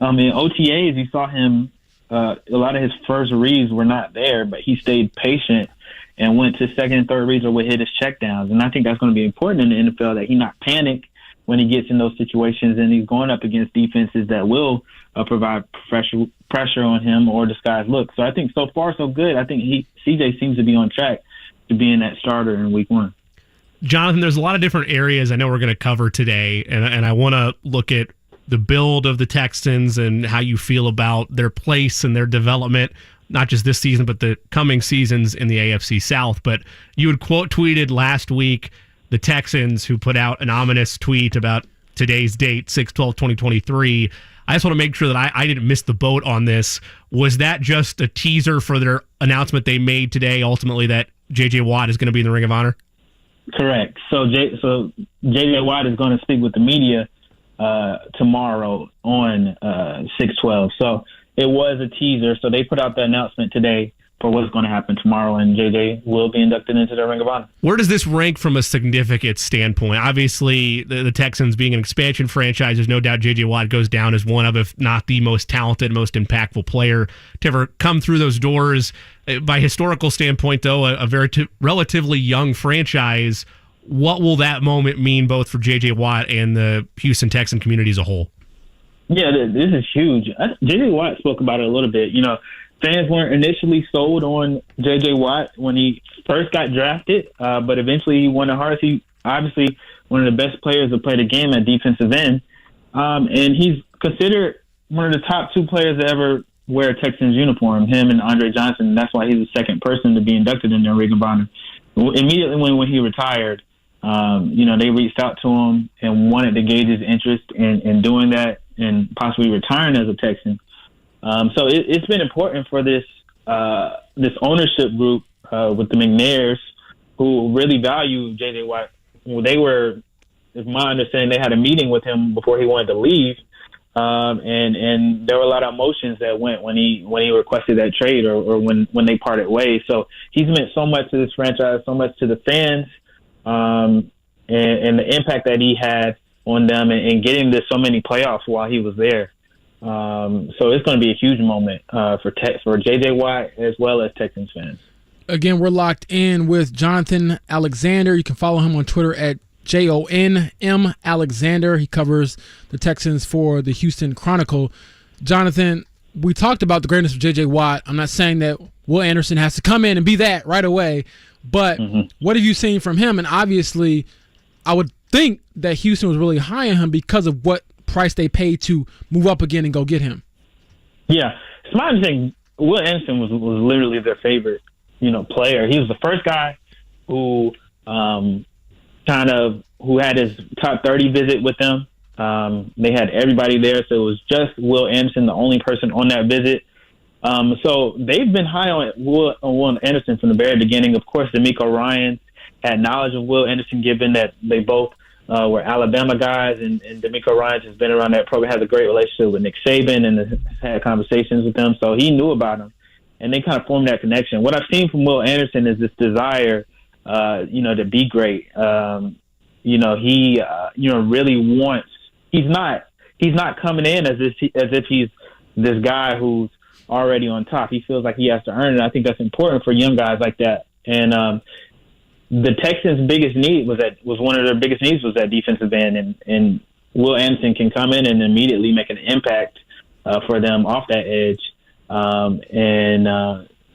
In OTAs, you saw him, a lot of his first reads were not there, but he stayed patient and went to second and third reads or would hit his checkdowns. And I think that's going to be important in the NFL, that he not panic when he gets in those situations and he's going up against defenses that will provide pressure on him or disguise looks. So I think so far so good. I think CJ seems to be on track to being that starter in week 1. Jonathan, there's a lot of different areas I know we're going to cover today, and I want to look at the build of the Texans and how you feel about their place and their development. not just this season, but the coming seasons in the AFC South. But you had quote tweeted last week the Texans, who put out an ominous tweet about today's date, 6/12/2023. I just want to make sure that I didn't miss the boat on this. Was that just a teaser for their announcement they made today, ultimately, that J.J. Watt is going to be in the Ring of Honor? Correct. So J.J. Watt is going to speak with the media tomorrow on 6/12. So it was a teaser. So they put out the announcement today for what's going to happen tomorrow, and J.J. will be inducted into the Ring of Honor. Where does this rank from a significance standpoint? Obviously, the Texans being an expansion franchise, there's no doubt J.J. Watt goes down as one of, if not the most talented, most impactful player to ever come through those doors. By historical standpoint, though, a very relatively young franchise. What will that moment mean both for J.J. Watt and the Houston Texan community as a whole? Yeah, this is huge. J.J. Watt spoke about it a little bit. Fans weren't initially sold on J.J. Watt when he first got drafted, but eventually he won the hearts. He obviously one of the best players to play the game at defensive end, and he's considered one of the top two players to ever wear a Texans uniform, him and Andre Johnson. And that's why he's the second person to be inducted in the Ring of Honor. Immediately when he retired, they reached out to him and wanted to gauge his interest in doing that and possibly retiring as a Texan. So it's been important for this ownership group with the McNairs, who really value J.J. Watt. Well, they were, if my understanding, they had a meeting with him before he wanted to leave, and there were a lot of emotions that went when he requested that trade or when they parted ways. So he's meant so much to this franchise, so much to the fans, and the impact that he had on them and getting to so many playoffs while he was there. So it's going to be a huge moment for J.J. Watt as well as Texans fans. Again, we're locked in with Jonathan Alexander. You can follow him on Twitter at JONM Alexander. He covers the Texans for the Houston Chronicle. Jonathan, we talked about the greatness of J.J. Watt. I'm not saying that Will Anderson has to come in and be that right away, but what have you seen from him? And obviously, I would think that Houston was really high on him because of what price they paid to move up again and go get him. Yeah, it's my understanding Will Anderson was literally their favorite, player. He was the first guy who who had his top 30 visit with them. They had everybody there, so it was just Will Anderson, the only person on that visit. So they've been high on Will Anderson from the very beginning. Of course, D'Amico Ryans had knowledge of Will Anderson, given that they both were Alabama guys, and D'Amico Ryans has been around that program, has a great relationship with Nick Saban, and has had conversations with them, so he knew about him, and they kind of formed that connection. What I've seen from Will Anderson is this desire, to be great. He really wants. He's not coming in as if he's this guy who's already on top. He feels like he has to earn it. I think that's important for young guys like that, and the Texans' biggest need was one of their biggest needs was that defensive end, and Will Anderson can come in and immediately make an impact for them off that edge.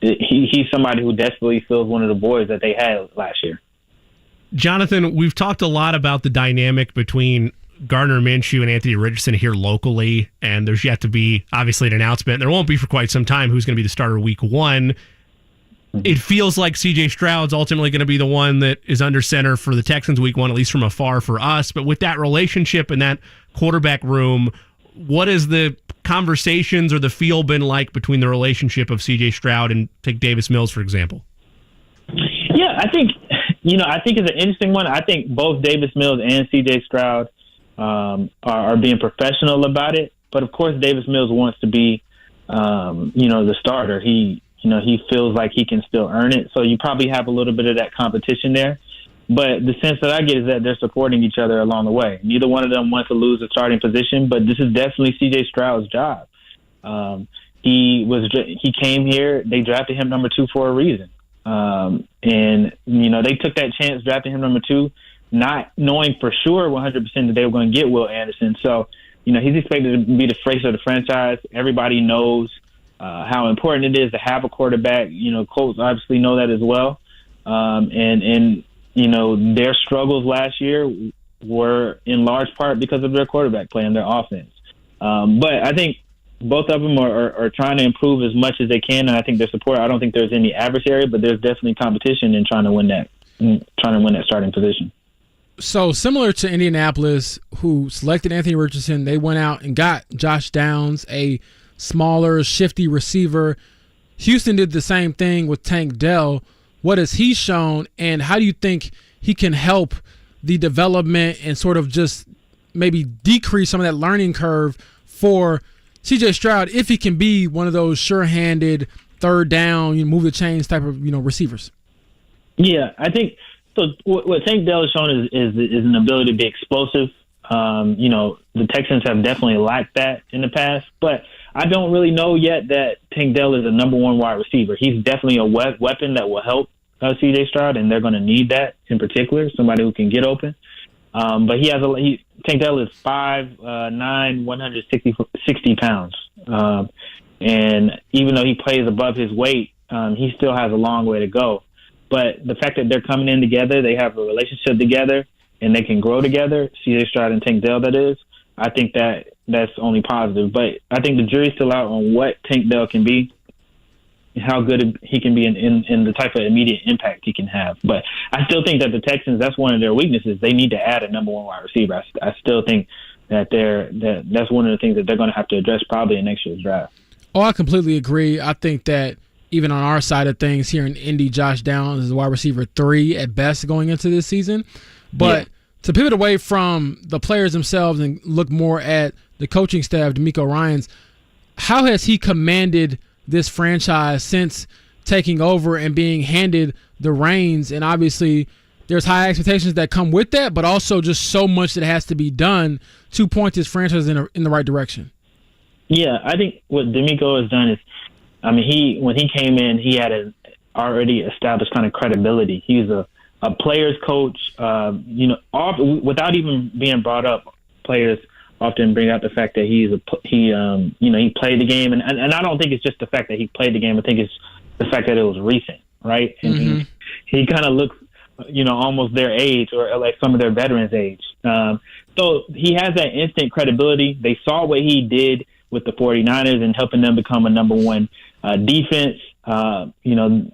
He's somebody who desperately fills one of the voids that they had last year. Jonathan, we've talked a lot about the dynamic between Gardner Minshew and Anthony Richardson here locally, and there's yet to be, obviously, an announcement. There won't be for quite some time who's going to be the starter week one. It feels like C.J. Stroud's ultimately going to be the one that is under center for the Texans week one, at least from afar for us. But with that relationship and that quarterback room, what has the conversations or the feel been like between the relationship of C.J. Stroud and, take Davis Mills, for example? Yeah, I think it's an interesting one. I think both Davis Mills and C.J. Stroud are being professional about it. But, of course, Davis Mills wants to be, the starter. He feels like he can still earn it. So you probably have a little bit of that competition there. But the sense that I get is that they're supporting each other along the way. Neither one of them wants to lose a starting position, but this is definitely C.J. Stroud's job. He came here. They drafted him number 2 for a reason. They took that chance drafting him number 2, not knowing for sure 100% that they were going to get Will Anderson. So, he's expected to be the face of the franchise. Everybody knows how important it is to have a quarterback. Colts obviously know that as well. Their struggles last year were in large part because of their quarterback play and their offense. But I think both of them are trying to improve as much as they can, and I think their support. I don't think there's any adversary, but there's definitely competition in trying to win that starting position. So similar to Indianapolis, who selected Anthony Richardson, they went out and got Josh Downs, a smaller, shifty receiver. Houston did the same thing with Tank Dell. What has he shown, and how do you think he can help the development and sort of just maybe decrease some of that learning curve for C.J. Stroud if he can be one of those sure-handed, third down, move the chains type of receivers? Yeah, I think so. What Tank Dell has shown is an ability to be explosive. The Texans have definitely lacked that in the past, but I don't really know yet that Tank Dell is a number one wide receiver. He's definitely a weapon that will help C.J. Stroud, and they're going to need that in particular, somebody who can get open. But Tank Dell is 5'9", 160 pounds. And even though he plays above his weight, he still has a long way to go. But the fact that they're coming in together, they have a relationship together, and they can grow together, C.J. Stroud and Tank Dell, that is, I think that's only positive. But I think the jury's still out on what Tank Dell can be, how good he can be in the type of immediate impact he can have. But I still think that the Texans, that's one of their weaknesses. They need to add a number one wide receiver. I still think that that's one of the things that they're going to have to address probably in next year's draft. Oh, I completely agree. I think that even on our side of things here in Indy, Josh Downs is a wide receiver 3 at best going into this season. But to pivot away from the players themselves and look more at the coaching staff, D'Amico Ryans, how has he commanded this franchise since taking over and being handed the reins? And obviously there's high expectations that come with that, but also just so much that has to be done to point this franchise in the right direction. Yeah, I think what D'Amico has done is, when he came in, he had an already established kind of credibility. He's a player's coach. Without even being brought up, players often bring out the fact that he played the game, and I don't think it's just the fact that he played the game. I think it's the fact that it was recent, right? And he kind of looks, almost their age or like some of their veterans' age. So he has that instant credibility. They saw what he did with the 49ers and helping them become a number one defense.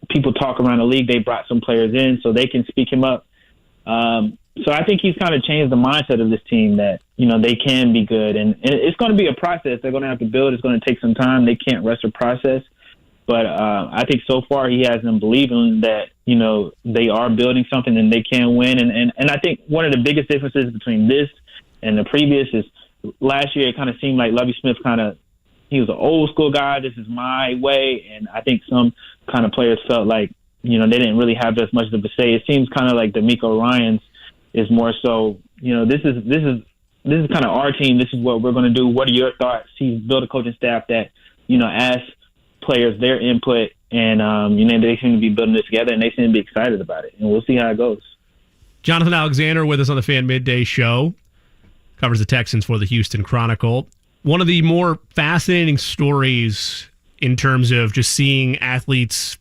People talk around the league. They brought some players in so they can speak him up. So I think he's kind of changed the mindset of this team that, they can be good. And it's going to be a process they're going to have to build. It's going to take some time. They can't rush the process. But I think so far he has them believing that, they are building something and they can win. And I think one of the biggest differences between this and the previous is last year it kind of seemed like Lovie Smith he was an old school guy. This is my way. And I think some kind of players felt like, they didn't really have as much of a say. It seems kind of like D'Amico Ryans is more so, this is kind of our team. This is what we're going to do. What are your thoughts? He's built a coaching staff that, asks players their input, and, they seem to be building this together, and they seem to be excited about it. And we'll see how it goes. Jonathan Alexander with us on the Fan Midday Show. Covers the Texans for the Houston Chronicle. One of the more fascinating stories in terms of just seeing athletes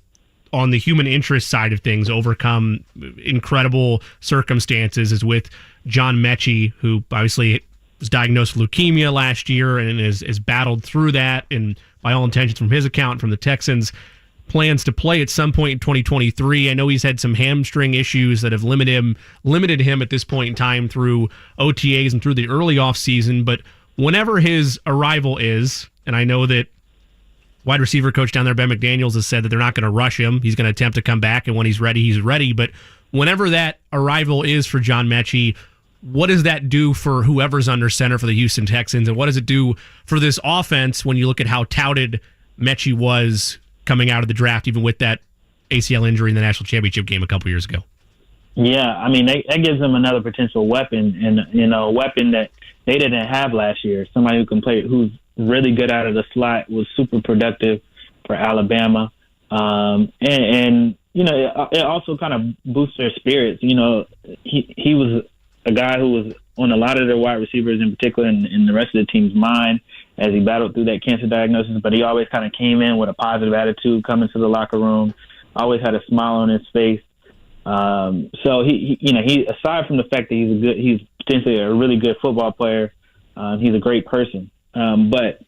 on the human interest side of things overcome incredible circumstances is with John Mechie, who obviously was diagnosed with leukemia last year and has battled through that. And by all intentions, from his account, from the Texans, plans to play at some point in 2023. I know he's had some hamstring issues that have limited him at this point in time through OTAs and through the early offseason. But whenever his arrival is, and I know that wide receiver coach down there, Ben McDaniels, has said that they're not going to rush him. He's going to attempt to come back, and when he's ready, he's ready. But whenever that arrival is for John Mechie, what does that do for whoever's under center for the Houston Texans, and what does it do for this offense when you look at how touted Mechie was coming out of the draft, even with that ACL injury in the national championship game a couple years ago? Yeah, that gives them another potential weapon, and a weapon that they didn't have last year. Somebody who can play, who's really good out of the slot, was super productive for Alabama, and it also kind of boosts their spirits. He was a guy who was on a lot of their wide receivers, in particular, in the rest of the team's mind as he battled through that cancer diagnosis. But he always kind of came in with a positive attitude, coming to the locker room, always had a smile on his face. So he aside from the fact that he's potentially a really good football player, he's a great person. But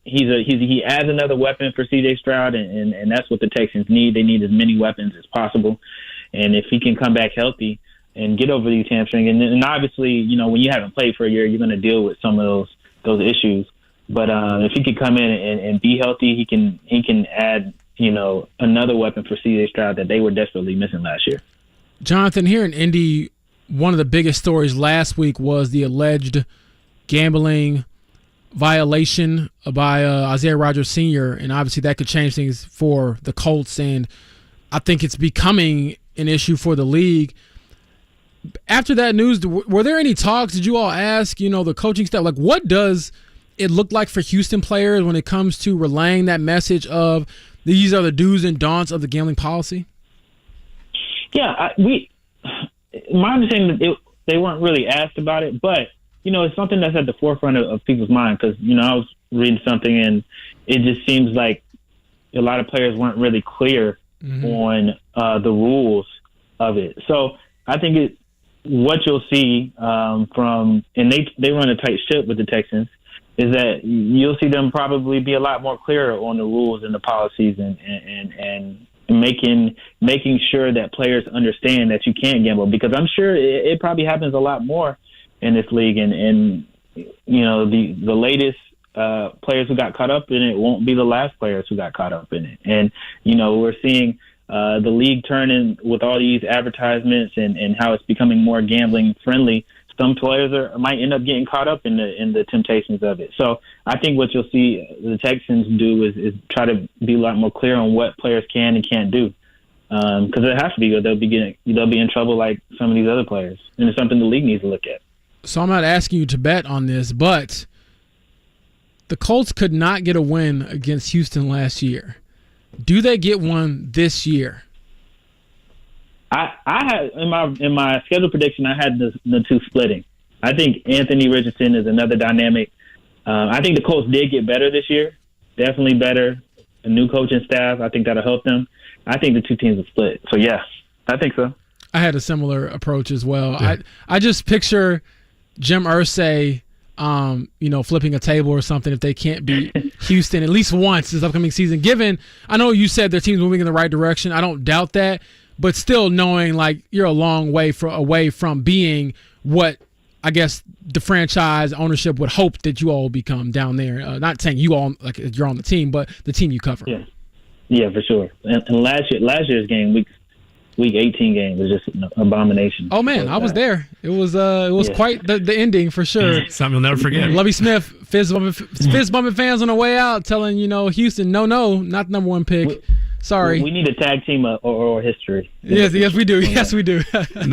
he adds another weapon for C.J. Stroud, and that's what the Texans need. They need as many weapons as possible, and if he can come back healthy and get over these hamstring, and obviously, when you haven't played for a year, you're going to deal with some of those issues. But if he can come in and be healthy, he can add another weapon for C.J. Stroud that they were desperately missing last year. Jonathan, here in Indy, one of the biggest stories last week was the alleged gambling violation by Isaiah Rodgers Sr., and obviously that could change things for the Colts, and I think it's becoming an issue for the league. After that news, were there any talks? Did you all ask, the coaching staff, like, what does it look like for Houston players when it comes to relaying that message of these are the do's and don'ts of the gambling policy? Yeah, my understanding that they weren't really asked about it, but it's something that's at the forefront of people's mind because, I was reading something and it just seems like a lot of players weren't really clear on the rules of it. So I think what you'll see and they run a tight ship with the Texans, is that you'll see them probably be a lot more clear on the rules and the policies and making sure that players understand that you can't gamble, because I'm sure it probably happens a lot more in this league, and the latest players who got caught up in it won't be the last players who got caught up in it. And we're seeing the league turning with all these advertisements and how it's becoming more gambling friendly. Some players might end up getting caught up in the temptations of it. So I think what you'll see the Texans do is try to be a lot more clear on what players can and can't do, because it has to be, or they'll be in trouble like some of these other players, and it's something the league needs to look at. So I'm not asking you to bet on this, but the Colts could not get a win against Houston last year. Do they get one this year? I had in my schedule prediction, I had the two splitting. I think Anthony Richardson is another dynamic. I think the Colts did get better this year, definitely better. A new coaching staff, I think that'll help them. I think the two teams will split. So yes, I think so. I had a similar approach as well. Yeah. I just picture Jim Irsay, flipping a table or something if they can't beat Houston at least once this upcoming season. Given, I know you said their team's moving in the right direction. I don't doubt that. But still knowing like you're a long way away from being what I guess the franchise ownership would hope that you all will become down there. Not saying you all like you're on the team, but the team you cover. Yeah, for sure. And last year's game, week 18 game was just an abomination. Oh man, I was there. It was quite the ending for sure. Something you'll never forget. Lovie Smith, fist bumping fans on the way out, telling Houston, no, not the number one pick. Sorry. We need a tag team or history. Yes, we do. Yes, we do.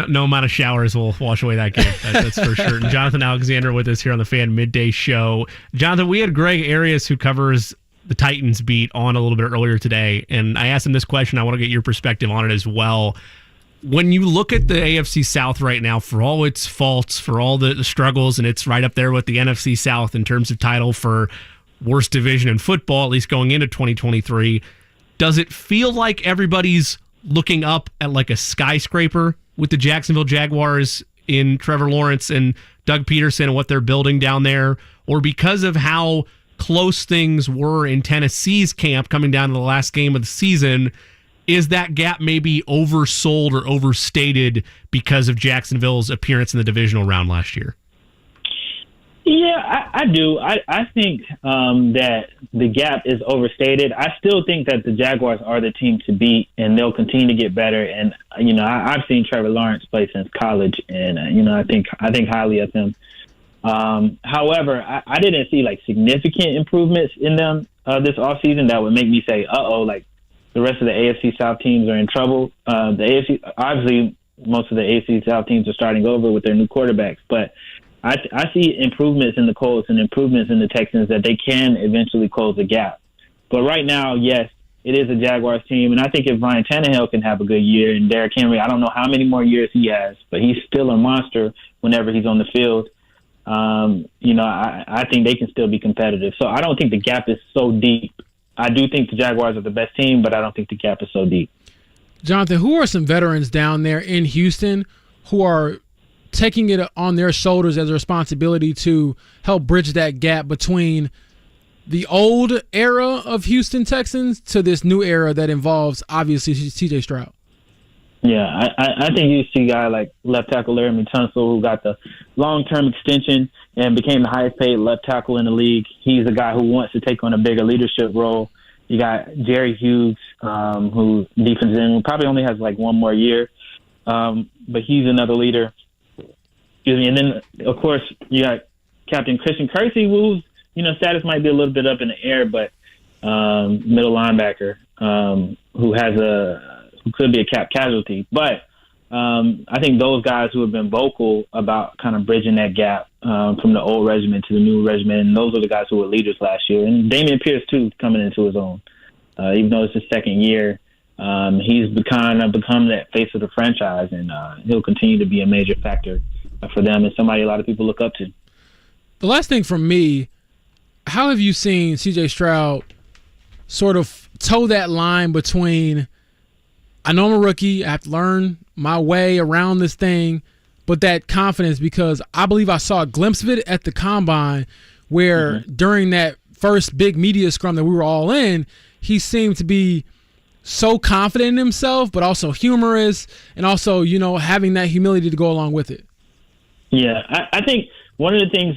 No amount of showers will wash away that game. That's for sure. And Jonathan Alexander with us here on the Fan Midday Show. Jonathan, we had Greg Arias, who covers the Titans beat, on a little bit earlier today, and I asked him this question. I want to get your perspective on it as well. When you look at the AFC South right now, for all its faults, for all the struggles, and it's right up there with the NFC South in terms of title for worst division in football, at least going into 2023, does it feel like everybody's looking up at like a skyscraper with the Jacksonville Jaguars in Trevor Lawrence and Doug Peterson and what they're building down there? Or because of how close things were in Tennessee's camp coming down to the last game of the season, is that gap maybe oversold or overstated because of Jacksonville's appearance in the divisional round last year? Yeah, I do. I think that the gap is overstated. I still think that the Jaguars are the team to beat, and they'll continue to get better. And I've seen Trevor Lawrence play since college, and I think highly of him. However, I didn't see like significant improvements in them this offseason that would make me say, like the rest of the AFC South teams are in trouble. The AFC, obviously, most of the AFC South teams are starting over with their new quarterbacks, but I see improvements in the Colts and improvements in the Texans that they can eventually close the gap. But right now, yes, it is a Jaguars team, and I think if Ryan Tannehill can have a good year, and Derrick Henry, I don't know how many more years he has, but he's still a monster whenever he's on the field. I think they can still be competitive. So I don't think the gap is so deep. I do think the Jaguars are the best team, but I don't think the gap is so deep. Jonathan, who are some veterans down there in Houston who are taking it on their shoulders as a responsibility to help bridge that gap between the old era of Houston Texans to this new era that involves obviously C.J. Stroud? Yeah, I think you see a guy like left tackle Larry Tunsil, who got the long-term extension and became the highest-paid left tackle in the league. He's a guy who wants to take on a bigger leadership role. You got Jerry Hughes, who defensive end, probably only has like one more year, but he's another leader. Excuse me. And then, of course, you got Captain Christian Kersey, whose status might be a little bit up in the air, but middle linebacker who could be a cap casualty. But I think those guys who have been vocal about kind of bridging that gap from the old regiment to the new regiment, and those are the guys who were leaders last year. And Dameon Pierce, too, coming into his own. Even though it's his second year, he's become that face of the franchise, and he'll continue to be a major factor for them and somebody a lot of people look up to. The last thing from me, how have you seen C.J. Stroud sort of toe that line between, I know I'm a rookie, I have to learn my way around this thing, but that confidence, because I believe I saw a glimpse of it at the Combine where during that first big media scrum that we were all in, he seemed to be so confident in himself, but also humorous, and also, having that humility to go along with it. Yeah, I think one of the things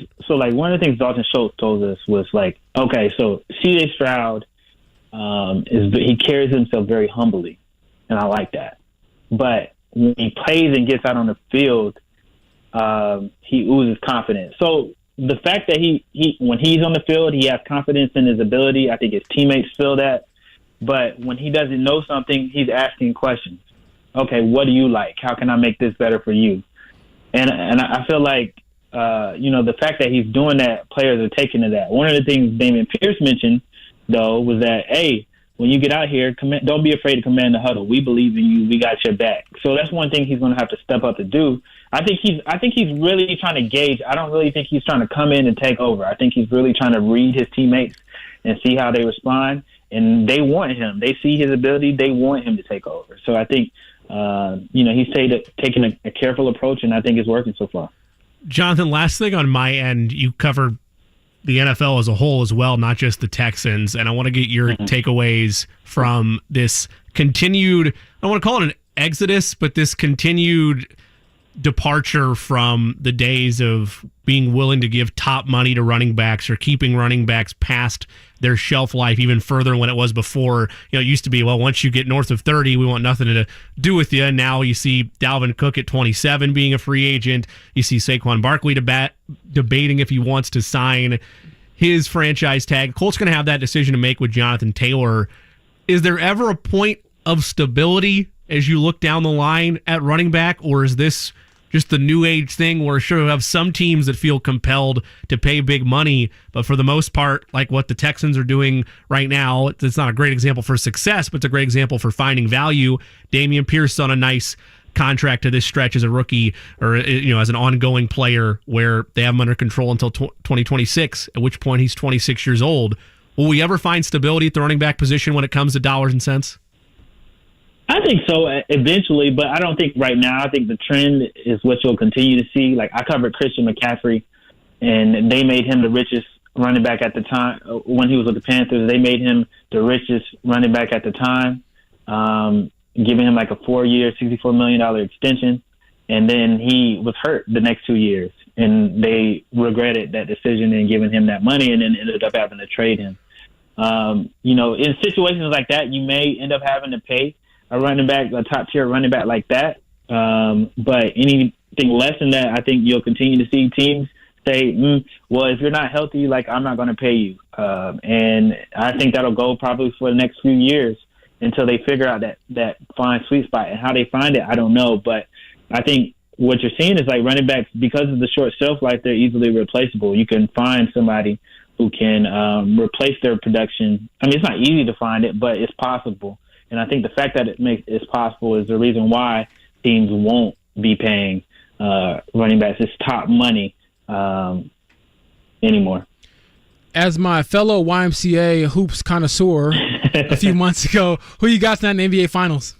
Dalton Schultz told us was like, okay, so C.J. Stroud, he carries himself very humbly, and I like that. But when he plays and gets out on the field, he oozes confidence. So the fact that he when he's on the field, he has confidence in his ability. I think his teammates feel that. But when he doesn't know something, he's asking questions. Okay, what do you like? How can I make this better for you? And I feel like, the fact that he's doing that, players are taking to that. One of the things Dameon Pierce mentioned, though, was that, hey, when you get out here, don't be afraid to command the huddle. We believe in you. We got your back. So that's one thing he's going to have to step up to do. I think he's really trying to gauge. I don't really think he's trying to come in and take over. I think he's really trying to read his teammates and see how they respond. And they want him. They see his ability. They want him to take over. So I think, he's taking a careful approach, and I think it's working so far. Jonathan, last thing on my end, you covered the NFL as a whole as well, not just the Texans. And I want to get your takeaways from this continued, I don't want to call it an exodus, but this continued departure from the days of being willing to give top money to running backs or keeping running backs past their shelf life even further when it was before. It used to be, well, once you get north of 30, we want nothing to do with you. And now you see Dalvin Cook at 27 being a free agent. You see Saquon Barkley debating if he wants to sign his franchise tag. Colt's going to have that decision to make with Jonathan Taylor. Is there ever a point of stability as you look down the line at running back, or is this just the new age thing where sure you have some teams that feel compelled to pay big money, but for the most part, like what the Texans are doing right now, it's not a great example for success, but it's a great example for finding value. Dameon Pierce on a nice contract to this stretch as a rookie, or as an ongoing player where they have him under control until 2026, at which point he's 26 years old. Will we ever find stability at the running back position when it comes to dollars and cents? I think so eventually, but I don't think right now. I think the trend is what you'll continue to see. Like, I covered Christian McCaffrey, and they made him the richest running back at the time. When he was with the Panthers, they made him the richest running back at the time, giving him like a 4-year, $64 million extension. And then he was hurt the next 2 years, and they regretted that decision and giving him that money, and then ended up having to trade him. In situations like that, you may end up having to pay a running back, a top-tier running back like that. But anything less than that, I think you'll continue to see teams say, well, if you're not healthy, I'm not going to pay you. And I think that'll go probably for the next few years until they figure out that fine sweet spot. And how they find it, I don't know. But I think what you're seeing is running backs, because of the short shelf life, they're easily replaceable. You can find somebody who can replace their production. I mean, it's not easy to find it, but it's possible. And I think the fact that it's possible is the reason why teams won't be paying running backs this top money anymore. As my fellow YMCA hoops connoisseur a few months ago, who you got tonight in the NBA Finals?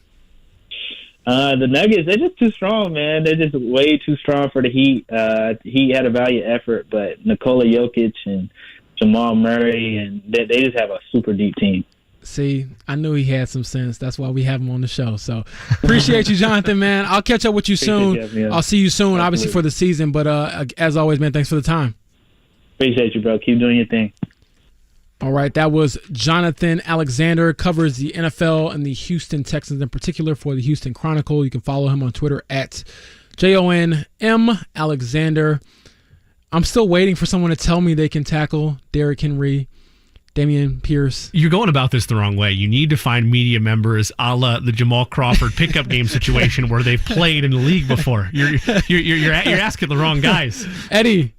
The Nuggets, they're just too strong, man. They're just way too strong for the Heat. Heat had a valiant effort, but Nikola Jokic and Jamal Murray, and they just have a super deep team. See, I knew he had some sense. That's why we have him on the show. So appreciate you, Jonathan, man. I'll catch up with you soon. I'll see you soon, obviously, for the season. But as always, man, thanks for the time. Appreciate you, bro. Keep doing your thing. All right, that was Jonathan Alexander, covers the NFL and the Houston Texans in particular for the Houston Chronicle. You can follow him on Twitter at JONM Alexander. I'm still waiting for someone to tell me they can tackle Derrick Henry, Damian Pierce. You're going about this the wrong way. You need to find media members a la the Jamal Crawford pickup game situation where they've played in the league before. You're asking the wrong guys. Eddie,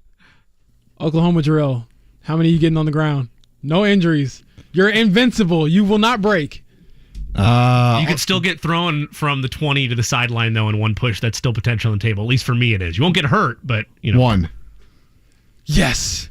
Oklahoma drill. How many are you getting on the ground? No injuries. You're invincible. You will not break. You could still get thrown from the 20 to the sideline, though, in one push. That's still potential on the table. At least for me it is. You won't get hurt, but, you know. One. Yes.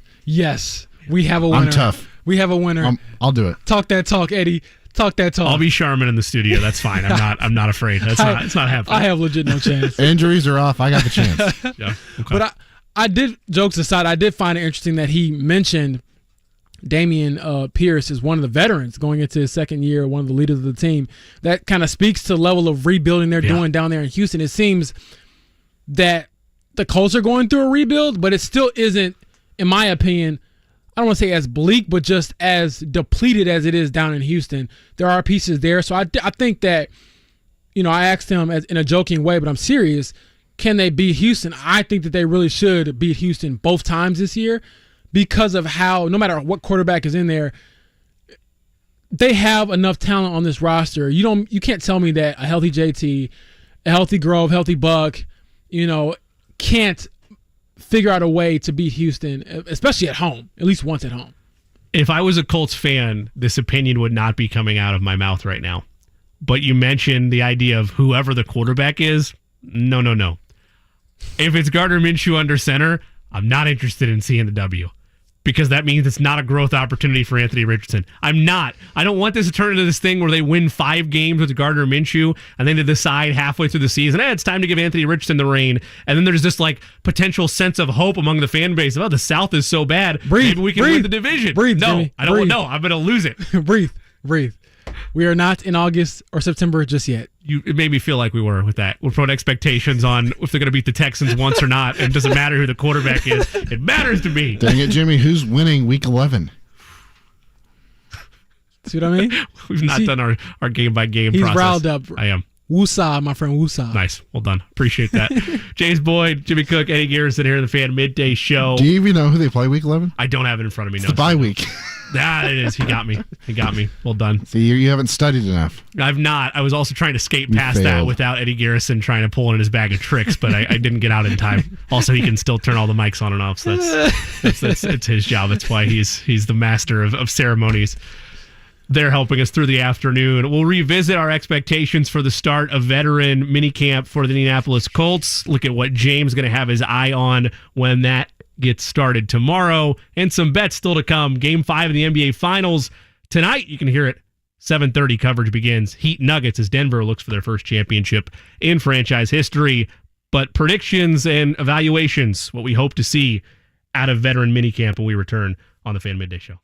We have a winner. I'm tough. We have a winner. I'll do it. Talk that talk, Eddie. Talk that talk. I'll be Charmin in the studio. That's fine. I'm not afraid. It's not happening. I have legit no chance. Injuries are off. I got the chance. Yeah. Okay. But I did, jokes aside, I did find it interesting that he mentioned Damian Pierce is one of the veterans going into his second year, one of the leaders of the team. That kind of speaks to the level of rebuilding they're doing down there in Houston. It seems that the Colts are going through a rebuild, but it still isn't, in my opinion, I don't want to say as bleak, but just as depleted as it is down in Houston. There are pieces there. So I think that, I asked him in a joking way, but I'm serious, can they beat Houston? I think that they really should beat Houston both times this year, because of how, no matter what quarterback is in there, they have enough talent on this roster. You can't tell me that a healthy JT, a healthy Grove, healthy Buck, can't figure out a way to beat Houston, especially at home, at least once at home. If I was a Colts fan, this opinion would not be coming out of my mouth right now. But you mentioned the idea of whoever the quarterback is. No. If it's Gardner Minshew under center, I'm not interested in seeing the W, because that means it's not a growth opportunity for Anthony Richardson. I don't want this to turn into this thing where they win 5 games with Gardner Minshew and then to decide halfway through the season, it's time to give Anthony Richardson the reign. And then there's this potential sense of hope among the fan base. The South is so bad. Maybe we can win the division. Breathe, no, Jimmy. I don't know. I'm going to lose it. Breathe. We are not in August or September just yet. It made me feel like we were with that. We're putting expectations on if they're going to beat the Texans once or not. And it doesn't matter who the quarterback is. It matters to me. Dang it, Jimmy. Who's winning week 11? See what I mean? We've not done our game-by-game process. He's riled up. I am. Woosah, my friend, woosah. Nice. Well done. Appreciate that. James Boyd, Jimmy Cook, Eddie Garrison here in the Fan Midday Show. Do you even know who they play week 11? I don't have it in front of me. It's the bye week. It is. He got me. Well done. See, you haven't studied enough. I've not. I was also trying to skate past that without Eddie Garrison trying to pull in his bag of tricks, but I didn't get out in time. Also, he can still turn all the mics on and off, so that's it's his job. That's why he's the master of ceremonies. They're helping us through the afternoon. We'll revisit our expectations for the start of veteran minicamp for the Indianapolis Colts. Look at what James is going to have his eye on when that gets started tomorrow, and some bets still to come. Game 5 of the NBA Finals tonight. You can hear it. 7:30 coverage begins. Heat Nuggets as Denver looks for their first championship in franchise history. But predictions and evaluations, what we hope to see out of veteran minicamp when we return on the Fan Midday Show.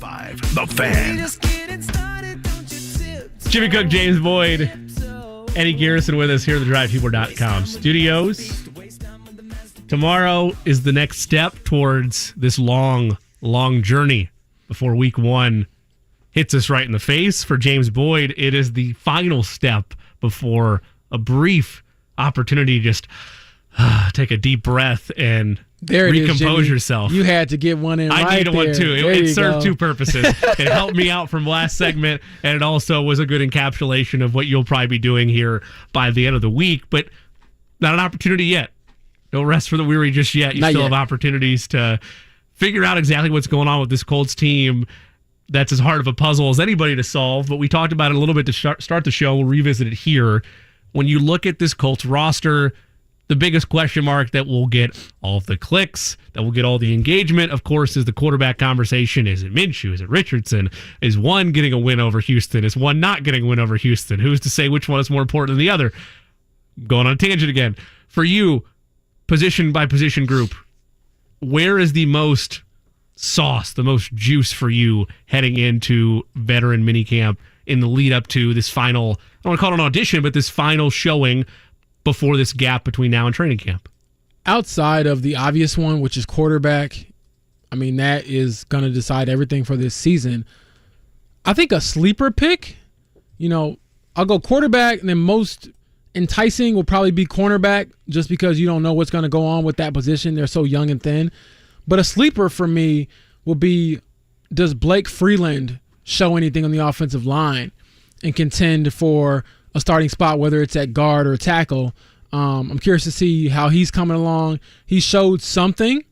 105, The Fan. Jimmy Cook, James Boyd, Eddie Garrison with us here at the DriveHubler.com studios. Tomorrow is the next step towards this long journey before week 1 hits us right in the face. For James Boyd, it is the final step before a brief opportunity to just take a deep breath and recompose yourself. You had to get one in right there. I needed one too. It served two purposes. It helped me out from last segment, and it also was a good encapsulation of what you'll probably be doing here by the end of the week, but not an opportunity yet. No rest for the weary just yet. You still have opportunities to figure out exactly what's going on with this Colts team. That's as hard of a puzzle as anybody to solve, but we talked about it a little bit to start the show. We'll revisit it here. When you look at this Colts roster, the biggest question mark that will get all of the clicks, that will get all the engagement, of course, is the quarterback conversation. Is it Minshew? Is it Richardson? Is one getting a win over Houston? Is one not getting a win over Houston? Who's to say which one is more important than the other? Going on a tangent again. For you, position by position group, where is the most sauce, the most juice for you heading into veteran minicamp in the lead up to this final, I don't want to call it an audition, but this final showing before this gap between now and training camp? Outside of the obvious one, which is quarterback, I mean, that is going to decide everything for this season. I think a sleeper pick, I'll go quarterback, and then most enticing will probably be cornerback, just because you don't know what's going to go on with that position. They're so young and thin. But a sleeper for me will be, does Blake Freeland show anything on the offensive line and contend for a starting spot, whether it's at guard or tackle? I'm curious to see how he's coming along. He showed something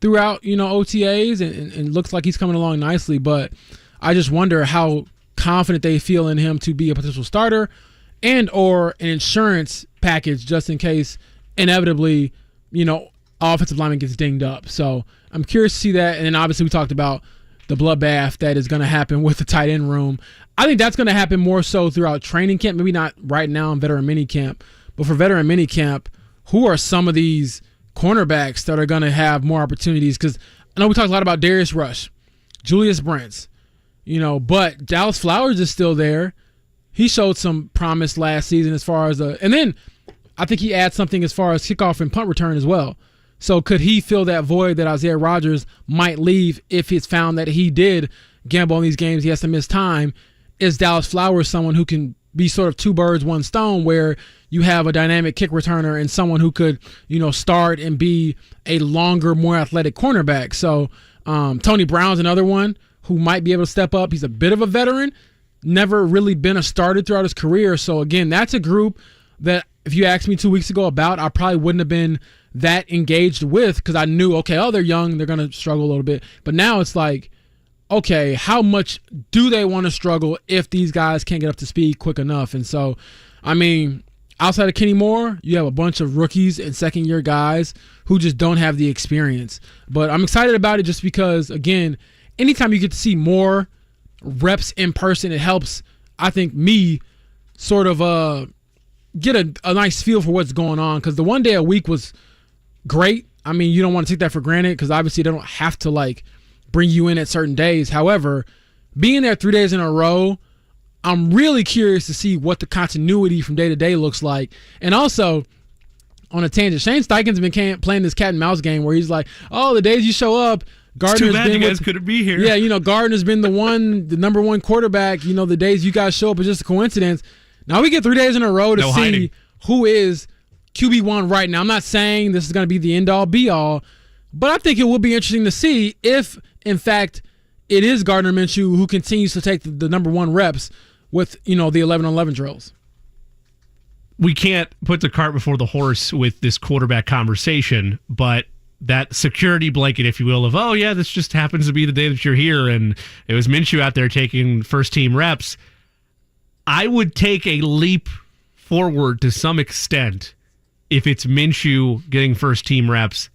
throughout, OTAs, and looks like he's coming along nicely, but I just wonder how confident they feel in him to be a potential starter and or an insurance package just in case inevitably, offensive lineman gets dinged up. So I'm curious to see that. And then obviously we talked about the bloodbath that is going to happen with the tight end room. I think that's going to happen more so throughout training camp, maybe not right now in veteran minicamp, but for veteran minicamp, who are some of these cornerbacks that are going to have more opportunities? Because I know we talked a lot about Darius Rush, Julius Brents, but Dallas Flowers is still there. He showed some promise last season as far as and then I think he adds something as far as kickoff and punt return as well. So could he fill that void that Isaiah Rodgers might leave if it's found that he did gamble on these games, he has to miss time? Is Dallas Flowers someone who can be sort of two birds, one stone, where you have a dynamic kick returner and someone who could, start and be a longer, more athletic cornerback? So Tony Brown's another one who might be able to step up. He's a bit of a veteran, never really been a starter throughout his career. So again, that's a group that if you asked me 2 weeks ago about, I probably wouldn't have been that engaged with, because I knew, okay, they're young, they're going to struggle a little bit. But now it's like, okay, how much do they want to struggle if these guys can't get up to speed quick enough? And so, I mean, outside of Kenny Moore, you have a bunch of rookies and second-year guys who just don't have the experience. But I'm excited about it just because, again, anytime you get to see more reps in person, it helps, I think, me sort of get a nice feel for what's going on, because the 1 day a week was great. I mean, you don't want to take that for granted, because obviously they don't have to bring you in at certain days. However, being there 3 days in a row, I'm really curious to see what the continuity from day to day looks like. And also, on a tangent, Shane Steichen's been playing this cat and mouse game where he's like, the days you show up, Gardner's it's too bad you guys couldn't be here. Yeah, Gardner's been the number one quarterback. The days you guys show up is just a coincidence. Now we get 3 days in a row to see hiding who is QB1 right now. I'm not saying this is going to be the end-all, be-all, but I think it will be interesting to see if, in fact, it is Gardner Minshew who continues to take the number one reps with, the 11-on-11 drills. We can't put the cart before the horse with this quarterback conversation, but that security blanket, if you will, of, this just happens to be the day that you're here, and it was Minshew out there taking first-team reps. I would take a leap forward to some extent if it's Minshew getting first-team reps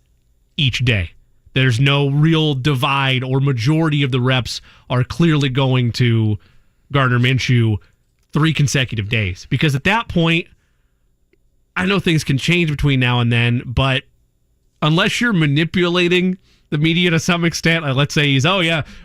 each day. There's no real divide, or majority of the reps are clearly going to Gardner Minshew 3 consecutive days. Because at that point, I know things can change between now and then, but unless you're manipulating the media to some extent. Like, let's say he's,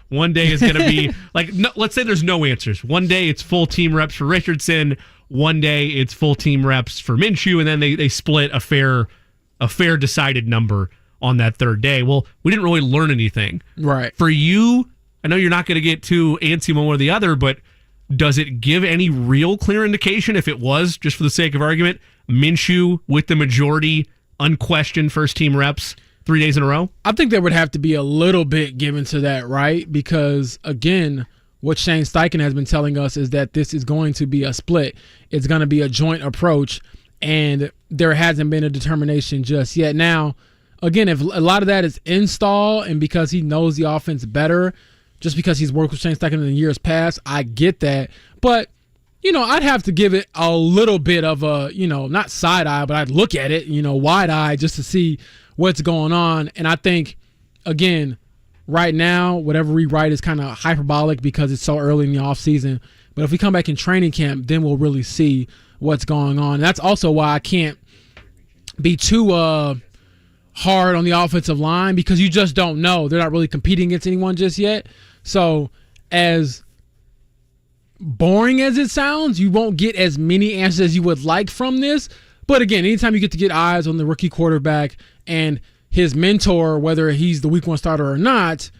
one day is going to be like, no, let's say there's no answers. One day it's full team reps for Richardson. One day it's full team reps for Minshew, and then they split a fair decided number on that third day. Well, we didn't really learn anything. Right. For you, I know you're not going to get too antsy one way or the other, but does it give any real clear indication if it was, just for the sake of argument, Minshew with the majority unquestioned first team reps 3 days in a row? I think there would have to be a little bit given to that, right? Because, again, what Shane Steichen has been telling us is that this is going to be a split. It's going to be a joint approach, and there hasn't been a determination just yet. Now, again, if a lot of that is install and because he knows the offense better, just because he's worked with Shane Steichen in the years past, I get that. But, I'd have to give it a little bit of a, not side eye, but I'd look at it, wide eye just to see what's going on. And I think, again, right now, whatever we write is kind of hyperbolic because it's so early in the offseason. But if we come back in training camp, then we'll really see what's going on. And that's also why I can't be too hard on the offensive line because you just don't know. They're not really competing against anyone just yet. So as boring as it sounds, you won't get as many answers as you would like from this. But again, anytime you get to get eyes on the rookie quarterback and his mentor, whether he's the week one starter or not,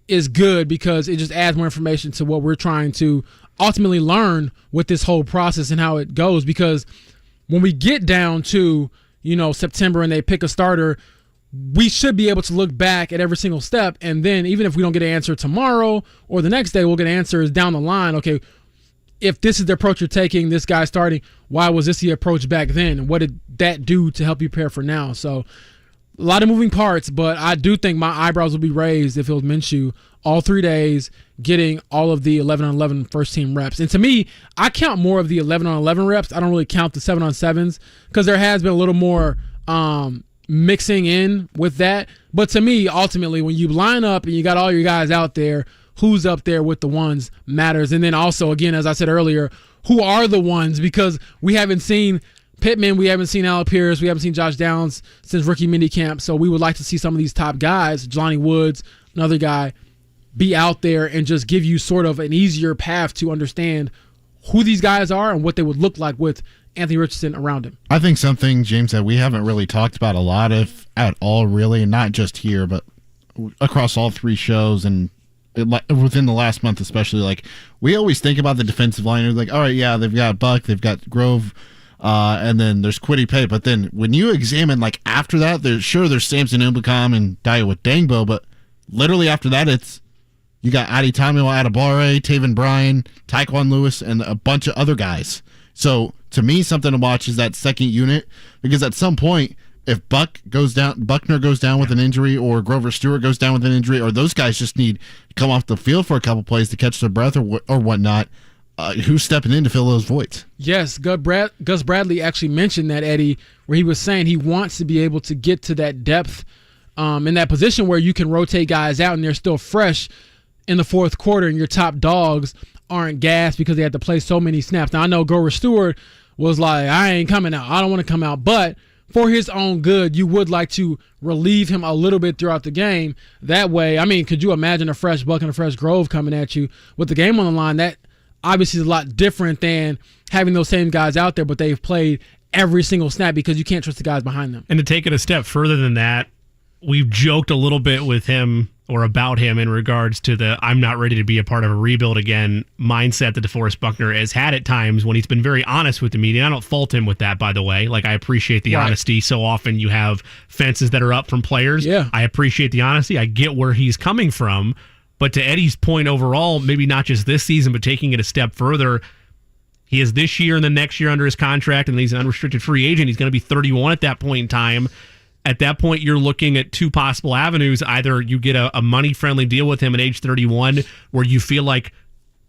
is good because it just adds more information to what we're trying to ultimately learn with this whole process and how it goes. Because when we get down to, September and they pick a starter, we should be able to look back at every single step. And then even if we don't get an answer tomorrow or the next day, we'll get answers down the line. Okay, if this is the approach you're taking, this guy's starting, why was this the approach back then? And what did that do to help you prepare for now? So a lot of moving parts, but I do think my eyebrows will be raised if it was Minshew all 3 days getting all of the 11-on-11 first-team reps. And to me, I count more of the 11-on-11 reps. I don't really count the 7-on-7s because there has been a little more mixing in with that. But to me, ultimately, when you line up and you got all your guys out there, who's up there with the ones matters. And then also, again, as I said earlier, who are the ones? Because we haven't seen Pittman, we haven't seen Alec Pierce, we haven't seen Josh Downs since rookie minicamp. So we would like to see some of these top guys, Jelani Woods, another guy, be out there and just give you sort of an easier path to understand who these guys are and what they would look like with Anthony Richardson around him. I think something, James, that we haven't really talked about a lot of at all, really, and not just here, but across all three shows and within the last month especially, like we always think about the defensive line. We're like, all right, yeah, they've got Buck, they've got Grove, and then there's Kwity Paye. But then when you examine, like, after that, there's Samson Ubicom and Daiwa Dangbo, but literally after that, it's you got Adi Tamio Adebare, Taven Bryan, Tyquan Lewis, and a bunch of other guys. So to me, something to watch is that second unit, because at some point, if Buckner goes down with an injury, or Grover Stewart goes down with an injury, or those guys just need to come off the field for a couple plays to catch their breath or whatnot, who's stepping in to fill those voids? Yes, Gus Bradley actually mentioned that, Eddie, where he was saying he wants to be able to get to that depth in that position where you can rotate guys out and they're still fresh in the fourth quarter and your top dogs aren't gassed because they had to play so many snaps. Now, I know Grover Stewart was like, I ain't coming out. I don't want to come out. But for his own good, you would like to relieve him a little bit throughout the game. That way, I mean, could you imagine a fresh Buck and a fresh Grove coming at you with the game on the line? That obviously is a lot different than having those same guys out there, but they've played every single snap because you can't trust the guys behind them. And to take it a step further than that, we've joked a little bit with him or about him in regards to the I'm not ready to be a part of a rebuild again mindset that DeForest Buckner has had at times when he's been very honest with the media. I don't fault him with that, by the way. Like, I appreciate the honesty. So often you have fences that are up from players. Yeah. I appreciate the honesty. I get where he's coming from. But to Eddie's point overall, maybe not just this season, but taking it a step further, he is this year and the next year under his contract, and he's an unrestricted free agent. He's going to be 31 at that point in time. At that point, you're looking at two possible avenues. Either you get a money-friendly deal with him at age 31 where you feel like,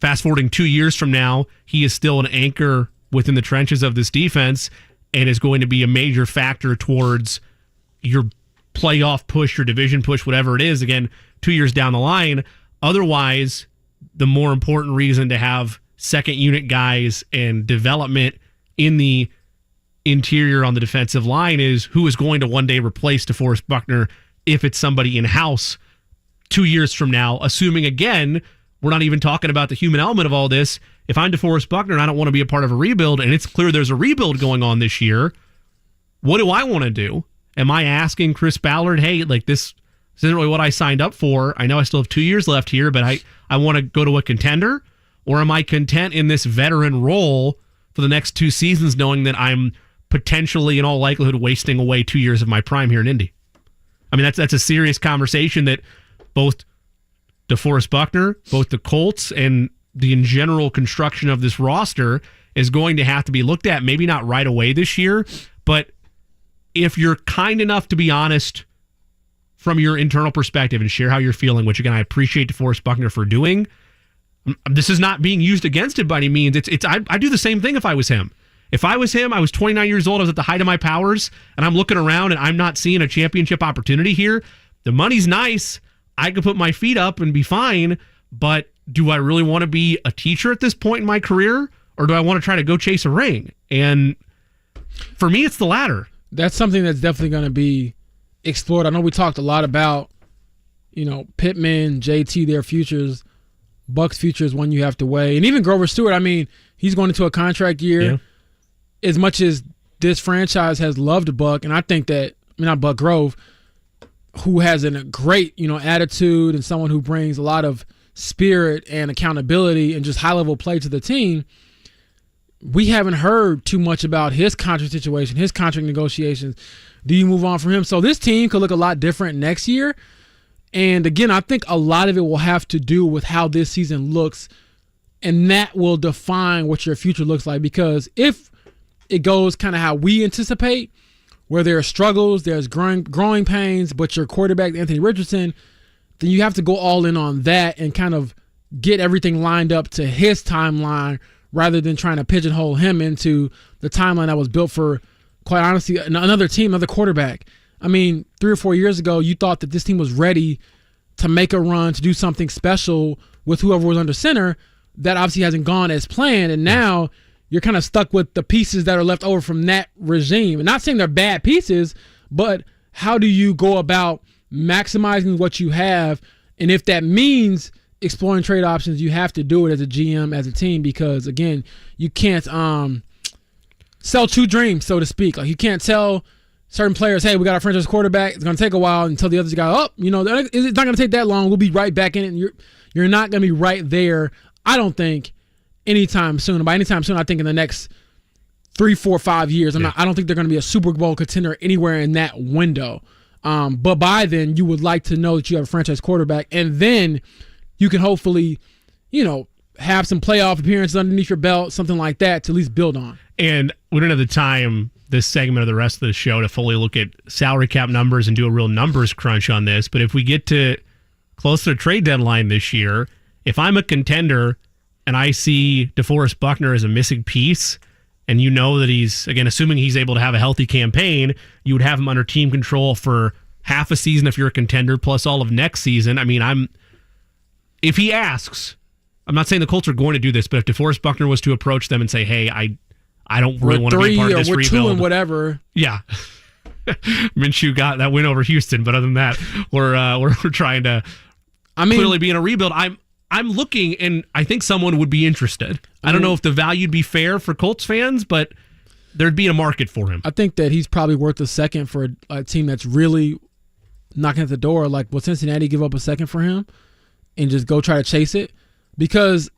fast-forwarding 2 years from now, he is still an anchor within the trenches of this defense and is going to be a major factor towards your playoff push, your division push, whatever it is, again, 2 years down the line. Otherwise, the more important reason to have second-unit guys and development in the interior on the defensive line is who is going to one day replace DeForest Buckner if it's somebody in-house 2 years from now, assuming, again, we're not even talking about the human element of all this. If I'm DeForest Buckner and I don't want to be a part of a rebuild, and it's clear there's a rebuild going on this year, what do I want to do? Am I asking Chris Ballard, hey, like this isn't really what I signed up for. I know I still have 2 years left here, but I want to go to a contender? Or am I content in this veteran role for the next 2 seasons, knowing that I'm potentially, in all likelihood, wasting away 2 years of my prime here in Indy? I mean, that's a serious conversation that both DeForest Buckner, both the Colts, and the in general construction of this roster is going to have to be looked at. Maybe not right away this year, but if you're kind enough to be honest from your internal perspective and share how you're feeling, which again I appreciate DeForest Buckner for doing. This is not being used against him by any means. I do the same thing if I was him. If I was him, I was 29 years old, I was at the height of my powers, and I'm looking around and I'm not seeing a championship opportunity here. The money's nice. I could put my feet up and be fine, but do I really want to be a teacher at this point in my career, or do I want to try to go chase a ring? And for me, it's the latter. That's something that's definitely going to be explored. I know we talked a lot about, Pittman, JT, their futures. Buck's future is one you have to weigh. And even Grover Stewart, I mean, he's going into a contract year. Yeah. As much as this franchise has loved Buck, and I think that, not Buck Grove, who has a great, attitude and someone who brings a lot of spirit and accountability and just high-level play to the team, we haven't heard too much about his contract situation, his contract negotiations. Do you move on from him? So this team could look a lot different next year. And again, I think a lot of it will have to do with how this season looks, and that will define what your future looks like. Because if it goes kind of how we anticipate, where there are struggles, there's growing pains, but your quarterback, Anthony Richardson, then you have to go all in on that and kind of get everything lined up to his timeline rather than trying to pigeonhole him into the timeline that was built for, quite honestly, another team, another quarterback. I mean, 3 or 4 years ago, you thought that this team was ready to make a run, to do something special with whoever was under center. That obviously hasn't gone as planned, and now you're kind of stuck with the pieces that are left over from that regime. And not saying they're bad pieces, but how do you go about maximizing what you have? And if that means exploring trade options, you have to do it as a GM, as a team, because, again, you can't sell two dreams, so to speak. Like, you can't tell certain players, hey, we got our franchise quarterback. It's going to take a while until the others go, it's not going to take that long. We'll be right back in it. And you're not going to be right there, I don't think, anytime soon. By anytime soon, I think in the next 3, 4, 5 years. I don't think they're going to be a Super Bowl contender anywhere in that window. But by then, you would like to know that you have a franchise quarterback, and then you can hopefully, have some playoff appearances underneath your belt, something like that, to at least build on. And we don't have the time this segment of the rest of the show to fully look at salary cap numbers and do a real numbers crunch on this. But if we get to close to the trade deadline this year, if I'm a contender and I see DeForest Buckner as a missing piece, and that he's, again, assuming he's able to have a healthy campaign, you would have him under team control for half a season if you're a contender, plus all of next season. I mean, if he asks, I'm not saying the Colts are going to do this, but if DeForest Buckner was to approach them and say, hey, I don't really want to be a part of this rebuild. 2 and whatever. Yeah. Minshew got that win over Houston, but other than that, we're trying to clearly be in a rebuild. I'm looking, and I think someone would be interested. I don't know if the value'd be fair for Colts fans, but there'd be a market for him. I think that he's probably worth a second for a team that's really knocking at the door. Like, will Cincinnati give up a second for him and just go try to chase it? Because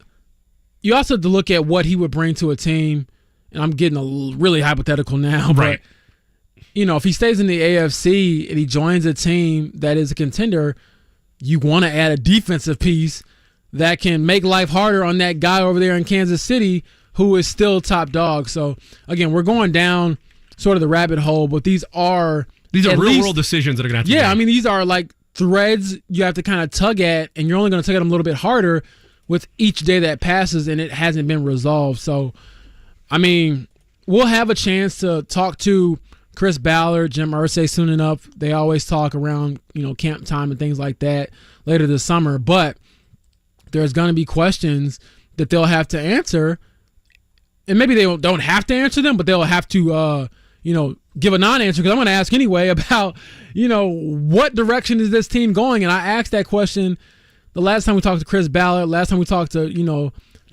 you also have to look at what he would bring to a team, and I'm getting really hypothetical now, right? But, if he stays in the AFC and he joins a team that is a contender, you want to add a defensive piece that can make life harder on that guy over there in Kansas City who is still top dog. So, again, we're going down sort of the rabbit hole, but these are real-world decisions that are going to have to be made. I mean, these are like threads you have to kind of tug at, and you're only going to tug at them a little bit harder with each day that passes, and it hasn't been resolved. So, I mean, we'll have a chance to talk to Chris Ballard, Jim Irsay soon enough. They always talk around, camp time and things like that later this summer, but there's going to be questions that they'll have to answer, and maybe they don't have to answer them, but they'll have to, give a non-answer because I'm going to ask anyway about, what direction is this team going? And I asked that question the last time we talked to Chris Ballard, last time we talked to,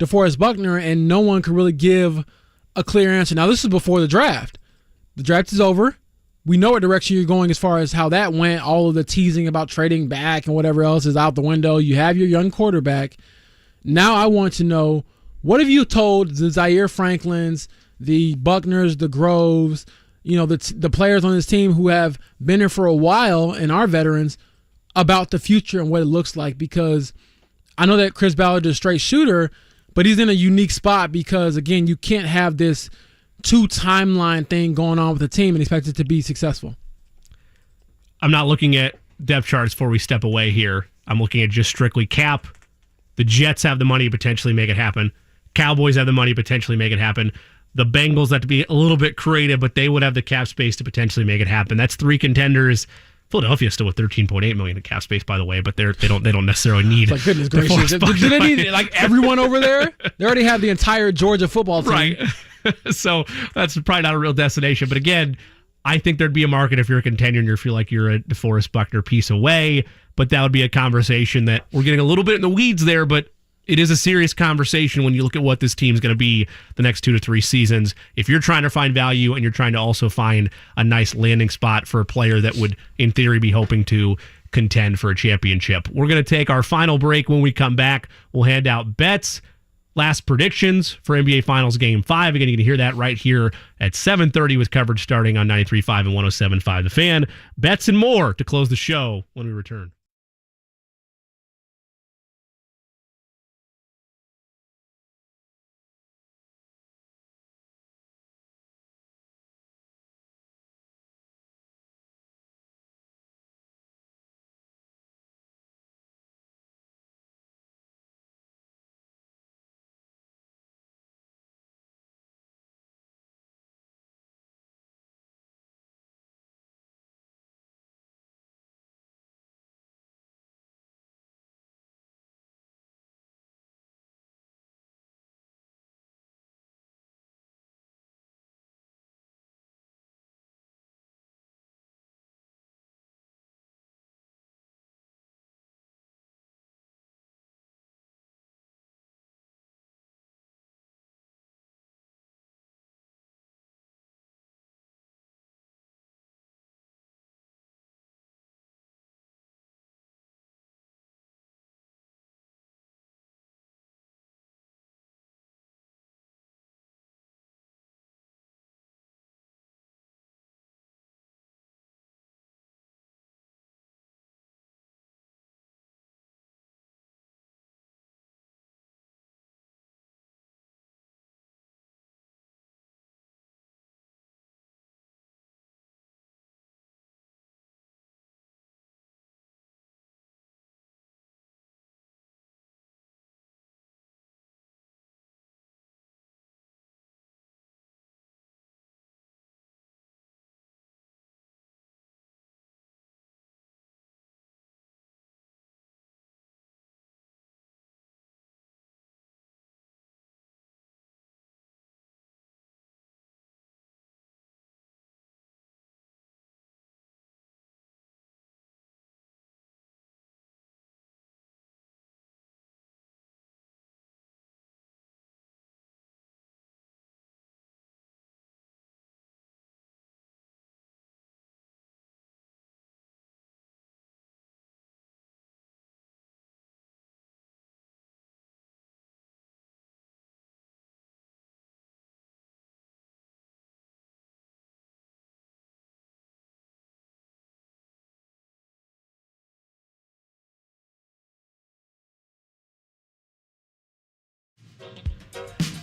DeForest Buckner, and no one could really give a clear answer. Now, this is before the draft. The draft is over. We know what direction you're going as far as how that went. All of the teasing about trading back and whatever else is out the window. You have your young quarterback. Now I want to know, what have you told the Zaire Franklins, the Buckners, the Groves, the players on this team who have been here for a while and are veterans about the future and what it looks like? Because I know that Chris Ballard is a straight shooter, but he's in a unique spot because, again, you can't have this two-timeline thing going on with the team and expect it to be successful. I'm not looking at depth charts before we step away here. I'm looking at just strictly cap. The Jets have the money to potentially make it happen. Cowboys have the money to potentially make it happen. The Bengals have to be a little bit creative, but they would have the cap space to potentially make it happen. That's three contenders. Philadelphia still with $13.8 million in cap space, by the way, but they don't necessarily need. Like, goodness gracious, do they need like everyone over there? They already have the entire Georgia football team, right? So that's probably not a real destination. But again, I think there'd be a market if you're a contender and you feel like you're a DeForest Buckner piece away. But that would be a conversation that we're getting a little bit in the weeds there, but it is a serious conversation when you look at what this team's going to be the next 2 to 3 seasons. If you're trying to find value and you're trying to also find a nice landing spot for a player that would, in theory, be hoping to contend for a championship. We're going to take our final break. When we come back, we'll hand out bets, last predictions for NBA Finals Game 5. Again, you can hear that right here at 7:30 with coverage starting on 93.5 and 107.5 The Fan. Bets and more to close the show when we return.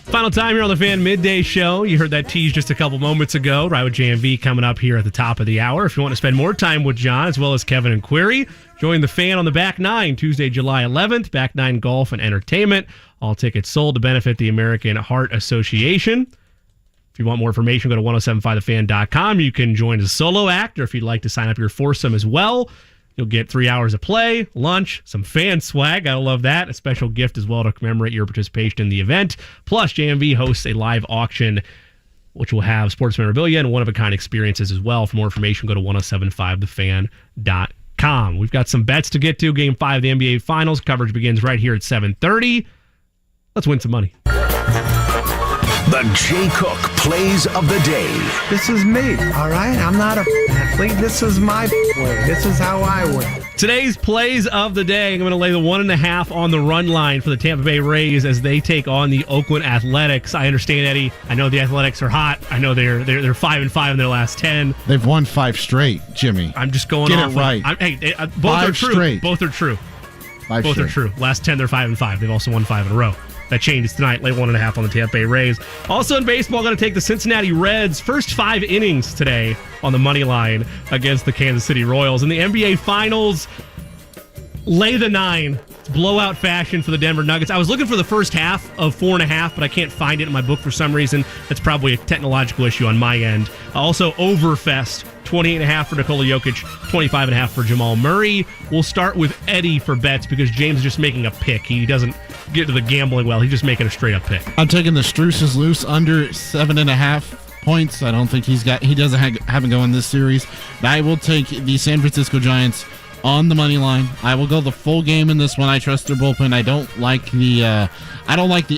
Final time here on the Fan Midday Show. You heard that tease just a couple moments ago. Right with JMV coming up here at the top of the hour. If you want to spend more time with John as well as Kevin and Query, join the Fan on the Back Nine Tuesday, July 11th. Back Nine Golf and Entertainment. All tickets sold to benefit the American Heart Association. If you want more information, go to 1075thefan.com. You can join as a solo act, or if you'd like to sign up your foursome as well, you'll get 3 hours of play, lunch, some fan swag. I love that. A special gift as well to commemorate your participation in the event. Plus, JMV hosts a live auction which will have sports memorabilia and one-of-a-kind experiences as well. For more information, go to 1075thefan.com. We've got some bets to get to. Game 5 of the NBA Finals. Coverage begins right here at 7:30. Let's win some money. The Jay Cook Plays of the Day. This is me, all right? I'm not an athlete. This is my way. This is how I win. Today's plays of the day, I'm going to lay the 1.5 on the run line for the Tampa Bay Rays as they take on the Oakland Athletics. I understand, Eddie. I know the Athletics are hot. I know they're 5-5 in their last 10. They've won 5 straight, Jimmy. I'm just going Get off. it right. Both 5 are true. straight. Both are true. 5 Both straight. are true. Last 10, they're 5-5. They've also won 5 in a row. That changes tonight. Lay 1.5 on the Tampa Bay Rays. Also in baseball, going to take the Cincinnati Reds. First 5 innings today on the money line against the Kansas City Royals. In the NBA Finals, lay the 9. It's blowout fashion for the Denver Nuggets. I was looking for the first half of 4.5, but I can't find it in my book for some reason. That's probably a technological issue on my end. Also, Overfest, 28.5 for Nikola Jokic, 25.5 for Jamal Murray. We'll start with Eddie for bets because James is just making a pick. He doesn't get to the gambling well. He's just making a straight-up pick. I'm taking the Struces loose under 7.5 points. I don't think he doesn't have it going this series. I will take the San Francisco Giants on the money line. I will go the full game in this one. I trust their bullpen. I don't like the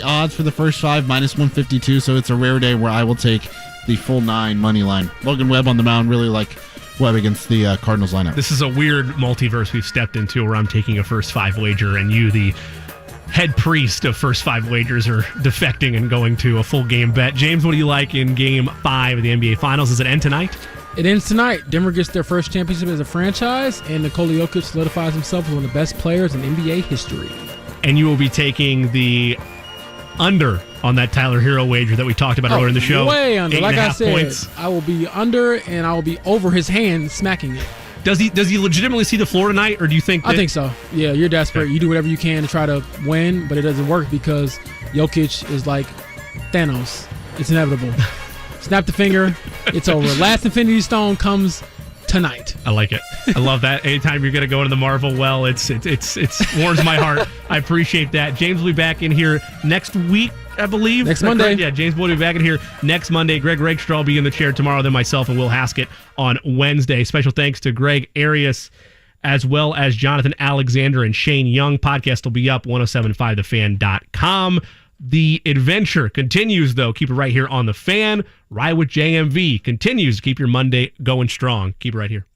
odds for the first 5 -152. So it's a rare day where I will take the full 9 money line. Logan Webb on the mound. Really like Webb against the Cardinals lineup. This is a weird multiverse we've stepped into where I'm taking a first 5 wager and you, the head priest of first 5 wagers, are defecting and going to a full game bet. James, what do you like in game 5 of the NBA Finals? Does it end tonight? It ends tonight. Denver gets their first championship as a franchise, and Nikola Jokic solidifies himself as one of the best players in NBA history. And you will be taking the under on that Tyler Hero wager that we talked about earlier in the show. Way under. Like I 8.5 said, points. I will be under, and I will be over his hand smacking it. Does he legitimately see the floor tonight, or do you think I think so. Yeah, you're desperate. Okay. You do whatever you can to try to win, but it doesn't work because Jokic is like Thanos. It's inevitable. Snap the finger. It's over. Last Infinity Stone comes tonight. I like it. I love that. Anytime you're going to go into the Marvel well, it's warms my heart. I appreciate that. James will be back in here next week, I believe. Next Monday. Correct? Yeah, James will be back in here next Monday. Greg Rakestraw will be in the chair tomorrow, then myself and Will Haskett on Wednesday. Special thanks to Greg Arias as well as Jonathan Alexander and Shane Young. Podcast will be up 1075thefan.com. The adventure continues, though. Keep it right here on The Fan. Ride with JMV continues to keep your Monday going strong. Keep it right here.